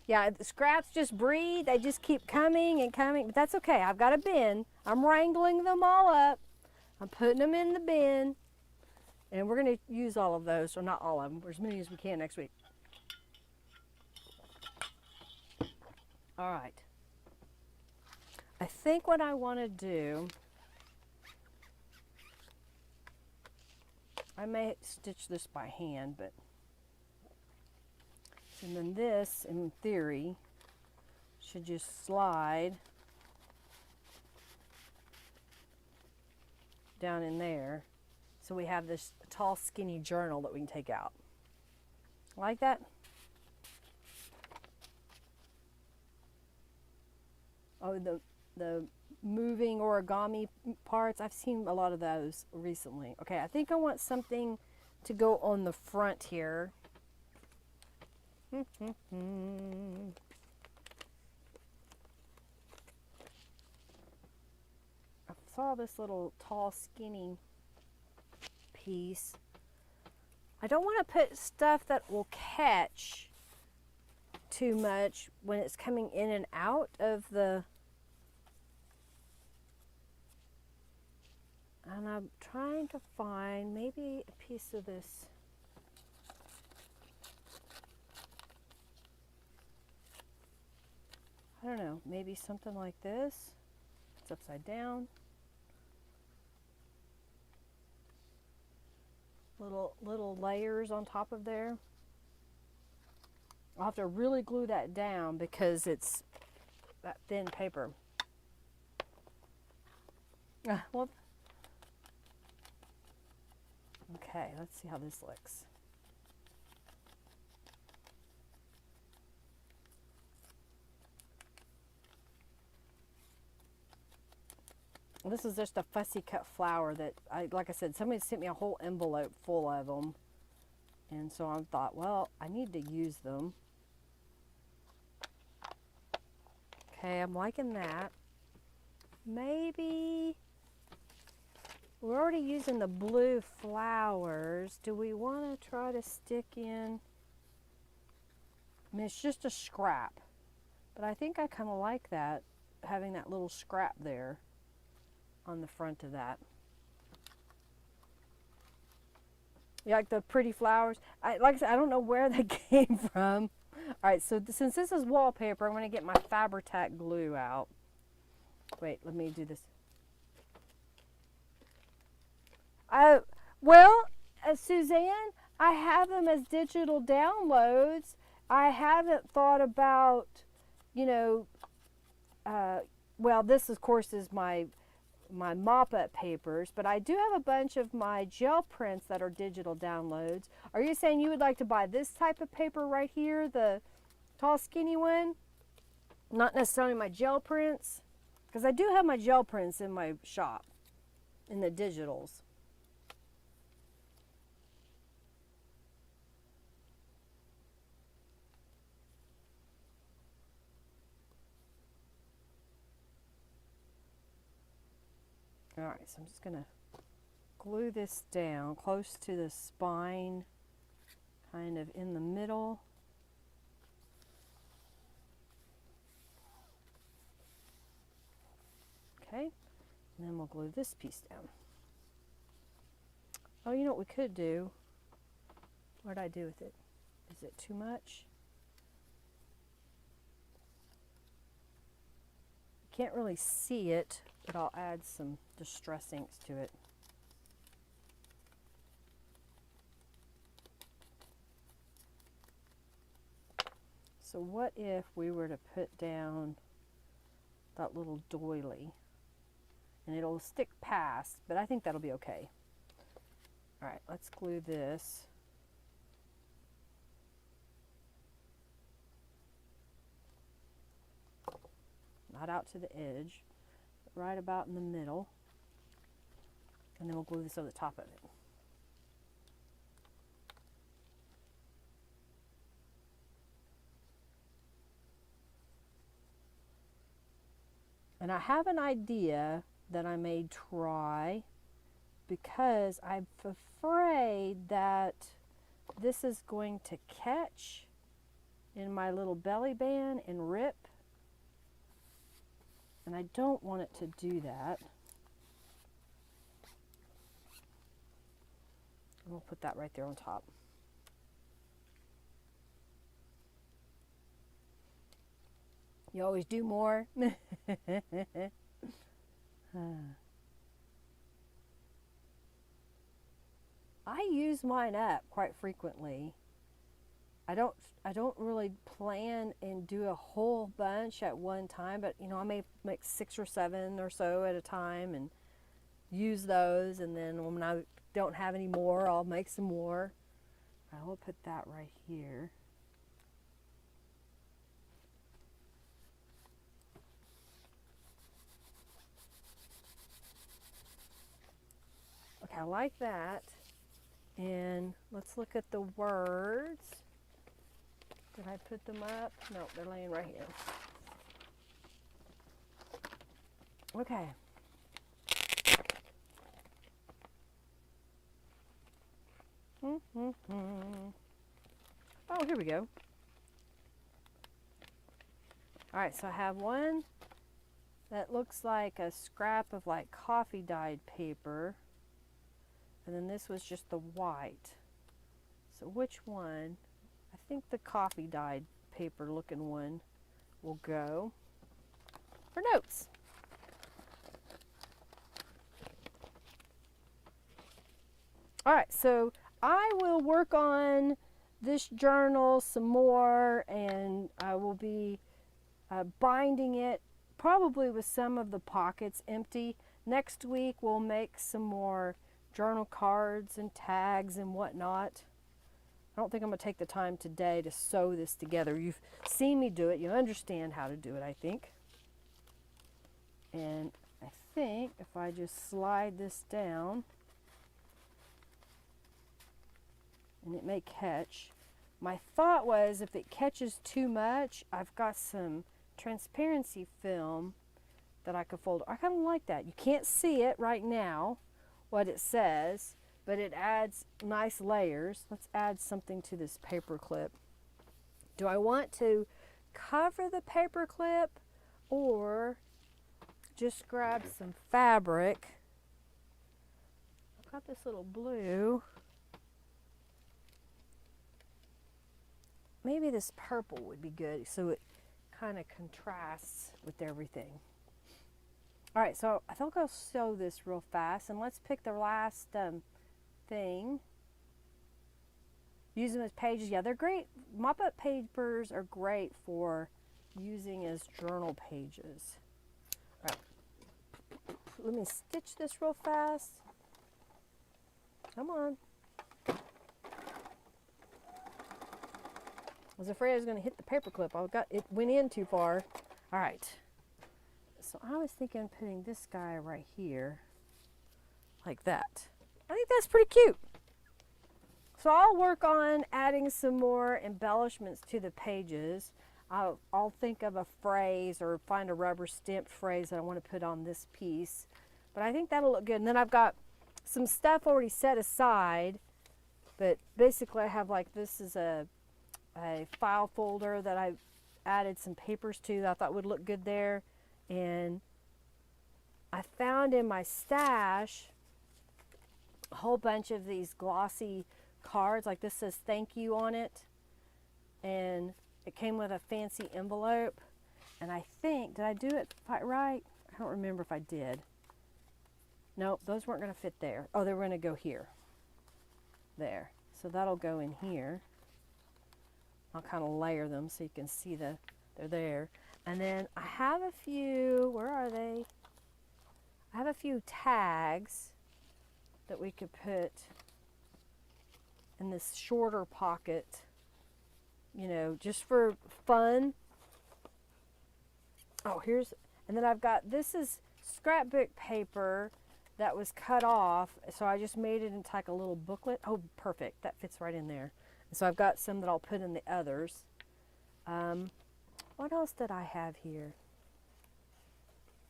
Yeah, the scraps just breathe. They just keep coming and coming, but that's okay. I've got a bin. I'm wrangling them all up. I'm putting them in the bin. And we're going to use all of those, or not all of them, or as many as we can next week. All right. think what I want to do, I may stitch this by hand, but, and then this, in theory, should just slide down in there. So we have this tall, skinny journal that we can take out. Like that? Oh, the moving origami parts, I've seen a lot of those recently. Okay, I think I want something to go on the front here. I saw this little tall, skinny piece. I don't want to put stuff that will catch too much when it's coming in and out of the, and I'm trying to find maybe a piece of this. I don't know, maybe something like this. It's upside down. Little layers on top of there. I'll have to really glue that down because it's that thin paper. Well, okay, let's see how this looks. This is just a fussy cut flower that like I said, somebody sent me a whole envelope full of them. And so I thought, well, I need to use them. Okay, I'm liking that. Maybe we're already using the blue flowers. Do we want to try to stick in? I mean, it's just a scrap, but I think I kind of like that, having that little scrap there on the front of that. You like the pretty flowers? Like I said, I don't know where they came from. All right, so since this is wallpaper, I'm going to get my Fabri-Tac glue out. Wait, let me do this. Well, Suzanne, I have them as digital downloads. I haven't thought about, you know, well, this of course is my mop-up papers, but I do have a bunch of my gel prints that are digital downloads. Are you saying you would like to buy this type of paper right here, the tall skinny one? Not necessarily my gel prints? Because I do have my gel prints in my shop, in the digitals. All right, so I'm just going to glue this down close to the spine, kind of in the middle. Okay, and then we'll glue this piece down. Oh, you know what we could do? What did I do with it? Is it too much? You can't really see it, but I'll add some distress inks to it. So what if we were to put down that little doily? And it'll stick past, but I think that'll be okay. All right, let's glue this. Not out to the edge, but right about in the middle. And then we'll glue this over the top of it. And I have an idea that I may try, because I'm afraid that this is going to catch in my little belly band and rip. And I don't want it to do that. We'll put that right there on top. You always do more. I use mine up quite frequently. I don't really plan and do a whole bunch at one time, but you know, I may make 6 or 7 or so at a time and use those, and then when I don't have any more, I'll make some more. I will put that right here. Okay, I like that. And let's look at the words. Did I put them up? No, they're laying right here. Okay. Oh, here we go. All right, so I have one that looks like a scrap of like coffee dyed paper. And then this was just the white. So which one? I think the coffee dyed paper looking one will go for notes. All right, so I will work on this journal some more, and I will be binding it probably with some of the pockets empty. Next week we'll make some more journal cards and tags and whatnot. I don't think I'm going to take the time today to sew this together. You've seen me do it. You understand how to do it, I think. And I think if I just slide this down, and it may catch. My thought was if it catches too much, I've got some transparency film that I could fold. I kind of like that. You can't see it right now, what it says, but it adds nice layers. Let's add something to this paper clip. Do I want to cover the paper clip or just grab some fabric? I've got this little blue. Maybe this purple would be good so it kind of contrasts with everything. All right, so I think I'll sew this real fast, and let's pick the last thing. Use them as pages. Yeah, they're great. Mop-up papers are great for using as journal pages. All right, let me stitch this real fast. Come on. I was afraid I was going to hit the paper clip. It went in too far. All right. So I was thinking putting this guy right here, like that. I think that's pretty cute. So I'll work on adding some more embellishments to the pages. I'll think of a phrase or find a rubber stamped phrase that I want to put on this piece. But I think that'll look good. And then I've got some stuff already set aside. But basically I have like, this is a file folder that I added some papers to that I thought would look good there. And I found in my stash a whole bunch of these glossy cards, like this says thank you on it, and it came with a fancy envelope. And I think, did I do it right? I don't remember if I did. Nope, those weren't going to fit there. Oh, they were going to go here. There. So that'll go in here. I'll kind of layer them so you can see they're there. And then I have a few, where are they? I have a few tags that we could put in this shorter pocket, you know, just for fun. Oh, and then I've got, this is scrapbook paper that was cut off, so I just made it into like a little booklet. Oh, perfect, that fits right in there. So I've got some that I'll put in the others. What else did I have here?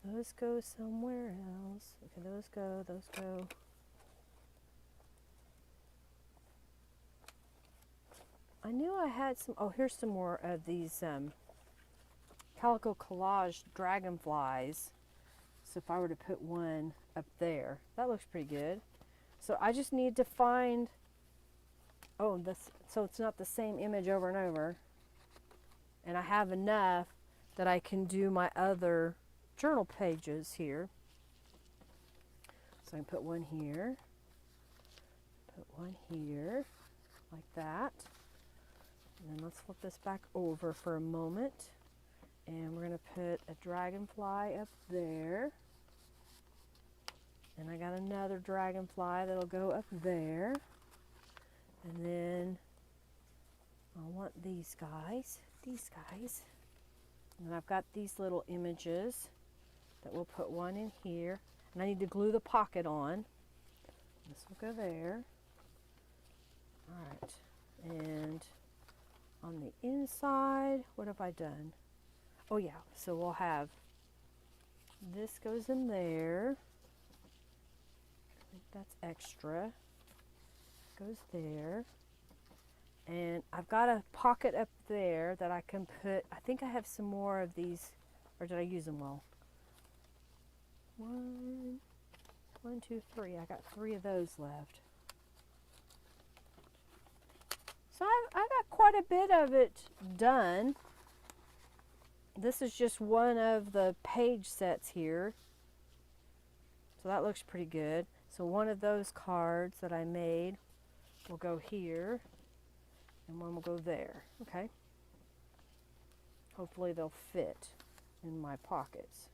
Those go somewhere else. Okay, those go. I knew I had some, oh, here's some more of these calico collage dragonflies. So if I were to put one up there, that looks pretty good. So I just need to find, oh, so it's not the same image over and over. And I have enough that I can do my other journal pages here. So I can put one here, put one here, like that. And then let's flip this back over for a moment. And we're going to put a dragonfly up there. And I got another dragonfly that'll go up there. And then I want these guys. And I've got these little images that we'll put one in here. And I need to glue the pocket on. This will go there. All right. And on the inside, what have I done? Oh yeah, so we'll have this goes in there. I think that's extra. Goes there. And I've got a pocket up there that I can put, I think I have some more of these, or did I use them all? One, two, three. I got 3 of those left. So I got quite a bit of it done. This is just one of the page sets here. So that looks pretty good. So one of those cards that I made will go here. And one will go there, okay? Hopefully they'll fit in my pockets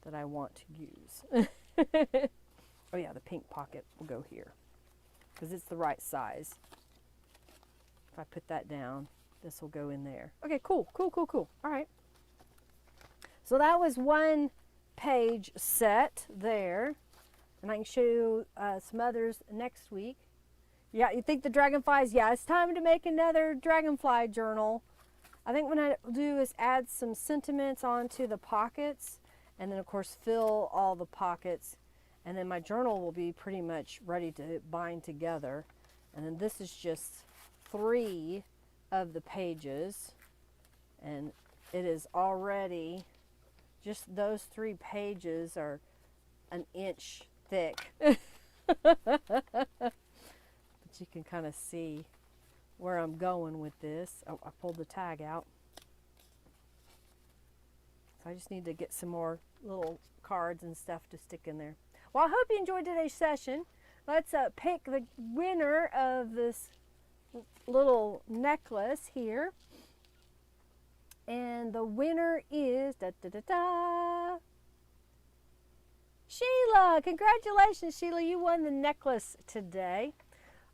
that I want to use. Oh yeah, the pink pocket will go here because it's the right size. If I put that down, this will go in there. Okay, cool. All right. So that was one page set there. And I can show you some others next week. Yeah, you think the dragonflies? Yeah, it's time to make another dragonfly journal. I think what I do is add some sentiments onto the pockets and then of course fill all the pockets. And then my journal will be pretty much ready to bind together. And then this is just 3 of the pages. And it is already, just those 3 pages are an inch thick. You can kind of see where I'm going with this. Oh, I pulled the tag out. So I just need to get some more little cards and stuff to stick in there. Well, I hope you enjoyed today's session. Let's pick the winner of this little necklace here. And the winner is Sheila. Congratulations, Sheila. You won the necklace today.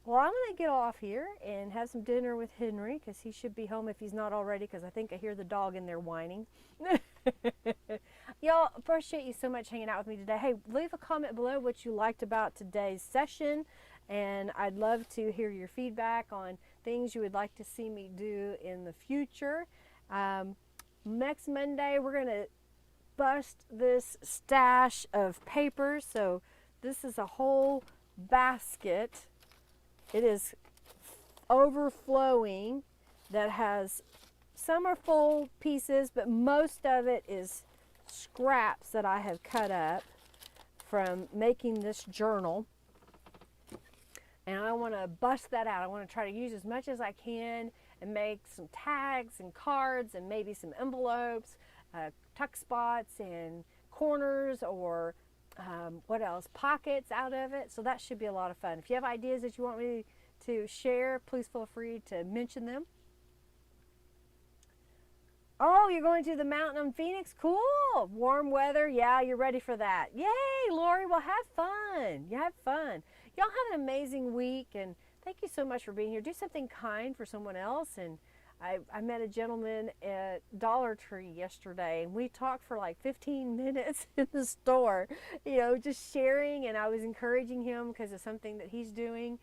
Well, I'm going to get off here and have some dinner with Henry because he should be home if he's not already because I think I hear the dog in there whining. Y'all, appreciate you so much hanging out with me today. Hey, leave a comment below what you liked about today's session, and I'd love to hear your feedback on things you would like to see me do in the future. Next Monday, we're going to bust this stash of papers. So this is a whole basket. It is overflowing that has, some are full pieces, but most of it is scraps that I have cut up from making this journal. And I want to bust that out. I want to try to use as much as I can and make some tags and cards and maybe some envelopes, tuck spots and corners or what else, pockets out of it. So that should be a lot of fun. If you have ideas that you want me to share, please feel free to mention them. Oh, you're going to the mountain in Phoenix? Cool. Warm weather. Yeah, you're ready for that. Yay, Lori. Well, have fun. You have fun. Y'all have an amazing week, and thank you so much for being here. Do something kind for someone else. And I met a gentleman at Dollar Tree yesterday, and we talked for like 15 minutes in the store, you know, just sharing, and I was encouraging him because of something that he's doing.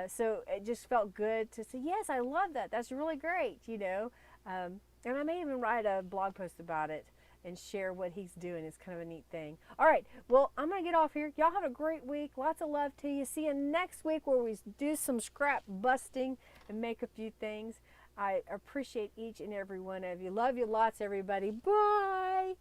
So it just felt good to say, yes, I love that. That's really great, you know. And I may even write a blog post about it and share what he's doing. It's kind of a neat thing. All right, well, I'm going to get off here. Y'all have a great week. Lots of love to you. See you next week where we do some scrap busting and make a few things. I appreciate each and every one of you. Love you lots, everybody. Bye.